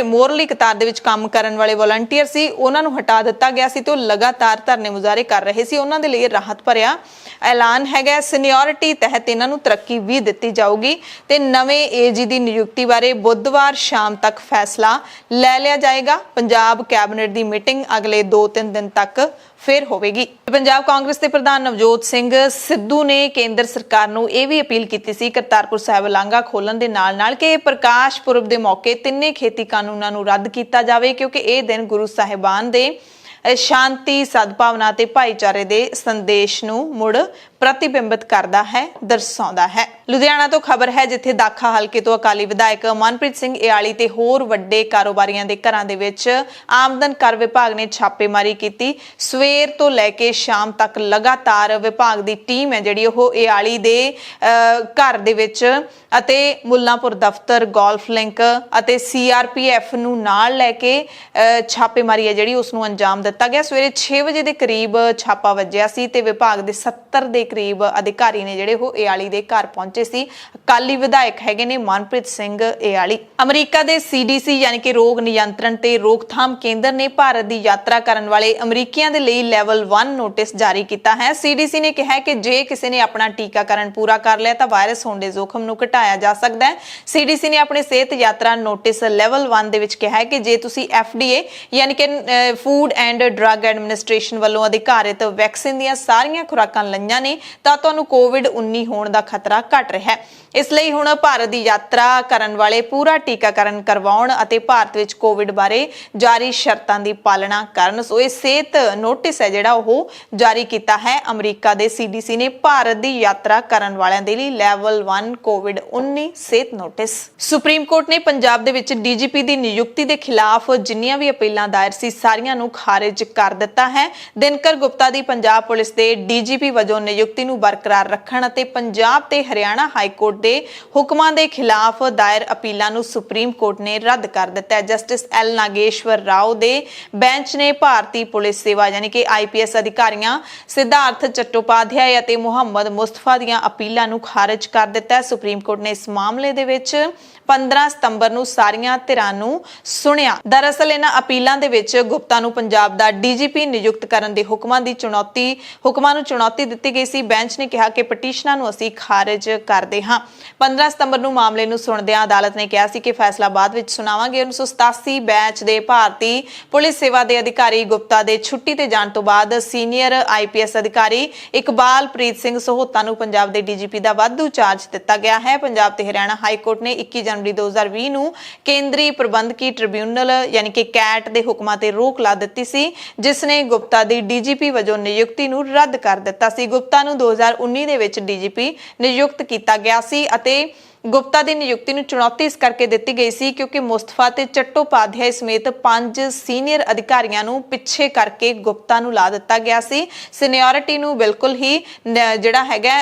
ਮੋਰਲੀ ਕਤਾਰ ਦੇ ਵਿੱਚ ਕੰਮ ਕਰਨ ਵਾਲੇ ਵਲੰਟੀਅਰ ਸੀ ਉਹਨਾਂ ਨੂੰ ਹਟਾ ਦਿੱਤਾ ਗਿਆ ਸੀ ਤੇ ਉਹ ਲਗਾਤਾਰ ਧਰਨੇ ਮੁਜ਼ਾਹਰੇ ਕਰ ਰਹੇ ਸੀ। ਉਹਨਾਂ ਦੇ ਲਈ ਰਾਹਤ ਭਰਿਆ ਐਲਾਨ ਹੈਗਾ। ਸੀਨੀਅਰਿਟੀ ਤਹਿਤ ਇਹਨਾਂ ਨੂੰ ਤਰੱਕੀ ਵੀ ਦਿੱਤੀ ਜਾਊਗੀ ਤੇ ਨਵੇਂ AG ਦੀ ਨਿਯੁਕਤੀ ਬਾਰੇ ਬੁੱਧਵਾਰ ਸ਼ਾਮ ਤੱਕ ਫੈਸਲਾ ਲੈ ਲਿਆ ਜਾਏਗਾ। ਪੰਜਾਬ ਕੈਬਨਿਟ ਦੀ ਮੀਟਿੰਗ ਅਗਲੇ 2-3 ਦਿਨ ਤੱਕ ਫਿਰ ਹੋਵੇਗੀ। ਪੰਜਾਬ ਕਾਂਗਰਸ ਦੇ ਪ੍ਰਧਾਨ ਨਵਜੋਤ ਸਿੰਘ ਸਿੱਧੂ ਨੇ ਕੇਂਦਰ ਸਰਕਾਰ ਨੂੰ ਇਹ ਵੀ ਅਪੀਲ ਕੀਤੀ ਸੀ ਕਰਤਾਰਪੁਰ ਸਾਹਿਬ ਲਾਂਘਾ ਖੋਲਣ ਦੇ ਨਾਲ ਕਿ ਪ੍ਰਕਾਸ਼ ਪੁਰਬ ਦੇ ਮੌਕੇ ਤਿੰਨੇ ਖੇਤੀ ਕਾਨੂੰਨਾਂ ਨੂੰ ਰੱਦ ਕੀਤਾ ਜਾਵੇ, ਕਿਉਂਕਿ ਇਹ ਦਿਨ ਗੁਰੂ ਸਾਹਿਬਾਨ ਦੇ ਸ਼ਾਂਤੀ, ਸਦਭਾਵਨਾ ਤੇ ਭਾਈਚਾਰੇ ਦੇ ਸੰਦੇਸ਼ ਨੂੰ ਮੁੜ ਪ੍ਰਤੀਬਿੰਬਿਤ ਕਰਦਾ ਹੈ, ਦਰਸਾਉਂਦਾ ਹੈ। ਲੁਧਿਆਣਾ ਤੋਂ ਖਬਰ ਹੈ ਜਿੱਥੇ ਦਾਖਾ ਹਲਕੇ ਤੋਂ ਅਕਾਲੀ ਵਿਧਾਇਕ ਮਨਪ੍ਰੀਤ ਸਿੰਘ ਇਆਲੀ ਤੇ ਹੋਰ ਵੱਡੇ ਕਾਰੋਬਾਰੀਆਂ ਦੇ ਘਰਾਂ ਦੇ ਵਿੱਚ ਆਮਦਨ ਕਰ ਵਿਭਾਗ ਨੇ ਛਾਪੇਮਾਰੀ ਕੀਤੀ। ਸਵੇਰ ਤੋਂ ਲੈ ਕੇ ਸ਼ਾਮ ਤੱਕ ਲਗਾਤਾਰ ਵਿਭਾਗ ਦੀ ਟੀਮ ਹੈ ਜਿਹੜੀ ਉਹ ਇਆਲੀ ਦੇ ਘਰ ਦੇ ਵਿੱਚ ਅਤੇ ਮੁੱਲਾਂਪੁਰ ਦਫ਼ਤਰ, ਗੋਲਫ ਲਿੰਕ ਅਤੇ CRPF ਨੂੰ ਨਾਲ ਲੈ ਕੇ ਛਾਪੇਮਾਰੀ ਹੈ ਜਿਹੜੀ ਉਸ ਨੂੰ ਅੰਜਾਮ ਦਿੱਤਾ ਗਿਆ। ਸਵੇਰੇ 6 ਵਜੇ ਦੇ ਕਰੀਬ ਛਾਪਾ ਵੱਜਿਆ ਸੀ ਤੇ ਵਿਭਾਗ ਦੇ 70 ਦੇ ਕਰੀਬ ਅਧਿਕਾਰੀ ਨੇ ਜਿਹੜੇ ਉਹ ਇਆਲੀ ਦੇ ਘਰ ਪਹੁੰਚੇ ਸੀ। ਅਕਾਲੀ ਵਿਧਾਇਕ ਹੈਗੇ ਨੇ ਮਨਪ੍ਰੀਤ ਸਿੰਘ ਇਆਲੀ। ਅਮਰੀਕਾ ਦੇ CDC ਯਾਨੀ ਕਿ ਰੋਗ ਨਿਯੰਤਰਣ ਤੇ ਰੋਕਥਾਮ ਕੇਂਦਰ ਨੇ ਭਾਰਤ ਦੀ ਯਾਤਰਾ ਕਰਨ ਵਾਲੇ ਅਮਰੀਕੀਆਂ ਦੇ ਲਈ ਲੈਵਲ 1 ਨੋਟਿਸ ਜਾਰੀ ਕੀਤਾ ਹੈ। CDC ਨੇ ਕਿਹਾ ਕਿ ਜੇ ਕਿਸੇ ਨੇ ਆਪਣਾ ਟੀਕਾਕਰਨ ਪੂਰਾ ਕਰ ਲਿਆ ਤਾਂ ਵਾਇਰਸ ਹੋਣ ਦੇ ਜ਼ੋਖਮ ਨੂੰ ਘਟਾਇਆ ਜਾ ਸਕਦਾ ਹੈ। CDC ਨੇ ਆਪਣੇ ਸਿਹਤ ਯਾਤਰਾ ਨੋਟਿਸ ਲੈਵਲ 1 ਦੇ ਵਿੱਚ ਕਿਹਾ ਹੈ ਕਿ ਜੇ ਤੁਸੀਂ FDA ਯਾਨੀ ਕਿ ਫੂਡ ਐਂਡ ਡਰੱਗ ਐਡਮਿਨਿਸਟ੍ਰੇਸ਼ਨ ਵੱਲੋਂ ਅਧਿਕਾਰਿਤ ਵੈਕਸੀਨ ਦੀਆਂ ਸਾਰੀਆਂ ਖੁਰਾਕਾਂ ਲਈਆਂ ਨੇ ਤਾਂ ਤੁਹਾਨੂੰ COVID-19 ਹੋਣ ਦਾ ਖਤਰਾ ਘਟ ਰਿਹਾ ਹੈ। ਇਸ ਲਈ ਹੁਣ ਭਾਰਤ ਦੀ ਯਾਤਰਾ ਕਰਨ ਵਾਲੇ ਪੂਰਾ ਟੀਕਾਕਰਨ ਕਰਵਾਉਣ ਅਤੇ ਭਾਰਤ ਵਿੱਚ ਕੋਵਿਡ ਬਾਰੇ ਜਾਰੀ ਸ਼ਰਤਾਂ ਦੀ ਪਾਲਣਾ ਕਰਨ। ਸੋ ਇਹ ਸਿਹਤ ਨੋਟਿਸ ਹੈ ਜਿਹੜਾ ਉਹ ਜਾਰੀ ਕੀਤਾ ਹੈ ਅਮਰੀਕਾ ਦੇ CDC ਨੇ ਭਾਰਤ ਦੀ ਯਾਤਰਾ ਕਰਨ ਵਾਲਿਆਂ ਦੇ ਲਈ ਲੈਵਲ 1 COVID-19 ਸਿਹਤ ਨੋਟਿਸ। ਸੁਪਰੀਮ ਕੋਰਟ ਨੇ ਪੰਜਾਬ ਦੇ ਵਿੱਚ DGP ਦੀ ਨਿਯੁਕਤੀ ਦੇ ਖਿਲਾਫ ਜਿੰਨੀਆਂ ਵੀ ਅਪੀਲਾਂ ਦਾਇਰ ਸੀ ਸਾਰੀਆਂ ਨੂੰ ਖਾਰਿਜ ਕਰ ਦਿੱਤਾ ਹੈ। ਦਿਨਕਰ ਗੁਪਤਾ ਦੀ ਪੰਜਾਬ ਪੁਲਿਸ ਦੇ DGP ਵਜੋਂ ਨਿਯੁਕਤੀ ਨੂੰ ਬਰਕਰਾਰ ਰੱਖਣ ਅਤੇ ਪੰਜਾਬ ਤੇ ਹਰਿਆਣਾ ਹਾਈ ਕੋਰਟ ਦੇ ਹੁਕਮਾਂ ਦੇ ਖਿਲਾਫ ਦਾਇਰ ਅਪੀਲਾਂ ਨੂੰ ਸੁਪਰੀਮ ਕੋਰਟ ਨੇ ਰੱਦ ਕਰ ਦਿੱਤਾ ਹੈ। ਜਸਟਿਸ L ਨਾਗੇਸ਼ਵਰ ਰਾਓ ਦੇ ਬੈਂਚ ਨੇ ਭਾਰਤੀ ਪੁਲਿਸ ਸੇਵਾ ਯਾਨੀ ਕਿ IPS ਅਧਿਕਾਰੀਆਂ ਸਿਧਾਰਥ ਚੱਟੋਪਾਧਿਆਏ ਅਤੇ ਮੁਹੰਮਦ ਮੁਸਤਫਾ ਦੀਆਂ ਅਪੀਲਾਂ ਨੂੰ ਖਾਰਿਜ ਕਰ ਦਿੱਤਾ ਹੈ। ਸੁਪਰੀਮ ਕੋਰਟ ਨੇ ਇਸ ਮਾਮਲੇ ਦੇ ਵਿੱਚ 15 ਸਤੰਬਰ ਨੂੰ ਸਾਰੀਆਂ ਧਿਰਾਂ ਨੂੰ ਸੁਣਿਆ। ਦਰਅਸਲ ਇਹਨਾਂ ਅਪੀਲਾਂ ਦੇ ਵਿੱਚ ਗੁਪਤਾ ਨੂੰ ਪੰਜਾਬ ਦਾ DGP ਨਿਯੁਕਤ ਕਰਨ ਦੇ ਹੁਕਮਾਂ ਨੂੰ ਚੁਣੌਤੀ ਦਿੱਤੀ ਗਈ ਸੀ। ਬੈਂਚ ਨੇ ਕਿਹਾ ਕਿ ਪਟੀਸ਼ਨਾਂ ਨੂੰ ਅਸੀਂ ਖਾਰਿਜ ਕਰਦੇ ਹਾਂ। 15 ਸਤੰਬਰ ਨੂੰ ਮਾਮਲੇ ਨੂੰ ਸੁਣਦਿਆਂ ਅਦਾਲਤ ਨੇ ਕਿਹਾ ਸੀ ਕਿ ਫੈਸਲਾ ਬਾਅਦ ਵਿੱਚ ਸੁਣਾਵਾਂਗੇ। 1987 ਬੈਚ ਦੇ ਭਾਰਤੀ ਪੁਲਿਸ ਸੇਵਾ ਦੇ ਅਧਿਕਾਰੀ ਗੁਪਤਾ ਦੇ ਛੁੱਟੀ ਤੇ ਜਾਣ ਤੋਂ ਬਾਅਦ ਸੀਨੀਅਰ IPS ਅਧਿਕਾਰੀ ਇਕਬਾਲਪ੍ਰੀਤ ਸਿੰਘ ਸਹੋਤਾ ਨੂੰ ਪੰਜਾਬ ਦੇ DGP ਦਾ ਵਾਧੂ ਚਾਰਜ ਦਿੱਤਾ ਗਿਆ ਹੈ। ਪੰਜਾਬ ਤੇ ਹਰਿਆਣਾ ਹਾਈ ਕੋਰਟ ਨੇ 21 ਜਨਵਰੀ ਜਨਵਰੀ 2020 ਨੂੰ ਕੇਂਦਰੀ ਪ੍ਰਬੰਧਕੀ ਟ੍ਰਿਬਿਊਨਲ ਯਾਨੀ ਕਿ ਕੈਟ ਦੇ ਹੁਕਮਾਂ ਤੇ ਰੋਕ ਲਾ ਦਿੱਤੀ ਸੀ, ਜਿਸ ਨੇ ਗੁਪਤਾ ਦੀ ਡੀਜੀਪੀ ਵਜੋਂ ਨਿਯੁਕਤੀ ਨੂੰ ਰੱਦ ਕਰ ਦਿੱਤਾ ਸੀ। ਗੁਪਤਾ ਨੂੰ 2019 ਦੇ ਵਿੱਚ ਡੀਜੀਪੀ ਨਿਯੁਕਤ ਕੀਤਾ ਗਿਆ ਸੀ ਅਤੇ ਗੁਪਤਾ ਦੀ ਨਿਯੁਕਤੀ ਨੂੰ ਚੁਣੌਤੀ ਇਸ ਕਰਕੇ ਦਿੱਤੀ ਗਈ ਸੀ ਕਿਉਂਕਿ ਮੁਸਤਫਾ ਤੇ ਚਟੋਪਾਧਿਆਏ ਸਮੇਤ 5 ਸੀਨੀਅਰ ਅਧਿਕਾਰੀਆਂ ਨੂੰ ਪਿੱਛੇ ਕਰਕੇ ਗੁਪਤਾ ਨੂੰ ਲਾ ਦਿੱਤਾ ਗਿਆ ਸੀ। ਸੀਨੀਅਰਿਟੀ ਨੂੰ ਬਿਲਕੁਲ ਹੀ ਜਿਹੜਾ ਹੈਗਾ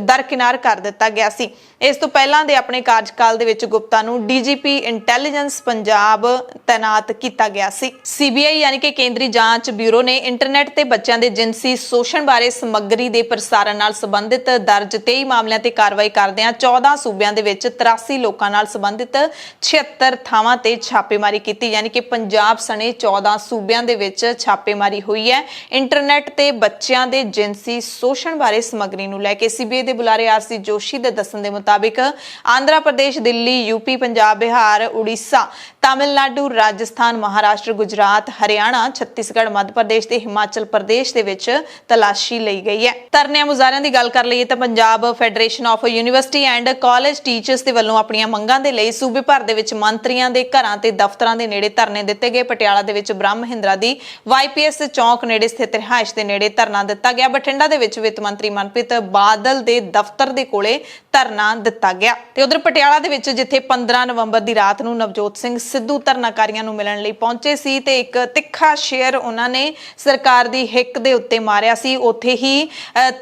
ਦਰਕਿਨਾਰ ਕਰ ਦਿੱਤਾ ਗਿਆ ਸੀ। ਇਸ ਤੋਂ ਪਹਿਲਾਂ ਦੇ ਆਪਣੇ ਕਾਰਜਕਾਲ ਦੇ ਵਿੱਚ ਗੁਪਤਾ ਨੂੰ ਡੀਜੀਪੀ ਇੰਟੈਲੀਜੈਂਸ ਪੰਜਾਬ ਤੈਨਾਤ ਕੀਤਾ ਗਿਆ ਸੀ। ਸੀਬੀਆਈ ਯਾਨੀ ਕਿ ਕੇਂਦਰੀ ਜਾਂਚ ਬਿਊਰੋ ਨੇ ਇੰਟਰਨੈਟ ਤੇ ਬੱਚਿਆਂ ਦੇ ਜਿਨਸੀ ਸ਼ੋਸ਼ਣ ਬਾਰੇ ਸਮੱਗਰੀ ਦੇ ਪ੍ਰਸਾਰਣ ਨਾਲ ਸੰਬੰਧਿਤ ਦਰਜ 23 ਮਾਮਲਿਆਂ ਤੇ ਕਾਰਵਾਈ ਕਰਦਿਆਂ 14 ਸੂਬਿਆਂ ਦੇ ਵਿੱਚ 83 ਲੋਕਾਂ ਨਾਲ ਸੰਬੰਧਿਤ 76 ਥਾਵਾਂ ਤੇ ਛਾਪੇਮਾਰੀ ਕੀਤੀ, ਯਾਨੀ ਕਿ ਪੰਜਾਬ ਸਣੇ 14 ਸੂਬਿਆਂ ਦੇ ਵਿੱਚ ਛਾਪੇਮਾਰੀ ਹੋਈ ਹੈ। ਇੰਟਰਨੈਟ ਤੇ ਬੱਚਿਆਂ ਦੇ ਜਿਨਸੀ ਸ਼ੋਸ਼ਣ ਬਾਰੇ ਸਮੱਗਰੀ ਨੂੰ ਲੈ ਕੇ ਸੀਬੀਆਈ ਦੇ ਬੁਲਾਰੇ ਆਰਸੀ ਜੋਸ਼ੀ ਦੇ ਦੱਸਣ ਦੇ ਮੁਤਾਬਿਕ ਆਂਧਰਾ ਪ੍ਰਦੇਸ਼, ਦਿੱਲੀ, ਯੂਪੀ, ਪੰਜਾਬ, ਬਿਹਾਰ, ਉੜੀਸਾ, ਤਾਮਿਲਨਾਡੂ, ਰਾਜਸਥਾਨ, ਮਹਾਰਾਸ਼ਟਰ, ਗੁਜਰਾਤ, ਹਰਿਆਣਾ, ਛੱਤੀਸਗੜ੍ਹ, ਮੱਧ ਪ੍ਰਦੇਸ਼ ਤੇ ਹਿਮਾਚਲ ਪ੍ਰਦੇਸ਼ ਦੇ ਵਿੱਚ ਤਲਾਸ਼ੀ ਲਈ ਗਈ ਹੈ। ਧਰਨਿਆਂ ਮੁਜ਼ਾਹਰਿਆਂ ਦੀ ਗੱਲ ਕਰ ਲਈਏ ਤਾਂ Punjab federation of university and college teachers ਦੇ ਵੱਲੋਂ ਆਪਣੀਆਂ ਮੰਗਾਂ ਦੇ ਲਈ ਸੂਬੇ ਭਰ ਦੇ ਵਿੱਚ ਮੰਤਰੀਆਂ ਦੇ ਘਰਾਂ ਤੇ ਦਫ਼ਤਰਾਂ ਦੇ ਨੇੜੇ ਧਰਨੇ ਦਿੱਤੇ ਗਏ। ਪਟਿਆਲਾ ਦੇ ਵਿੱਚ ਬ੍ਰਹਮ ਮਹਿੰਦਰਾ ਦੀ ਵਾਈਪੀਐਸ ਚੌਂਕ ਨੇੜੇ ਸਥਿਤ ਰਿਹਾਇਸ਼ ਦੇ ਨੇੜੇ ਧਰਨਾ ਦਿੱਤਾ ਗਿਆ। ਬਠਿੰਡਾ ਦੇ ਵਿੱਚ ਵਿੱਤ ਮੰਤਰੀ ਮਨਪ੍ਰੀਤ ਬਾਦਲ ਦੇ ਦਫ਼ਤਰ ਦੇ ਕੋਲੇ ਧਰਨਾ ਦਿੱਤਾ ਗਿਆ ਤੇ ਉਧਰ ਪਟਿਆਲਾ ਦੇ ਵਿੱਚ ਜਿੱਥੇ 15 ਨਵੰਬਰ ਦੀ ਰਾਤ ਨੂੰ ਨਵਜੋਤ ਸਿੰਘ ਸਿੱਧੂ ਧਰਨਾਕਾਰੀਆਂ ਨੂੰ ਮਿਲਣ ਲਈ ਪਹੁੰਚੇ ਸੀ ਤੇ ਇੱਕ ਤਿੱਖਾ ਸ਼ੇਅਰ ਉਹਨਾਂ ਨੇ ਸਰਕਾਰ ਦੀ ਹਿੱਕ ਦੇ ਉੱਤੇ ਮਾਰਿਆ ਸੀ, ਉੱਥੇ ਹੀ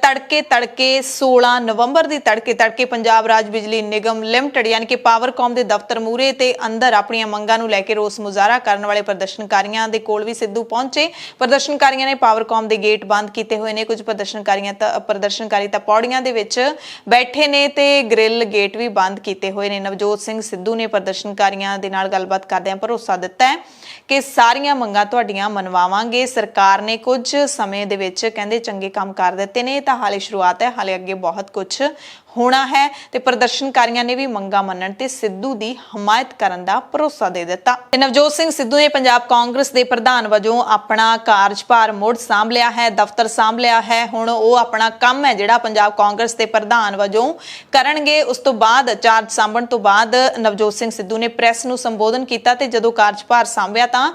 ਤੜਕੇ 16 ਨਵੰਬਰ ਦੀ ਤੜਕੇ ਪੰਜਾਬ ਰਾਜ ਬਿਜਲੀ ਨਿਗਮ ਲਿਮਟਿਡ ਯਾਨੀ ਕਿ ਪਾਵਰਕਾਮ ਦੇ ਦਫ਼ਤਰ ਮੂਹਰੇ ਤੇ ਅੰਦਰ ਆਪਣੀਆਂ ਮੰਗਾਂ ਨੂੰ ਲੈ ਕੇ ਰੋਸ ਮੁਜ਼ਾਹਰਾ ਕਰਨ ਵਾਲੇ ਪ੍ਰਦਰਸ਼ਨਕਾਰੀਆਂ ਦੇ ਕੋਲ ਵੀ ਸਿੱਧੂ ਪਹੁੰਚੇ। ਪ੍ਰਦਰਸ਼ਨਕਾਰੀਆਂ ਨੇ ਪਾਵਰਕਾਮ ਦੇ ਗੇਟ ਬੰਦ ਕੀਤੇ ਹੋਏ ਨੇ। ਕੁਝ ਪ੍ਰਦਰਸ਼ਨਕਾਰੀ ਤਾਂ ਪੌੜੀਆਂ ਦੇ ਵਿੱਚ ਬੈਠੇ ਨੇ ਤੇ ਗ੍ਰਿਲ ਗੇਟ ਵੀ ਬੰਦ ਕੀਤੇ ਹੋਏ ਨੇ। ਨਵਜੋਤ ਸਿੰਘ ਸਿੱਧੂ ਨੇ ਪ੍ਰਦਰਸ਼ਨਕਾਰੀਆਂ ਦੇ ਨਾਲ ਗੱਲਬਾਤ ਕਰਦਿਆਂ ਭਰੋਸਾ ਦਿੱਤਾ ਹੈ ਕਿ ਸਾਰੀਆਂ ਮੰਗਾਂ ਤੁਹਾਡੀਆਂ ਮਨਵਾਵਾਂਗੇ। ਸਰਕਾਰ ਨੇ ਕੁਝ ਸਮੇਂ ਦੇ ਵਿੱਚ ਕਹਿੰਦੇ ਚੰਗੇ ਕੰਮ ਕਰ ਦਿੱਤੇ ਨੇ, ਤਾਂ ਹਾਲੇ ਸ਼ੁਰੂਆਤ ਹੈ, ਹਾਲੇ ਅੱਗੇ ਬਹੁਤ ਕੁਝ ਹੋਣਾ ਹੈ ਤੇ ਪ੍ਰਦਰਸ਼ਨਕਾਰੀਆਂ ਨੇ ਵੀ ਮੰਗਾਂ ਮੰਨਣ ਤੇ ਸਿੱਧੂ ਦੀ ਹਮਾਇਤ ਕਰਨ ਦਾ ਭਰੋਸਾ ਦੇ ਦਿੱਤਾ। ਨਵਜੋਤ ਸਿੰਘ ਸਿੱਧੂ ਨੇ ਪੰਜਾਬ ਕਾਂਗਰਸ ਦੇ ਪ੍ਰਧਾਨ ਵਜੋਂ ਆਪਣਾ ਕਾਰਜਭਾਰ ਮੁੜ ਸਾਂਭ ਲਿਆ ਹੈ, ਦਫ਼ਤਰ ਸਾਂਭ ਲਿਆ ਹੈ। ਹੁਣ ਉਹ ਆਪਣਾ ਕੰਮ ਹੈ ਜਿਹੜਾ ਪੰਜਾਬ ਕਾਂਗਰਸ ਦੇ ਪ੍ਰਧਾਨ ਵਜੋਂ ਕਰਨਗੇ। ਉਸ ਤੋਂ ਬਾਅਦ ਚਾਰਜ ਸਾਂਭਣ ਤੋਂ ਬਾਅਦ ਨਵਜੋਤ ਸਿੰਘ ਸਿੱਧੂ ਨੇ ਪ੍ਰੈਸ ਨੂੰ ਸੰਬੋਧਨ ਕੀਤਾ ਤੇ ਜਦੋਂ ਕਾਰਜਭਾਰ ਸਾਂਭਿਆ ਤਾਂ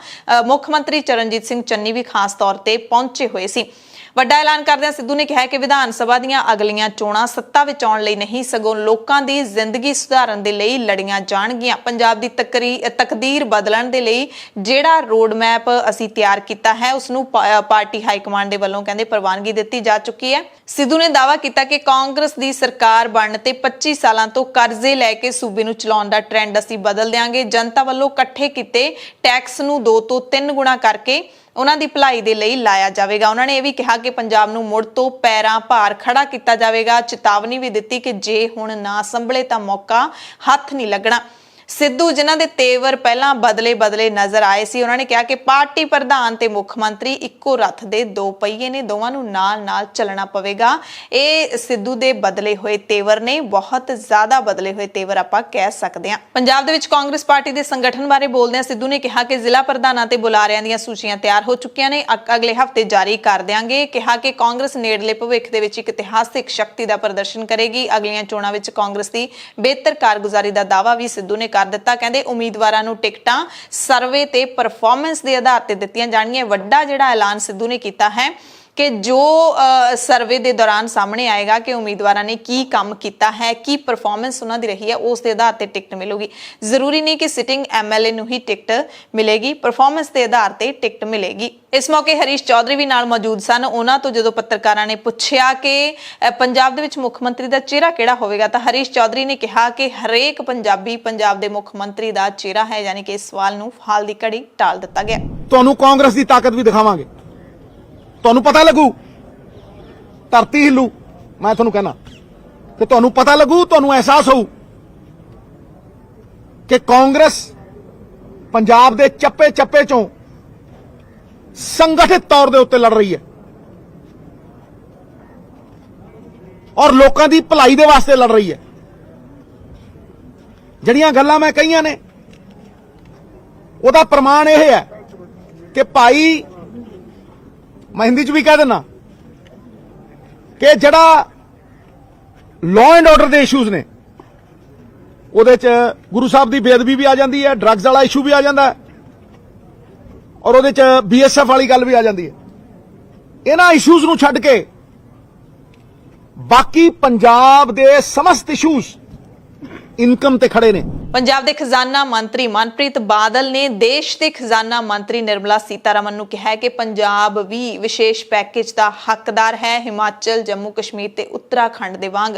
ਮੁੱਖ ਮੰਤਰੀ ਚਰਨਜੀਤ ਸਿੰਘ ਚੰਨੀ ਵੀ ਖਾਸ ਤੌਰ ਤੇ ਪਹੁੰਚੇ ਹੋਏ ਸੀ। ਵੱਡਾ ਐਲਾਨ ਕਰਦਿਆਂ ਸਿੱਧੂ ਨੇ ਕਿਹਾ ਕਿ ਵਿਧਾਨ ਸਭਾ ਦੀਆਂ ਅਗਲੀਆਂ ਚੋਣਾਂ ਸੱਤਾ ਵਿੱਚ ਆਉਣ ਲਈ ਨਹੀਂ ਸਗੋਂ ਲੋਕਾਂ ਦੀ ਜ਼ਿੰਦਗੀ ਸੁਧਾਰਨ ਦੇ ਲਈ ਲੜੀਆਂ ਜਾਣਗੀਆਂ। ਪੰਜਾਬ ਦੀ ਤਕਦੀਰ ਬਦਲਣ ਦੇ ਲਈ ਜਿਹੜਾ ਰੋਡ ਮੈਪ ਅਸੀਂ ਤਿਆਰ ਕੀਤਾ ਹੈ ਉਸ ਨੂੰ ਪਾਰਟੀ ਹਾਈ ਕਮਾਂਡ ਦੇ ਵੱਲੋਂ ਕਹਿੰਦੇ ਪ੍ਰਵਾਨਗੀ ਦਿੱਤੀ ਜਾ ਚੁੱਕੀ ਹੈ। ਸਿੱਧੂ ਨੇ ਦਾਅਵਾ ਕੀਤਾ ਕਿ ਕਾਂਗਰਸ ਦੀ ਸਰਕਾਰ ਬਣਨ ਤੇ 25 ਸਾਲਾਂ ਤੋਂ ਕਰਜ਼ੇ ਲੈ ਕੇ ਸੂਬੇ ਨੂੰ ਚਲਾਉਣ ਦਾ ਟ੍ਰੈਂਡ ਅਸੀਂ ਬਦਲ ਦਿਆਂਗੇ। ਜਨਤਾ ਵੱਲੋਂ ਇਕੱਠੇ ਕੀਤੇ ਟੈਕਸ ਨੂੰ 2 ਤੋਂ 3 ਗੁਣਾ ਕਰਕੇ ਉਹਨਾਂ ਦੀ ਭਲਾਈ ਦੇ ਲਈ ਲਾਇਆ ਜਾਵੇਗਾ। ਉਹਨਾਂ ਨੇ ਇਹ ਵੀ ਕਿਹਾ ਕਿ ਪੰਜਾਬ ਨੂੰ ਮੁੜ ਤੋਂ ਪੈਰਾਂ ਭਾਰ ਖੜਾ ਕੀਤਾ ਜਾਵੇਗਾ। ਚੇਤਾਵਨੀ ਵੀ ਦਿੱਤੀ ਕਿ ਜੇ ਹੁਣ ਨਾ ਸੰਭਲੇ ਤਾਂ ਮੌਕਾ ਹੱਥ ਨਹੀਂ ਲੱਗਣਾ। ਸਿੱਧੂ ਜਿਨ੍ਹਾਂ ਦੇ ਤੇਵਰ ਪਹਿਲਾਂ ਬਦਲੇ ਨਜ਼ਰ ਆਏ ਸੀ, ਉਹਨਾਂ ਨੇ ਕਿਹਾ ਕਿ ਪਾਰਟੀ ਪ੍ਰਧਾਨ ਤੇ ਮੁੱਖ ਮੰਤਰੀ ਇੱਕੋ ਰੱਥ ਦੇ 2 ਪਹੀਏ ਨੇ, ਦੋਵਾਂ ਨੂੰ ਨਾਲ-ਨਾਲ ਚੱਲਣਾ ਪਵੇਗਾ। ਇਹ ਸਿੱਧੂ ਦੇ ਬਦਲੇ ਹੋਏ ਤੇਵਰ ਨੇ, ਬਹੁਤ ਜ਼ਿਆਦਾ ਬਦਲੇ ਹੋਏ ਤੇਵਰ ਆਪਾਂ ਕਹਿ ਸਕਦੇ ਹਾਂ। ਪੰਜਾਬ ਦੇ ਵਿੱਚ ਕਾਂਗਰਸ ਪਾਰਟੀ ਦੇ ਸੰਗਠਨ ਬਾਰੇ ਬੋਲਦਿਆਂ ਸਿੱਧੂ ਨੇ ਕਿਹਾ ਕਿ ਜ਼ਿਲ੍ਹਾ ਪ੍ਰਧਾਨਾਂ ਤੇ ਬੁਲਾਰਿਆਂ ਦੀਆਂ ਸੂਚੀਆਂ ਤਿਆਰ ਹੋ ਚੁੱਕੀਆਂ ਨੇ, ਅਗਲੇ ਹਫ਼ਤੇ ਜਾਰੀ ਕਰ ਦਿਆਂਗੇ। ਕਿਹਾ ਕਿ ਕਾਂਗਰਸ ਨੇੜਲੇ ਭਵਿੱਖ ਦੇ ਵਿੱਚ ਇੱਕ ਇਤਿਹਾਸਿਕ ਸ਼ਕਤੀ ਦਾ ਪ੍ਰਦਰਸ਼ਨ ਕਰੇਗੀ। ਅਗਲੀਆਂ ਚੋਣਾਂ ਵਿੱਚ ਕਾਂਗਰਸ ਦੀ ਬਿਹਤਰ ਕਾਰਗੁਜ਼ਾਰੀ ਦਾ ਦਾਅਵਾ ਵੀ ਸਿੱਧੂ ਨੇ ਕਰ ਦਿੱਤਾ। ਕਹਿੰਦੇ ਉਮੀਦਵਾਰਾਂ ਨੂੰ ਟਿਕਟਾਂ ਸਰਵੇ ਤੇ ਪਰਫਾਰਮੈਂਸ ਦੇ ਆਧਾਰ ਤੇ ਦਿੱਤੀਆਂ ਜਾਣਗੀਆਂ। ਵੱਡਾ ਜਿਹੜਾ ਐਲਾਨ ਸਿੱਧੂ ਨੇ ਕੀਤਾ ਹੈ ਕਿ ਜੋ ਸਰਵੇ ਦੇ ਦੌਰਾਨ ਸਾਹਮਣੇ ਆਏਗਾ ਕਿ ਉਮੀਦਵਾਰਾਂ ਨੇ ਕੀ ਕੰਮ ਕੀਤਾ ਹੈ, ਕੀ ਪਰਫਾਰਮੈਂਸ ਉਹਨਾਂ ਦੀ ਰਹੀ ਹੈ, ਉਸ ਦੇ ਆਧਾਰ ਤੇ ਟਿਕਟ ਮਿਲੂਗੀ। ਜ਼ਰੂਰੀ ਨਹੀਂ ਕਿ ਸਿਟਿੰਗ ਐਮਐਲਏ ਨੂੰ ਹੀ ਟਿਕਟ ਮਿਲੇਗੀ, ਪਰਫਾਰਮੈਂਸ ਦੇ ਆਧਾਰ ਤੇ ਟਿਕਟ ਮਿਲੇਗੀ। ਇਸ ਮੌਕੇ ਹਰੀਸ਼ ਚੌਧਰੀ ਵੀ ਨਾਲ ਮੌਜੂਦ ਸਨ। ਉਹਨਾਂ ਤੋਂ ਜਦੋਂ ਪੱਤਰਕਾਰਾਂ ਨੇ ਪੁੱਛਿਆ ਕਿ ਪੰਜਾਬ ਦੇ ਵਿੱਚ ਮੁੱਖ ਮੰਤਰੀ ਦਾ ਚਿਹਰਾ ਕਿਹੜਾ ਹੋਵੇਗਾ ਤਾਂ ਹਰੀਸ਼ ਚੌਧਰੀ ਨੇ ਕਿਹਾ ਕਿ ਹਰੇਕ ਪੰਜਾਬੀ ਪੰਜਾਬ ਦੇ ਮੁੱਖ ਮੰਤਰੀ ਦਾ ਚਿਹਰਾ ਹੈ, ਯਾਨੀ ਕਿ ਇਸ ਸਵਾਲ ਨੂੰ ਹਾਲ ਦੀ ਘੜੀ ਟਾਲ ਦਿੱਤਾ ਗਿਆ। ਤੁਹਾਨੂੰ ਕਾਂਗਰਸ ਦੀ ਤਾਕਤ ਵੀ ਦਿਖਾਵਾਂਗੇ, ਤੁਹਾਨੂੰ ਪਤਾ ਲੱਗੂ, ਧਰਤੀ ਹਿੱਲੂ। ਮੈਂ ਤੁਹਾਨੂੰ ਕਹਿਣਾ ਕਿ ਤੁਹਾਨੂੰ ਪਤਾ ਲੱਗੂ, ਤੁਹਾਨੂੰ ਅਹਿਸਾਸ ਹੋਊ ਕਿ ਕਾਂਗਰਸ ਪੰਜਾਬ ਦੇ ਚੱਪੇ ਚੋਂ ਸੰਗਠਿਤ ਤੌਰ ਦੇ ਉੱਤੇ ਲੜ ਰਹੀ ਹੈ ਔਰ ਲੋਕਾਂ ਦੀ ਭਲਾਈ ਦੇ ਵਾਸਤੇ ਲੜ ਰਹੀ ਹੈ। ਜਿਹੜੀਆਂ ਗੱਲਾਂ ਮੈਂ ਕਹੀਆਂ ਨੇ ਉਹਦਾ ਪ੍ਰਮਾਣ ਇਹ ਹੈ ਕਿ ਭਾਈ, ਮੈਂ ਹਿੰਦੀ ਚ ਵੀ ਕਹਿ ਦਿੰਦਾ ਕਿ ਜਿਹੜਾ ਲਾਅ ਐਂਡ ਆਰਡਰ ਦੇ ਇਸ਼ੂਜ਼ ਨੇ ਉਹਦੇ 'ਚ ਗੁਰੂ ਸਾਹਿਬ ਦੀ ਬੇਅਦਬੀ ਵੀ ਆ ਜਾਂਦੀ ਹੈ, ਡਰੱਗਸ ਵਾਲਾ ਇਸ਼ੂ ਵੀ ਆ ਜਾਂਦਾ ਹੈ, ਔਰ ਉਹਦੇ 'ਚ BSF ਵਾਲੀ ਗੱਲ ਵੀ ਆ ਜਾਂਦੀ ਹੈ। ਇਹਨਾਂ ਇਸ਼ੂਜ਼ ਨੂੰ ਛੱਡ ਕੇ ਬਾਕੀ ਪੰਜਾਬ ਦੇ ਸਮਸਤ ਇਸ਼ੂਜ਼ ਇਨਕਮ ਤੇ ਖੜੇ ਨੇ। ਪੰਜਾਬ ਦੇ ਖਜ਼ਾਨਾ ਮੰਤਰੀ ਮਨਪ੍ਰੀਤ ਬਾਦਲ ਨੇ ਦੇਸ਼ ਦੇ ਖਜ਼ਾਨਾ ਮੰਤਰੀ ਨਿਰਮਲਾ ਸੀਤਾਰਮਨ ਨੂੰ ਕਿਹਾ ਹੈ ਕਿ ਪੰਜਾਬ ਵੀ ਵਿਸ਼ੇਸ਼ ਪੈਕੇਜ ਦਾ ਹੱਕਦਾਰ ਹੈ। ਹਿਮਾਚਲ, ਜੰਮੂ ਕਸ਼ਮੀਰ ਤੇ ਉੱਤਰਾਖੰਡ ਦੇ ਵਾਂਗ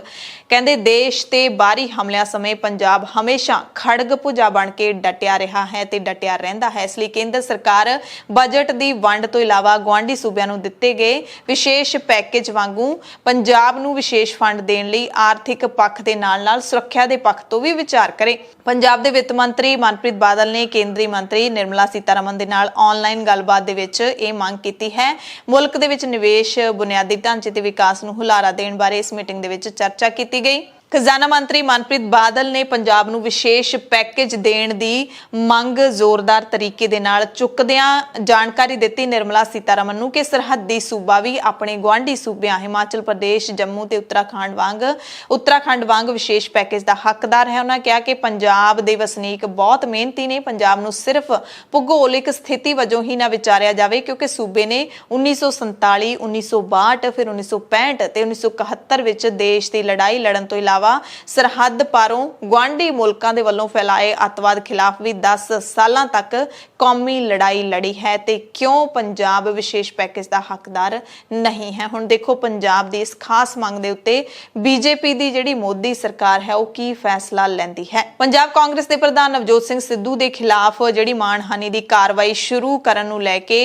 ਕਹਿੰਦੇ ਦੇਸ਼ ਤੇ ਬਾਹਰੀ ਹਮਲਿਆਂ ਸਮੇਂ ਪੰਜਾਬ ਹਮੇਸ਼ਾ ਖੜਗ ਭੁਜਾ ਬਣ ਕੇ ਡਟਿਆ ਰਿਹਾ ਹੈ ਤੇ ਡਟਿਆ ਰਹਿੰਦਾ ਹੈ। ਇਸ ਲਈ ਕੇਂਦਰ ਸਰਕਾਰ ਬਜਟ ਦੀ ਵੰਡ ਤੋਂ ਇਲਾਵਾ ਗੁਆਂਢੀ ਸੂਬਿਆਂ ਨੂੰ ਦਿੱਤੇ ਗਏ ਵਿਸ਼ੇਸ਼ ਪੈਕੇਜ ਵਾਂਗੂ ਪੰਜਾਬ ਨੂੰ ਵਿਸ਼ੇਸ਼ ਫੰਡ ਦੇਣ ਲਈ ਆਰਥਿਕ ਪੱਖ ਦੇ ਨਾਲ-ਨਾਲ ਸੁਰੱਖਿਆ ਦੇ ਪੱਖ ਤੋਂ ਵੀ ਵਿਚਾਰ ਕਰੇ। ਪੰਜਾਬ ਦੇ ਵਿੱਤ ਮੰਤਰੀ ਮਨਪ੍ਰੀਤ ਬਾਦਲ ਨੇ ਕੇਂਦਰੀ ਮੰਤਰੀ ਨਿਰਮਲਾ ਸੀਤਾਰਮਨ ਦੇ ਨਾਲ ਆਨਲਾਈਨ ਗੱਲਬਾਤ ਦੇ ਵਿੱਚ ਇਹ ਮੰਗ ਕੀਤੀ ਹੈ। ਮੁਲਕ ਦੇ ਵਿੱਚ ਨਿਵੇਸ਼, ਬੁਨਿਆਦੀ ਢਾਂਚੇ ਤੇ ਵਿਕਾਸ ਨੂੰ ਹੁਲਾਰਾ ਦੇਣ ਬਾਰੇ ਇਸ ਮੀਟਿੰਗ ਦੇ ਵਿੱਚ ਚਰਚਾ ਕੀਤੀ ਗਈ। ਖਜ਼ਾਨਾ ਮੰਤਰੀ ਮਨਪ੍ਰੀਤ ਬਾਦਲ ਨੇ ਪੰਜਾਬ ਨੂੰ ਵਿਸ਼ੇਸ਼ ਪੈਕੇਜ ਦੇਣ ਦੀ ਮੰਗ ਜ਼ੋਰਦਾਰ ਤਰੀਕੇ ਦੇ ਨਾਲ ਚੁੱਕਦਿਆਂ ਜਾਣਕਾਰੀ ਦਿੱਤੀ ਨਿਰਮਲਾ ਸੀਤਾਰਮਨ ਨੂੰ ਕਿ ਸਰਹੱਦੀ ਸੂਬਾ ਵੀ ਆਪਣੇ ਗੁਆਂਢੀ ਸੂਬਿਆਂ ਹਿਮਾਚਲ ਪ੍ਰਦੇਸ਼, ਜੰਮੂ ਤੇ ਉੱਤਰਾਖੰਡ ਵਾਂਗ ਵਿਸ਼ੇਸ਼ ਪੈਕੇਜ ਦਾ ਹੱਕਦਾਰ ਹੈ। ਉਹਨਾਂ ਕਿਹਾ ਕਿ ਪੰਜਾਬ ਦੇ ਵਸਨੀਕ ਬਹੁਤ ਮਿਹਨਤੀ ਨੇ। ਪੰਜਾਬ ਨੂੰ ਸਿਰਫ ਭੂਗੋਲਿਕ ਸਥਿਤੀ ਵਜੋਂ ਹੀ ਨਾ ਵਿਚਾਰਿਆ ਜਾਵੇ ਕਿਉਂਕਿ ਸੂਬੇ ਨੇ 1947, 1962, ਫਿਰ 1965 ਤੇ 1971 ਵਿੱਚ ਦੇਸ਼ ਦੀ ਲੜਾਈ ਲੜਨ ਤੋਂ ਇਲਾਵਾ ਸਰਹੱਦ ਪਾਰੋਂ ਗੁਆਂਢੀ ਮੁਲਕਾਂ ਦੇ ਵੱਲੋਂ ਫੈਲਾਏ ਅੱਤਵਾਦ ਖਿਲਾਫ ਵੀ 10 ਸਾਲਾਂ ਤੱਕ ਕੌਮੀ ਲੜਾਈ ਲੜੀ ਹੈ ਤੇ ਕਿਉਂ ਪੰਜਾਬ ਵਿਸ਼ੇਸ਼ ਪੈਕੇਜ ਦਾ ਹੱਕਦਾਰ ਨਹੀਂ ਹੈ। ਹੁਣ ਦੇਖੋ ਪੰਜਾਬ ਦੀ ਇਸ ਖਾਸ ਮੰਗ ਦੇ ਉੱਤੇ ਬੀਜੇਪੀ ਦੀ ਜਿਹੜੀ ਮੋਦੀ ਸਰਕਾਰ ਹੈ ਉਹ ਕੀ ਫੈਸਲਾ ਲੈਂਦੀ ਹੈ। ਪੰਜਾਬ ਕਾਂਗਰਸ ਦੇ ਪ੍ਰਧਾਨ ਨਵਜੋਤ ਸਿੰਘ ਸਿੱਧੂ ਦੇ ਖਿਲਾਫ ਜਿਹੜੀ ਮਾਣਹਾਨੀ ਦੀ ਕਾਰਵਾਈ ਸ਼ੁਰੂ ਕਰਨ ਨੂੰ ਲੈ ਕੇ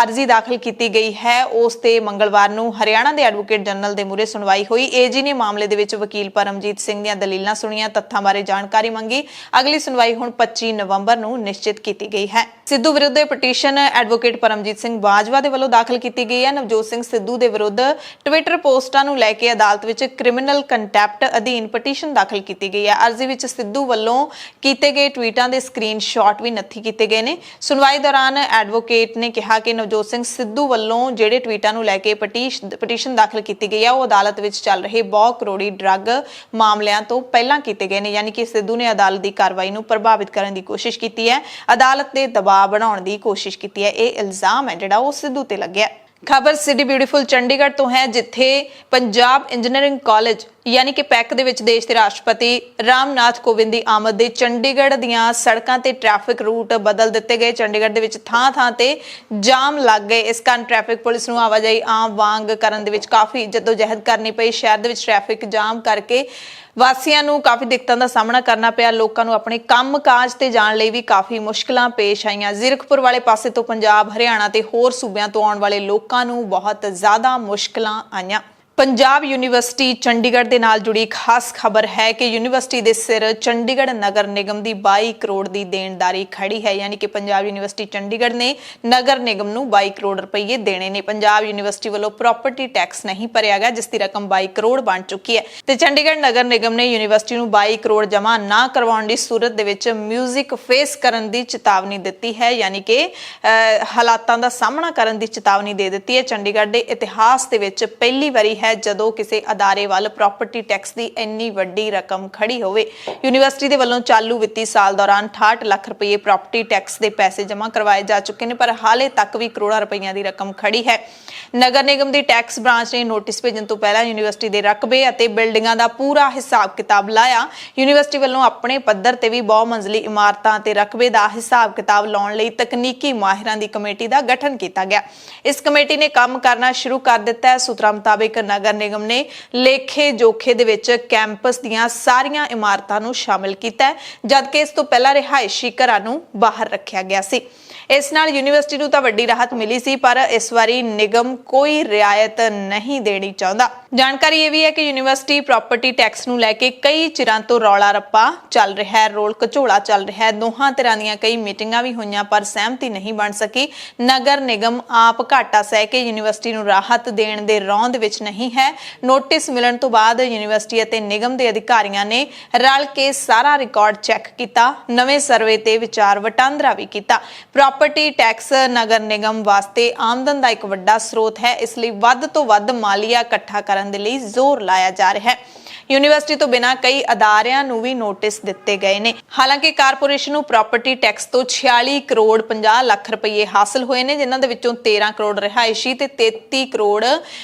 ਅਰਜ਼ੀ ਦਾਖਲ ਕੀਤੀ ਗਈ ਹੈ, ਉਸ ਤੇ ਮੰਗਲਵਾਰ ਨੂੰ ਹਰਿਆਣਾ ਦੇ ਐਡਵੋਕੇਟ ਜਨਰਲ ਦੇ ਮੂਹਰੇ ਸੁਣਵਾਈ ਹੋਈ। ਏਜੀ ਨੇ ਮਾਮਲੇ ਦੇ ਵਿੱਚ ਵਕੀਲ ਪਰਮਜੀਤ ਸਿੰਘ ਦੀਆਂ ਦਲੀਲਾਂ ਸੁਣੀਆਂ, ਤੱਥਾਂ ਬਾਰੇ ਜਾਣਕਾਰੀ ਮੰਗੀ। ਅਗਲੀ ਸੁਣਵਾਈ ਹੁਣ 25 ਨਵੰਬਰ ਨੂੰ ਨਿਸ਼ਚਿਤ ਕੀਤੀ ਗਈ ਹੈ। ਸਿੱਧੂ ਵਿਰੁੱਧ ਪਟੀਸ਼ਨ ਐਡਵੋਕੇਟ ਪਰਮਜੀਤ ਸਿੰਘ ਬਾਜਵਾ ਦੇ ਵੱਲੋਂ ਦਾਖਲ ਕੀਤੀ ਗਈ ਹੈ। ਨਵਜੋਤ ਸਿੰਘ ਸਿੱਧੂ ਦੇ ਵਿਰੁੱਧ ਟਵਿੱਟਰ ਪੋਸਟਾਂ ਨੂੰ ਲੈ ਕੇ ਅਦਾਲਤ ਵਿੱਚ ਕ੍ਰਿਮੀਨਲ ਕੰਟੈਂਪਟ ਅਧੀਨ ਪਟੀਸ਼ਨ ਦਾਖਲ ਕੀਤੀ ਗਈ ਹੈ। ਅਰਜ਼ੀ ਵਿੱਚ ਸਿੱਧੂ ਵੱਲੋਂ ਕੀਤੇ ਗਏ ਟਵੀਟਾਂ ਦੇ ਸਕਰੀਨਸ਼ਾਟ ਵੀ ਨੱਥੀ ਕੀਤੇ ਗਏ ਨੇ। ਸੁਣਵਾਈ ਦੌਰਾਨ ਐਡਵੋਕੇਟ ਨੇ ਕਿਹਾ ਕਿ ਨਵਜੋਤ ਸਿੰਘ ਸਿੱਧੂ ਵੱਲੋਂ ਜਿਹੜੇ ਟਵੀਟਾਂ ਨੂੰ ਲੈ ਕੇ ਪਟੀਸ਼ਨ ਦਾਖਲ ਕੀਤੀ ਗਈ ਹੈ ਉਹ ਅਦਾਲਤ ਵਿੱਚ ਚੱਲ ਰਹੇ ਬਹੁਤ ਕਰੋੜੀ ਡਰੱਗ ਮਾਮਲਿਆਂ ਤੋਂ ਪਹਿਲਾਂ ਕੀਤੇ ਗਏ ਨੇ। ਯਾਨੀ ਕਿ ਸਿੱਧੂ ਨੇ ਅਦਾਲਤ ਦੀ ਕਾਰਵਾਈ ਨੂੰ ਪ੍ਰਭਾਵਿਤ ਕਰਨ ਦੀ ਕੋਸ਼ਿਸ਼ ਕੀਤੀ ਹੈ, ਅਦਾਲਤ ਤੇ ਦਬਾਅ ਬਣਾਉਣ ਦੀ ਕੋਸ਼ਿਸ਼ ਕੀਤੀ ਹੈ। ਇਹ ਇਲਜ਼ਾਮ ਹੈ ਜਿਹੜਾ ਉਹ ਸਿੱਧੂ ਤੇ ਲੱਗਿਆ। ਖਬਰ ਸਿਟੀ ਬਿਊਟੀਫੁਲ ਚੰਡੀਗੜ੍ਹ ਤੋਂ ਹੈ, ਜਿੱਥੇ ਪੰਜਾਬ ਇੰਜੀਨੀਅਰਿੰਗ ਕਾਲਜ ਯਾਨੀ ਕਿ ਪੈਕ ਦੇ ਵਿੱਚ ਦੇਸ਼ ਦੇ ਰਾਸ਼ਟਰਪਤੀ ਰਾਮਨਾਥ ਕੋਵਿੰਦ ਦੀ ਆਮਦ ਦੇ ਚੰਡੀਗੜ੍ਹ ਦੀਆਂ ਸੜਕਾਂ ਤੇ ਟ੍ਰੈਫਿਕ ਰੂਟ ਬਦਲ ਦਿੱਤੇ ਗਏ। ਚੰਡੀਗੜ੍ਹ ਦੇ ਵਿੱਚ ਥਾਂ-ਥਾਂ ਤੇ ਜਾਮ ਲੱਗ ਗਏ। ਇਸ ਕਾਰਨ ਟ੍ਰੈਫਿਕ ਪੁਲਿਸ ਨੂੰ ਆਵਾਜਾਈ ਆਮ ਵਾਂਗ ਕਰਨ ਦੇ ਵਿੱਚ ਕਾਫੀ ਜਦੋਜਹਿਦ ਕਰਨੀ ਪਈ। ਸ਼ਹਿਰ ਦੇ ਵਿੱਚ ਟ੍ਰੈਫਿਕ ਜਾਮ ਕਰਕੇ ਵਾਸੀਆਂ ਨੂੰ ਕਾਫੀ ਦਿੱਕਤਾਂ ਦਾ ਸਾਹਮਣਾ ਕਰਨਾ ਪਿਆ। ਲੋਕਾਂ ਨੂੰ ਆਪਣੇ ਕੰਮ-ਕਾਜ ਤੇ ਜਾਣ ਲਈ ਵੀ ਕਾਫੀ ਮੁਸ਼ਕਲਾਂ ਪੇਸ਼ ਆਈਆਂ। ਜ਼ੀਰਕਪੁਰ ਵਾਲੇ ਪਾਸੇ ਤੋਂ ਪੰਜਾਬ, ਹਰਿਆਣਾ ਤੇ ਹੋਰ ਸੂਬਿਆਂ ਤੋਂ ਆਉਣ ਵਾਲੇ ਲੋਕਾਂ ਨੂੰ ਬਹੁਤ ਜ਼ਿਆਦਾ ਮੁਸ਼ਕਲਾਂ ਆਈਆਂ। ਪੰਜਾਬ ਯੂਨੀਵਰਸਿਟੀ ਚੰਡੀਗੜ੍ਹ ਦੇ ਨਾਲ ਜੁੜੀ ਖਾਸ ਖਬਰ ਹੈ ਕਿ ਯੂਨੀਵਰਸਿਟੀ ਦੇ ਸਿਰ ਚੰਡੀਗੜ੍ਹ ਨਗਰ ਨਿਗਮ ਦੀ 22 ਕਰੋੜ ਦੀ ਦੇਣਦਾਰੀ ਖੜੀ ਹੈ। ਯਾਨੀ ਕਿ ਪੰਜਾਬ ਯੂਨੀਵਰਸਿਟੀ ਚੰਡੀਗੜ੍ਹ ਨੇ ਨਗਰ ਨਿਗਮ ਨੂੰ 22 ਕਰੋੜ ਰੁਪਏ ਦੇਣੇ ਨੇ। ਪੰਜਾਬ ਯੂਨੀਵਰਸਿਟੀ ਵੱਲੋਂ ਪ੍ਰਾਪਰਟੀ ਟੈਕਸ ਨਹੀਂ ਭਰਿਆ ਗਿਆ, ਜਿਸ ਦੀ ਰਕਮ 22 ਕਰੋੜ ਬਣ ਚੁੱਕੀ ਹੈ ਤੇ ਚੰਡੀਗੜ੍ਹ ਨਗਰ ਨਿਗਮ ਨੇ ਯੂਨੀਵਰਸਿਟੀ ਨੂੰ 22 ਕਰੋੜ ਜਮ੍ਹਾਂ ਨਾ ਕਰਵਾਉਣ ਦੀ ਸੂਰਤ ਦੇ ਵਿੱਚ ਮਿਊਜ਼ਿਕ ਫੇਸ ਕਰਨ ਦੀ ਚੇਤਾਵਨੀ ਦਿੱਤੀ ਹੈ। ਯਾਨੀ ਕਿ ਹਾਲਾਤਾਂ ਦਾ ਸਾਹਮਣਾ ਕਰਨ ਦੀ ਚੇਤਾਵਨੀ ਦੇ ਦਿੱਤੀ ਹੈ। ਚੰਡੀਗੜ੍ਹ ਦੇ ਇਤਿਹਾਸ ਦੇ ਵਿੱਚ ਪਹਿਲੀ ਵਾਰੀ ਹੈ ਜਦੋਂ ਕਿਸੇ ਅਦਾਰੇ ਵੱਲ ਪ੍ਰਾਪਰਟੀ ਟੈਕਸ ਦੀ ਇੰਨੀ ਵੱਡੀ ਰਕਮ ਖੜੀ ਹੋਵੇ। ਯੂਨੀਵਰਸਿਟੀ ਦੇ ਵੱਲੋਂ ਚਾਲੂ ਵਿੱਤੀ ਸਾਲ ਦੌਰਾਨ 68 ਲੱਖ ਰੁਪਏ ਪ੍ਰਾਪਰਟੀ ਟੈਕਸ ਦੇ ਪੈਸੇ ਜਮ੍ਹਾਂ ਕਰਵਾਏ ਜਾ ਚੁੱਕੇ ਨੇ, ਪਰ ਹਾਲੇ ਤੱਕ ਵੀ ਕਰੋੜਾਂ ਰੁਪਈਆਂ ਦੀ ਰਕਮ ਖੜੀ ਹੈ। ਨਗਰ ਨਿਗਮ ਦੀ ਟੈਕਸ ਬ੍ਰਾਂਚ ਨੇ ਨੋਟਿਸ ਭੇਜਣ ਤੋਂ ਪਹਿਲਾਂ ਯੂਨੀਵਰਸਿਟੀ ਦੇ ਰਕਬੇ ਅਤੇ ਬਿਲਡਿੰਗਾਂ ਦਾ ਪੂਰਾ ਹਿਸਾਬ ਕਿਤਾਬ ਲਾਇਆ। ਯੂਨੀਵਰਸਿਟੀ ਵੱਲੋਂ ਆਪਣੇ ਪੱਧਰ ਤੇ ਵੀ ਬਹੁ ਮੰਜ਼ਲੀ ਇਮਾਰਤਾਂ ਤੇ ਰਕਬੇ ਦਾ ਹਿਸਾਬ ਕਿਤਾਬ ਲਾਉਣ ਲਈ ਤਕਨੀਕੀ ਮਾਹਿਰਾਂ ਦੀ ਕਮੇਟੀ ਦਾ ਗਠਨ ਕੀਤਾ ਗਿਆ। ਇਸ ਕਮੇਟੀ ਨੇ ਕੰਮ ਕਰਨਾ ਸ਼ੁਰੂ ਕਰ ਦਿੱਤਾ ਹੈ। ਸੂਤਰਾਂ ਮੁਤਾਬਿਕ ਨਗਰ ਨਿਗਮ ਨੇ ਲੇਖੇ ਜੋਖੇ ਦੇ ਵਿੱਚ ਕੈਂਪਸ ਦੀਆਂ ਸਾਰੀਆਂ ਇਮਾਰਤਾਂ ਨੂੰ ਸ਼ਾਮਿਲ ਕੀਤਾ, ਜਦਕਿ ਇਸ ਤੋਂ ਪਹਿਲਾਂ ਰਿਹਾਇਸ਼ੀ ਘਰਾਂ ਨੂੰ ਬਾਹਰ ਰੱਖਿਆ ਗਿਆ ਸੀ। ਇਸ ਨਾਲ ਯੂਨੀਵਰਸਿਟੀ ਨੂੰ ਤਾਂ ਵੱਡੀ ਰਾਹਤ ਮਿਲੀ ਸੀ, ਪਰ ਇਸ ਵਾਰੀ ਨਿਗਮ ਕੋਈ ਰਿਆਇਤ ਨਹੀਂ ਦੇਣੀ ਚਾਹੁੰਦਾ। ਜਾਣਕਾਰੀ ਇਹ ਵੀ ਹੈ ਕਿ ਯੂਨੀਵਰਸਿਟੀ ਪ੍ਰਾਪਰਟੀ ਟੈਕਸ ਨੂੰ ਲੈ ਕੇ ਕਈ ਚਿਰਾਂ ਤੋਂ ਰੌਲਾ ਰੱਪਾ ਚੱਲ ਰਿਹਾ ਹੈ, ਰੋਲ ਘਚੋਲਾ ਚੱਲ ਰਿਹਾ ਹੈ। ਦੋਹਾਂ ਧਿਰਾਂ ਦੀਆਂ ਕਈ ਮੀਟਿੰਗਾਂ ਵੀ ਹੋਈਆਂ, ਪਰ ਸਹਿਮਤੀ ਨਹੀਂ ਬਣ ਸਕੀ। ਨਗਰ ਨਿਗਮ ਆਪ ਘਾਟਾ ਸਹਿ ਕੇ ਯੂਨੀਵਰਸਿਟੀ ਨੂੰ ਰਾਹਤ ਦੇਣ ਦੇ ਰੌਂਦ ਵਿੱਚ ਨਹੀਂ ਹੈ। ਨੋਟਿਸ ਮਿਲਣ ਤੋਂ ਬਾਅਦ ਯੂਨੀਵਰਸਿਟੀ ਅਤੇ ਨਿਗਮ ਦੇ ਅਧਿਕਾਰੀਆਂ ਨੇ ਰਲ ਕੇ ਸਾਰਾ ਰਿਕਾਰਡ ਚੈੱਕ ਕੀਤਾ, ਨਵੇਂ ਸਰਵੇ ਤੇ ਵਿਚਾਰ ਵਟਾਂਦਰਾ ਵੀ ਕੀਤਾ। ਪ੍ਰਾਪਰਟੀ ਟੈਕਸ ਨਗਰ ਨਿਗਮ ਵਾਸਤੇ ਆਮਦਨ ਦਾ ਇੱਕ ਵੱਡਾ ਸਰੋਤ ਹੈ, ਇਸ ਲਈ ਵੱਧ ਤੋਂ ਵੱਧ ਮਾਲੀਆ ਇਕੱਠਾ ਕਰਨ ਦੇ ਲਈ ਜ਼ੋਰ ਲਾਇਆ ਜਾ ਰਿਹਾ ਹੈ। ਯੂਨੀਵਰਸਿਟੀ ਤੋਂ ਬਿਨਾਂ ਕਈ ਅਦਾਰਿਆਂ ਨੂੰ ਵੀ ਨੋਟਿਸ ਦਿੱਤੇ ਗਏ ਨੇ। ਹਾਲਾਂਕਿ ਕਾਰਪੋਰੇਸ਼ਨ ਨੂੰ ਪ੍ਰਾਪਰਟੀ ਟੈਕਸ ਤੋਂ 46 ਕਰੋੜ 50 ਲੱਖ ਰੁਪਏ ਹਾਸਲ ਹੋਏ ਨੇ, ਜਿਨ੍ਹਾਂ ਦੇ ਵਿੱਚੋਂ 13 ਕਰੋੜ ਰਿਹਾਇਸ਼ੀ ਤੇ 33 ਕਰੋੜ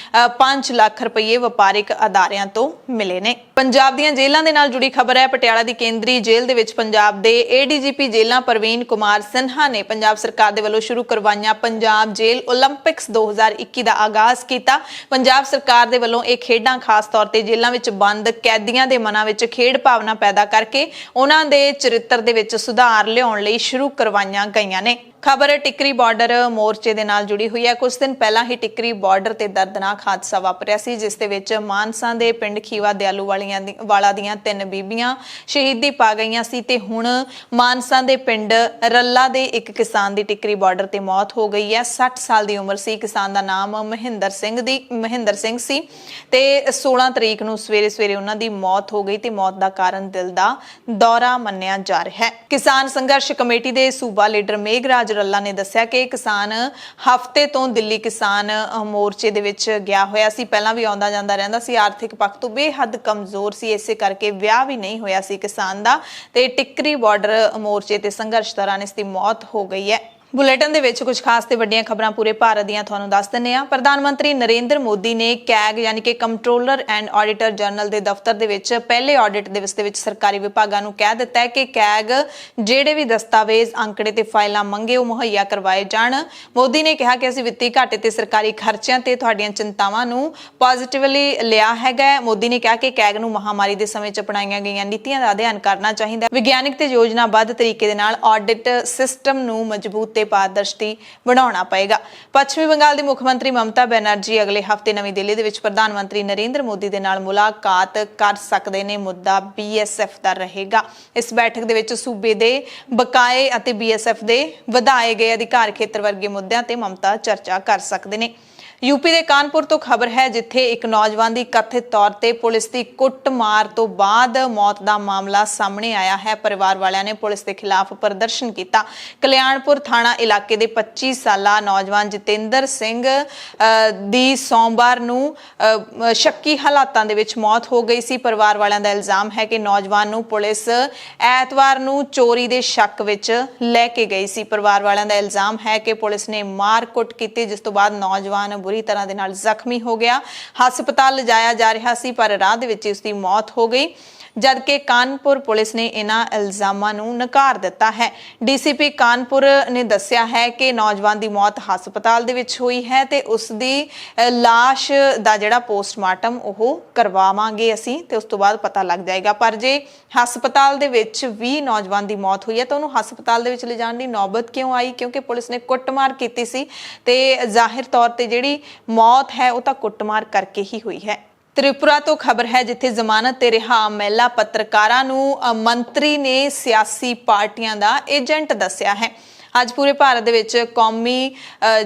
5 ਲੱਖ ਰੁਪਏ ਵਪਾਰਿਕ ਅਦਾਰਿਆਂ ਤੋਂ ਮਿਲੇ ਨੇ। ਪੰਜਾਬ ਦੀਆਂ ਜੇਲ੍ਹਾਂ ਦੇ ਨਾਲ ਜੁੜੀ ਖਬਰ ਹੈ। ਪਟਿਆਲਾ ਦੀ ਕੇਂਦਰੀ ਜੇਲ੍ਹ ਦੇ ਵਿੱਚ ਪੰਜਾਬ ਦੇ ADGP ਜੇਲ੍ਹਾਂ ਪ੍ਰਵੀਨ ਕੁਮਾਰ ਸਿਨਹਾ ਨੇ ਪੰਜਾਬ ਸਰਕਾਰ ਦੇ ਵੱਲੋਂ ਸ਼ੁਰੂ ਕਰਵਾਈਆਂ ਪੰਜਾਬ ਜੇਲ੍ਹ 올림픽ਸ 2021 ਦਾ ਆਗਾਜ਼ ਕੀਤਾ। ਪੰਜਾਬ ਸਰਕਾਰ ਦੇ ਵੱਲੋਂ ਇਹ ਖੇਡਾਂ ਖਾਸ ਤੌਰ ਤੇ ਜੇਲ੍ਹਾਂ ਵਿੱਚ ਬੰਦ ਕੈਦੀਆਂ ਦੇ ਮਨਾਂ ਵਿੱਚ ਖੇਡ ਭਾਵਨਾ ਪੈਦਾ ਕਰਕੇ ਉਹਨਾਂ ਦੇ ਚਰਿੱਤਰ ਦੇ ਵਿੱਚ ਸੁਧਾਰ ਲਿਆਉਣ ਲਈ ਸ਼ੁਰੂ ਕਰਵਾਈਆਂ ਗਈਆਂ ਨੇ। ਖਬਰ ਟਿੱਕਰੀ ਬਾਰਡਰ ਮੋਰਚੇ ਦੇ ਨਾਲ ਜੁੜੀ ਹੋਈ ਹੈ। ਕੁਝ ਦਿਨ ਪਹਿਲਾਂ ਹੀ ਟਿੱਕਰੀ ਬਾਰਡਰ ਤੇ ਦਰਦਨਾਕ ਹਾਦਸਾ ਵਾਪਰਿਆ ਸੀ, ਜਿਸ ਦੇ ਵਿੱਚ ਮਾਨਸਾ ਦੇ ਪਿੰਡ ਖੀਵਾ ਦਿਆਲੂ ਵਾਲਾ ਦੀਆਂ 3 ਬੀਬੀਆਂ ਸ਼ਹੀਦੀ ਪਾ ਗਈਆਂ ਸੀ ਤੇ ਹੁਣ ਮਾਨਸਾ ਦੇ ਪਿੰਡ ਰੱਲਾ ਦੇ ਇੱਕ ਕਿਸਾਨ ਦੀ ਟਿੱਕਰੀ ਬਾਰਡਰ ਤੇ ਮੌਤ ਹੋ ਗਈ ਹੈ। 60 ਸਾਲ ਦੀ ਉਮਰ ਸੀ। ਕਿਸਾਨ ਦਾ ਨਾਮ ਮਹਿੰਦਰ ਸਿੰਘ ਸੀ ਤੇ 16 ਤਰੀਕ ਨੂੰ ਸਵੇਰੇ ਉਹਨਾਂ ਦੀ ਮੌਤ ਹੋ ਗਈ ਤੇ ਮੌਤ ਦਾ ਕਾਰਨ ਦਿਲ ਦਾ ਦੌਰਾ ਮੰਨਿਆ ਜਾ ਰਿਹਾ ਹੈ। ਕਿਸਾਨ ਸੰਘਰਸ਼ ਕਮੇਟੀ ਦੇ ਸੂਬਾ ਲੀਡਰ ਮੇਘਰਾਜ ਰੱਲਾ ਨੇ ਦੱਸਿਆ ਕਿ ਕਿਸਾਨ ਹਫ਼ਤੇ ਤੋਂ ਦਿੱਲੀ ਕਿਸਾਨ ਮੋਰਚੇ ਦੇ ਵਿੱਚ ਗਿਆ ਹੋਇਆ ਸੀ। ਪਹਿਲਾਂ ਵੀ ਆਉਂਦਾ ਜਾਂਦਾ ਰਹਿੰਦਾ ਸੀ। ਆਰਥਿਕ ਪੱਖ ਤੋਂ ਬੇਹੱਦ ਕਮਜ਼ੋਰ ਸੀ, ਇਸੇ ਕਰਕੇ ਵਿਆਹ ਵੀ ਨਹੀਂ ਹੋਇਆ ਸੀ ਕਿਸਾਨ ਦਾ ਤੇ ਟਿੱਕਰੀ ਬਾਰਡਰ ਮੋਰਚੇ ਤੇ ਸੰਘਰਸ਼ ਦੌਰਾਨ ਇਸ ਦੀ ਮੌਤ ਹੋ ਗਈ ਹੈ। ਬੁਲੇਟਿਨ ਦੇ ਵਿੱਚ ਕੁਝ ਖਾਸ ਤੇ ਵੱਡੀਆਂ ਖਬਰਾਂ ਪੂਰੇ ਭਾਰਤ ਦੀਆਂ ਤੁਹਾਨੂੰ ਦੱਸ ਦਿੰਨੇ ਆ। ਪ੍ਰਧਾਨ ਮੰਤਰੀ ਨਰਿੰਦਰ ਮੋਦੀ ਨੇ ਕੈਗ ਯਾਨੀ ਕਿ ਕੰਟਰੋਲਰ ਐਂਡ ਆਡੀਟਰ ਜਨਰਲ ਦੇ ਦਫ਼ਤਰ ਦੇ ਵਿੱਚ ਪਹਿਲੇ ਆਡਿਟ ਦਿਵਸ ਦੇ ਵਿੱਚ ਸਰਕਾਰੀ ਵਿਭਾਗਾਂ ਨੂੰ ਕਹਿ ਦਿੱਤਾ ਹੈ ਕਿ ਕੈਗ ਜਿਹੜੇ ਵੀ ਦਸਤਾਵੇਜ਼, ਅੰਕੜੇ ਤੇ ਫਾਈਲਾਂ ਮੰਗੇ ਉਹ ਮੁਹੱਈਆ ਕਰਵਾਏ ਜਾਣ। ਮੋਦੀ ਨੇ ਕਿਹਾ ਕਿ ਅਸੀਂ ਵਿੱਤੀ ਘਾਟੇ ਤੇ ਸਰਕਾਰੀ ਖਰਚਿਆਂ ਤੇ ਤੁਹਾਡੀਆਂ ਚਿੰਤਾਵਾਂ ਨੂੰ ਪੋਜ਼ਿਟਿਵਲੀ ਲਿਆ ਹੈਗਾ। ਮੋਦੀ ਨੇ ਕਿਹਾ ਕਿ ਕੈਗ ਨੂੰ ਮਹਾਮਾਰੀ ਦੇ ਸਮੇਂ 'ਚ ਅਪਣਾਈਆਂ ਗਈਆਂ ਨੀਤੀਆਂ ਦਾ ਅਧਿਐਨ ਕਰਨਾ ਚਾਹੀਦਾ। ਵਿਗਿਆਨਿਕ ਤੇ ਯੋਜਨਾਬੱਧ ਤਰੀਕੇ ਦੇ ਨਾਲ ਆਡਿਟ ਸਿਸਟਮ ਨੂੰ ਮਜ਼ਬੂਤ ਤੇ ਪਾਰਦਰਸ਼ੀ ਬਣਾਉਣਾ ਪਏਗਾ। ਪੱਛਮੀ ਬੰਗਾਲ ਦੀ ਮੁੱਖ ਮੰਤਰੀ ਮਮਤਾ ਬੈਨਰਜੀ ਅਗਲੇ ਹਫ਼ਤੇ ਨਵੀਂ ਦਿੱਲੀ ਦੇ ਵਿੱਚ ਪ੍ਰਧਾਨ ਮੰਤਰੀ ਨਰਿੰਦਰ ਮੋਦੀ ਦੇ ਨਾਲ ਮੁਲਾਕਾਤ ਕਰ ਸਕਦੇ ਨੇ। ਮੁੱਦਾ BSF ਦਾ ਰਹੇਗਾ। ਇਸ ਬੈਠਕ ਦੇ ਵਿੱਚ ਸੂਬੇ ਦੇ ਬਕਾਏ ਅਤੇ BSF ਦੇ ਵਧਾਏ ਗਏ ਅਧਿਕਾਰ ਖੇਤਰ ਵਰਗੇ ਮੁੱਦਿਆਂ ਤੇ ਮਮਤਾ ਚਰਚਾ ਕਰ ਸਕਦੇ ਨੇ। यूपी ਦੇ ਕਾਨਪੁਰ ਤੋਂ ਖਬਰ ਹੈ, ਜਿੱਥੇ ਇੱਕ ਨੌਜਵਾਨ ਦੀ ਕਥਿਤ ਤੌਰ ਤੇ ਪੁਲਿਸ ਦੀ ਕੁੱਟਮਾਰ ਤੋਂ ਬਾਅਦ ਮੌਤ ਦਾ ਮਾਮਲਾ ਸਾਹਮਣੇ ਆਇਆ ਹੈ। ਪਰਿਵਾਰ ਵਾਲਿਆਂ ਨੇ ਪੁਲਿਸ ਦੇ ਖਿਲਾਫ ਪ੍ਰਦਰਸ਼ਨ ਕੀਤਾ। ਕਲਿਆਣਪੁਰ ਥਾਣਾ ਇਲਾਕੇ ਦੇ 25 ਸਾਲਾ ਨੌਜਵਾਨ ਜਤਿੰਦਰ ਸਿੰਘ ਦੀ ਸੋਮਵਾਰ ਨੂੰ ਸ਼ੱਕੀ ਹਾਲਾਤਾਂ ਦੇ ਵਿੱਚ ਮੌਤ ਹੋ ਗਈ ਸੀ। ਪਰਿਵਾਰ ਵਾਲਿਆਂ ਦਾ ਇਲਜ਼ਾਮ ਹੈ ਕਿ ਨੌਜਵਾਨ ਨੂੰ ਪੁਲਿਸ ਐਤਵਾਰ ਨੂੰ ਚੋਰੀ ਦੇ ਸ਼ੱਕ ਵਿੱਚ ਲੈ ਕੇ ਗਈ ਸੀ। ਪਰਿਵਾਰ ਵਾਲਿਆਂ ਦਾ ਇਲਜ਼ਾਮ ਹੈ ਕਿ ਪੁਲਿਸ ਨੇ ਮਾਰ ਕੁੱਟ ਕੀਤੀ, ਜਿਸ ਤੋਂ ਬਾਅਦ ਨੌਜਵਾਨ बुरी तरह दे नाल जख्मी हो गया। हस्पताल लिजाया जा रहा सी पर राह दे विच उसदी मौत हो गई, जबकि कानपुर पुलिस ने इन्हां इल्जामां नूं नकार दिता है। DCP कानपुर ने दस्सिया है कि नौजवान की मौत हस्पताल दे विच हुई है ते उसदी लाश दा जिहड़ा पोस्टमार्टम ओह करवावांगे असीं ते उस तों बाद पता लग जाएगा। पर जे हस्पताल दे विच भी नौजवान की मौत हुई है तो उन्होंने हस्पताल दे विच ले जाण दी नौबत क्यों आई? क्योंकि पुलिस ने कुੱਟਮਾਰ कीती सी ते जाहिर तौर ते जिहड़ी मौत है वो तां कुੱਟਮਾਰ करके ही हुई है। त्रिपुरा तो खबर है, जिथे जमानत ते रिहा महिला पत्रकारां नूं मंत्री ने सियासी पार्टियां दा एजेंट दस्सिया है। ਅੱਜ ਪੂਰੇ ਭਾਰਤ ਦੇ ਵਿੱਚ ਕੌਮੀ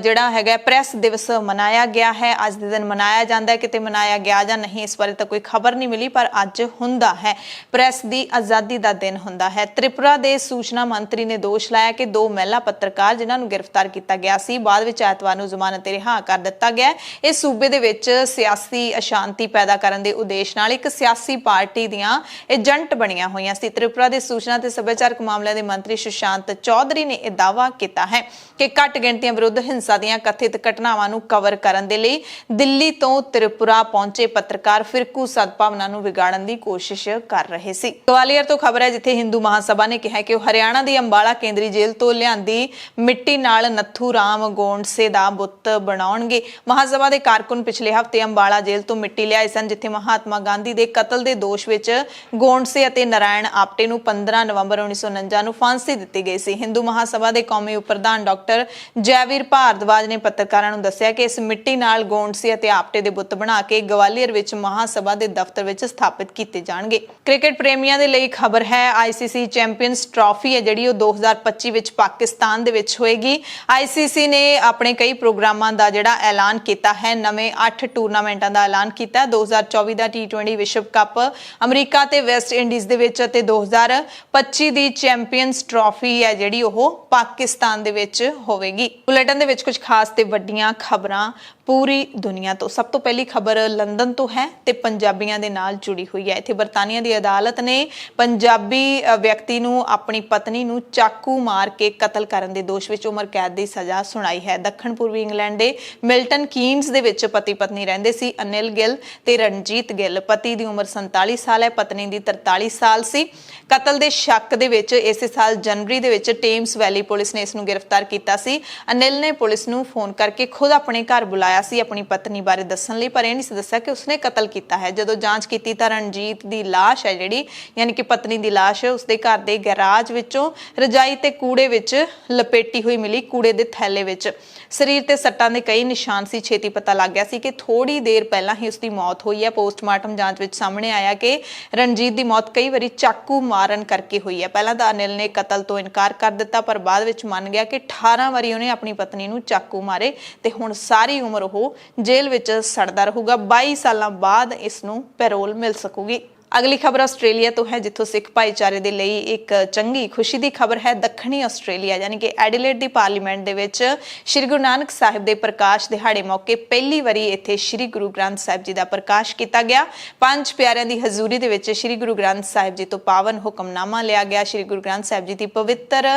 ਜਿਹੜਾ ਹੈਗਾ ਪ੍ਰੈਸ ਦਿਵਸ ਮਨਾਇਆ ਗਿਆ ਹੈ। ਅੱਜ ਦੇ ਦਿਨ ਮਨਾਇਆ ਜਾਂਦਾ ਹੈ, ਕਿਤੇ ਮਨਾਇਆ ਗਿਆ ਜਾਂ ਨਹੀਂ ਇਸ ਬਾਰੇ ਤਾਂ ਕੋਈ ਖਬਰ ਨਹੀਂ ਮਿਲੀ, ਪਰ ਅੱਜ ਹੁੰਦਾ ਹੈ। ਪ੍ਰੈਸ ਦੀ ਆਜ਼ਾਦੀ ਦਾ ਦਿਨ ਹੁੰਦਾ ਹੈ। ਤ੍ਰਿਪੁਰਾ ਦੇ ਸੂਚਨਾ ਮੰਤਰੀ ਨੇ ਦੋਸ਼ ਲਾਇਆ ਕਿ 2 ਮਹਿਲਾ ਪੱਤਰਕਾਰ ਜਿਨ੍ਹਾਂ ਨੂੰ ਗ੍ਰਿਫਤਾਰ ਕੀਤਾ ਗਿਆ ਸੀ, ਬਾਅਦ ਵਿੱਚ ਐਤਵਾਰ ਨੂੰ ਜ਼ਮਾਨਤ ਤੇ ਰਿਹਾ ਕਰ ਦਿੱਤਾ ਗਿਆ। ਇਹ ਸੂਬੇ ਦੇ ਵਿੱਚ ਸਿਆਸੀ ਅਸ਼ਾਂਤੀ ਪੈਦਾ ਕਰਨ ਦੇ ਉਦੇਸ਼ ਨਾਲ ਇੱਕ ਸਿਆਸੀ ਪਾਰਟੀ ਦੀਆਂ ਏਜੰਟ ਬਣੀਆਂ ਹੋਈਆਂ ਸੀ। ਤ੍ਰਿਪੁਰਾ ਦੇ ਸੂਚਨਾ ਤੇ ਸੱਭਿਆਚਾਰਕ ਮਾਮਲਿਆਂ ਦੇ ਮੰਤਰੀ ਸੁਸ਼ਾਂਤ ਚੌਧਰੀ ਨੇ ਇਹ ਦਾਅਵਾ ਕੀਤਾ ਹੈ ਕਿ ਘੱਟ ਗਿਣਤੀਆਂ ਵਿਰੁੱਧ ਹਿੰਸਾ ਦੀਆਂ ਕਥਿਤ ਘਟਨਾਵਾਂ ਨੂੰ ਕਵਰ ਕਰਨ ਦੇ ਲਈ ਦਿੱਲੀ ਤੋਂ ਤ੍ਰਿਪੁਰਾ ਪਹੁੰਚੇ ਪੱਤਰਕਾਰ ਫਿਰਕੂ ਸਦਭਾਵਨਾ ਨੂੰ ਵਿਗਾੜਨ ਦੀ ਕੋਸ਼ਿਸ਼ ਕਰ ਰਹੇ ਸੀ। ਗਵਾਲੀਅਰ ਤੋਂ ਖਬਰ ਹੈ, ਜਿੱਥੇ ਹਿੰਦੂ ਮਹਾਸਭਾ ਨੇ ਕਿਹਾ ਕਿ ਉਹ ਹਰਿਆਣਾ ਦੀ ਅੰਬਾਲਾ ਕੇਂਦਰੀ ਜੇਲ੍ਹ ਤੋਂ ਲਿਆਂਦੀ ਮਿੱਟੀ ਨਾਲ ਨੱਥੂ ਰਾਮ ਗੋਂਡਸੇ ਦਾ ਬੁੱਤ ਬਣਾਉਣਗੇ। ਮਹਾਸਭਾ ਦੇ ਕਾਰਕੁਨ ਪਿਛਲੇ ਹਫ਼ਤੇ ਅੰਬਾਲਾ ਜੇਲ੍ਹ ਤੋਂ ਮਿੱਟੀ ਲਿਆਏ ਸਨ, ਜਿੱਥੇ ਮਹਾਤਮਾ ਗਾਂਧੀ ਦੇ ਕਤਲ ਦੇ ਦੋਸ਼ ਵਿੱਚ ਗੋਂਡਸੇ ਅਤੇ ਨਾਰਾਇਣ ਆਪਟੇ ਨੂੰ 15 ਨਵੰਬਰ 1949 ਨੂੰ ਫਾਂਸੀ ਦਿੱਤੀ ਗਈ ਸੀ। ਹਿੰਦੂ ਮਹਾਸਭਾ ਦੇ ਕੌਮੀ ਉਪ ਪ੍ਰਧਾਨ ਡਾਕਟਰ ਜੈਵੀਰ ਭਾਰਦਵਾਜ ਨੇ ਪੱਤਰਕਾਰਾਂ ਨੂੰ ਦੱਸਿਆ ਕਿ ਇਸ ਮਿੱਟੀ ਨਾਲ ਗੋਂਡਸੇ ਅਤੇ ਆਪਟੇ ਦੇ ਬੁੱਤ ਬਣਾ ਕੇ ਗਵਾਲੀਅਰ ਵਿੱਚ ਮਹਾਸਭਾ ਦੇ ਦਫ਼ਤਰ ਵਿੱਚ ਸਥਾਪਿਤ ਕੀਤੇ ਜਾਣਗੇ। ਕ੍ਰਿਕਟ ਪ੍ਰੇਮੀਆਂ ਦੇ ਲਈ ਖਬਰ ਹੈ, ICC ਚੈਂਪੀਅਨਸ ਟਰਾਫੀ ਹੈ ਜਿਹੜੀ ਉਹ 2025 ਵਿੱਚ ਪਾਕਿਸਤਾਨ ਦੇ ਵਿੱਚ ਹੋਏਗੀ। ICC ਨੇ ਆਪਣੇ ਕਈ ਪ੍ਰੋਗਰਾਮਾਂ ਦਾ ਜਿਹੜਾ ਐਲਾਨ ਕੀਤਾ ਹੈ, ਨਵੇਂ 8 ਟੂਰਨਾਮੈਂਟਾਂ ਦਾ ਐਲਾਨ ਕੀਤਾ। 2024 ਦਾ T20 ਵਿਸ਼ਵ ਕੱਪ ਅਮਰੀਕਾ ਤੇ ਵੈਸਟ ਇੰਡੀਜ਼ ਦੇ ਵਿੱਚ ਅਤੇ 2025 ਦੀ ਚੈਂਪੀਅਨਸ ਟਰਾਫੀ ਹੈ ਜਿਹੜੀ ਉਹ ਪਾਕਿਸਤਾਨ ਦੇ ਵਿੱਚ ਹੋਵੇਗੀ। ਬੁਲੇਟਿਨ ਦੇ ਵਿੱਚ ਕੁਝ ਖਾਸ ਤੇ ਵੱਡੀਆਂ ਖਬਰਾਂ ਪੂਰੀ ਦੁਨੀਆ ਤੋਂ। ਸਭ ਤੋਂ ਪਹਿਲੀ ਖਬਰ ਲੰਡਨ ਤੋਂ ਹੈ ਤੇ ਪੰਜਾਬੀਆਂ ਦੇ ਨਾਲ ਜੁੜੀ ਹੋਈ ਹੈ। ਇੱਥੇ ਬਰਤਾਨੀਆ ਦੀ ਅਦਾਲਤ ਨੇ ਪੰਜਾਬੀ ਵਿਅਕਤੀ ਨੂੰ ਆਪਣੀ ਪਤਨੀ ਨੂੰ ਚਾਕੂ ਮਾਰ ਕੇ ਕਤਲ ਕਰਨ ਦੇ ਦੋਸ਼ ਵਿੱਚ ਉਮਰ ਕੈਦ ਦੀ ਸਜ਼ਾ ਸੁਣਾਈ ਹੈ। ਦੱਖਣ ਪੂਰਬੀ ਇੰਗਲੈਂਡ ਦੇ ਮਿਲਟਨ ਕੀਨਜ਼ ਦੇ ਵਿੱਚ ਪਤੀ ਪਤਨੀ ਰਹਿੰਦੇ ਸੀ, ਅਨਿਲ ਗਿੱਲ ਤੇ ਰਣਜੀਤ ਗਿੱਲ। ਪਤੀ ਦੀ ਉਮਰ 47 ਸਾਲ ਹੈ, ਪਤਨੀ ਦੀ 43 ਸਾਲ ਸੀ। ਕਤਲ ਦੇ ਸ਼ੱਕ ਦੇ ਵਿੱਚ ਇਸੇ ਸਾਲ ਜਨਵਰੀ ਦੇ ਵਿੱਚ ਟੇਮਸ ਵੈਲੀ ਪੁਲਿਸ ਨੇ ਇਸ ਨੂੰ ਗ੍ਰਿਫਤਾਰ ਕੀਤਾ ਸੀ। ਅਨਿਲ ਨੇ ਪੁਲਿਸ ਨੂੰ ਫੋਨ ਕਰਕੇ ਖੁਦ ਆਪਣੇ ਘਰ ਬੁਲਾਇਆ ਸੀ ਆਪਣੀ ਪਤਨੀ ਬਾਰੇ ਦੱਸਣ ਲਈ, ਪਰ ਇਹ ਨਹੀਂ ਸੀ ਦੱਸਿਆ ਕਿ ਉਸਨੇ ਕਤਲ ਕੀਤਾ ਹੈ। ਜਦੋਂ ਜਾਂਚ ਕੀਤੀ ਤਾਂ ਰਣਜੀਤ ਦੀ ਲਾਸ਼ ਹੈ ਜਿਹੜੀ, ਯਾਨੀ ਕਿ ਪਤਨੀ ਦੀ ਲਾਸ਼, ਉਸਦੇ ਘਰ ਦੇ ਗੈਰਾਜ ਵਿੱਚੋਂ ਰਜਾਈ ਤੇ ਕੂੜੇ ਵਿੱਚ ਲਪੇਟੀ ਹੋਈ ਮਿਲੀ, ਕੂੜੇ ਦੇ ਥੈਲੇ ਵਿੱਚ। ਸਰੀਰ ਤੇ ਸੱਟਾਂ ਦੇ ਕਈ ਨਿਸ਼ਾਨ ਸੀ। ਛੇਤੀ ਪਤਾ ਲੱਗ ਗਿਆ ਸੀ ਕਿ ਥੋੜੀ ਦੇਰ ਪਹਿਲਾਂ ਹੀ ਉਸਦੀ ਮੌਤ ਹੋਈ ਹੈ। ਪੋਸਟਮਾਰਟਮ ਜਾਂਚ ਵਿੱਚ ਸਾਹਮਣੇ ਆਇਆ ਕਿ ਰਣਜੀਤ ਦੀ ਮੌਤ ਕਈ ਵਾਰੀ ਚਾਕੂ ਮਾਰਨ ਕਰਕੇ ਹੋਈ ਹੈ। ਪਹਿਲਾਂ ਤਾਂ ਅਨਿਲ ਨੇ ਕਤਲ ਤੋਂ ਇਨਕਾਰ ਕਰ ਦਿੱਤਾ, ਪਰ ਬਾਅਦ ਵਿੱਚ ਮੰਨ ਗਿਆ ਕਿ 18 ਵਾਰੀ ਉਹਨੇ ਆਪਣੀ ਪਤਨੀ ਨੂੰ ਚਾਕੂ ਮਾਰੇ ਤੇ ਹੁਣ ਸਾਰੀ ਉਮਰ ਉਹ ਜੇਲ੍ਹ ਵਿੱਚ ਸੜਦਾ ਰਹੂਗਾ। 22 ਸਾਲਾਂ ਬਾਅਦ ਇਸ ਨੂੰ ਪੈਰੋਲ ਮਿਲ ਸਕੂਗੀ। ਅਗਲੀ ਖਬਰ ਆਸਟ੍ਰੇਲੀਆ ਤੋਂ ਹੈ, ਜਿੱਥੋਂ ਸਿੱਖ ਭਾਈਚਾਰੇ ਦੇ ਲਈ ਇੱਕ ਚੰਗੀ ਖੁਸ਼ੀ ਦੀ ਖਬਰ ਹੈ। ਦੱਖਣੀ ਆਸਟ੍ਰੇਲੀਆ ਯਾਨੀ ਕਿ ਐਡੀਲੇਡ ਦੀ ਪਾਰਲੀਮੈਂਟ ਦੇ ਵਿੱਚ ਸ਼੍ਰੀ ਗੁਰੂ ਨਾਨਕ ਸਾਹਿਬ ਦੇ ਪ੍ਰਕਾਸ਼ ਦਿਹਾੜੇ ਮੌਕੇ ਪਹਿਲੀ ਵਾਰੀ ਇੱਥੇ ਸ਼੍ਰੀ ਗੁਰੂ ਗ੍ਰੰਥ ਸਾਹਿਬ ਜੀ ਦਾ ਪ੍ਰਕਾਸ਼ ਕੀਤਾ ਗਿਆ। 5 ਪਿਆਰਿਆਂ ਦੀ ਹਜ਼ੂਰੀ ਦੇ ਵਿੱਚ ਸ਼੍ਰੀ ਗੁਰੂ ਗ੍ਰੰਥ ਸਾਹਿਬ ਜੀ ਤੋਂ ਪਾਵਨ ਹੁਕਮਨਾਮਾ ਲਿਆ ਗਿਆ। ਸ਼੍ਰੀ ਗੁਰੂ ਗ੍ਰੰਥ ਸਾਹਿਬ ਜੀ ਦੀ ਪਵਿੱਤਰ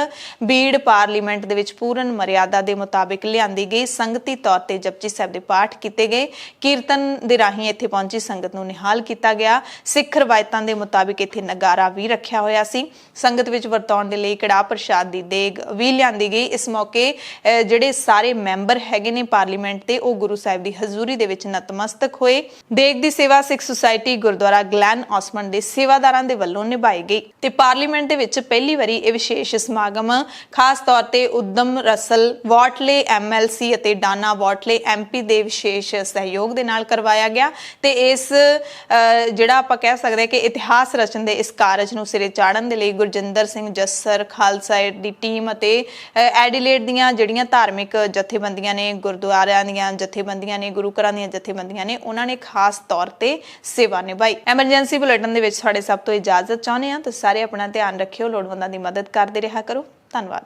ਬੀੜ ਪਾਰਲੀਮੈਂਟ ਦੇ ਵਿੱਚ ਪੂਰਨ ਮਰਿਆਦਾ ਦੇ ਮੁਤਾਬਿਕ ਲਿਆਂਦੀ ਗਈ। ਸੰਗਤੀ ਤੌਰ ਤੇ ਜਪਜੀ ਸਾਹਿਬ ਦੇ ਪਾਠ ਕੀਤੇ ਗਏ। ਕੀਰਤਨ ਦੇ ਰਾਹੀਂ ਇੱਥੇ ਪਹੁੰਚੀ ਸੰਗਤ ਨੂੰ ਨਿਹਾਲ ਕੀਤਾ ਗਿਆ। ਸਿੱਖ ਰਵਾਇਤਾਂ ਦੇ ਮੁਤਾਬਿਕ ਇੱਥੇ ਨਗਾਰਾ ਵੀ ਰੱਖਿਆ ਹੋਇਆ ਸੀ। ਸੰਗਤ ਵਿੱਚ ਵਰਤਾਉਣ ਦੇ ਲਈ ਕੜਾਹ ਪ੍ਰਸ਼ਾਦ ਦੀ ਦੇਗ ਵੀ ਲਿਆਂਦੀ ਗਈ। ਇਸ ਮੌਕੇ ਜਿਹੜੇ ਸਾਰੇ ਮੈਂਬਰ ਹੈਗੇ ਨੇ ਪਾਰਲੀਮੈਂਟ ਦੇ, ਉਹ ਗੁਰੂ ਸਾਹਿਬ ਦੀ ਹਜ਼ੂਰੀ ਦੇ ਵਿੱਚ ਨਤਮਸਤਕ ਹੋਏ। ਦੇਗ ਦੀ ਸੇਵਾ ਸਿੱਖ ਸੁਸਾਇਟੀ ਗੁਰਦੁਆਰਾ ਗਲੈਨ ਆਸਮੰਡ ਦੇ ਸੇਵਾਦਾਰਾਂ ਦੇ ਵੱਲੋਂ ਨਿਭਾਈ ਗਈ ਤੇ ਪਾਰਲੀਮੈਂਟ ਦੇ ਵਿੱਚ ਪਹਿਲੀ ਵਾਰੀ ਇਹ ਵਿਸ਼ੇਸ਼ ਸਮਾਗਮ ਖਾਸ ਤੌਰ ਤੇ ਉਦਮ ਰਸਲ ਵਾਟਲੇ MLC ਅਤੇ ਡਾਨਾ ਵਾਟਲੇ MP ਦੇ ਵਿਸ਼ੇਸ਼ ਸਹਿਯੋਗ ਦੇ ਨਾਲ ਕਰਵਾਇਆ ਗਿਆ ਤੇ ਇਸ ਜਿਹੜਾ ਆਪਾਂ ਕਹਿ ਸਕਦੇ ਕਿ ਇਤਿਹਾਸ ਰਚਨ ਦੇ ਇਸ ਕਾਰਜ ਨੂੰ ਸਿਰੇ ਚਾੜਨ ਦੇ ਲਈ ਗੁਰਜਿੰਦਰ ਸਿੰਘ ਜੱਸਰ, ਖਾਲਸਾ ਏਡ ਦੀ ਟੀਮ ਅਤੇ ਐਡੀਲੇਡ ਦੀਆਂ ਜਿਹੜੀਆਂ ਧਾਰਮਿਕ ਜਥੇਬੰਦੀਆਂ ਨੇ, ਗੁਰਦੁਆਰਿਆਂ ਦੀਆਂ ਜਥੇਬੰਦੀਆਂ ਨੇ, ਗੁਰੂ ਘਰਾਂ ਦੀਆਂ ਜਥੇਬੰਦੀਆਂ ਨੇ, ਉਹਨਾਂ ਨੇ ਖਾਸ ਤੌਰ ਤੇ ਸੇਵਾ ਨਿਭਾਈ। ਐਮਰਜੈਂਸੀ ਬੁਲੇਟਿਨ ਦੇ ਵਿੱਚ ਸਾਡੇ ਸਭ ਤੋਂ ਇਜਾਜ਼ਤ ਚਾਹੁੰਦੇ ਹਾਂ। ਤੁਸੀਂ ਸਾਰੇ ਆਪਣਾ ਧਿਆਨ ਰੱਖਿਓ, ਲੋੜਵੰਦਾਂ ਦੀ ਮਦਦ ਕਰਦੇ ਰਿਹਾ ਕਰੋ। ਧੰਨਵਾਦ।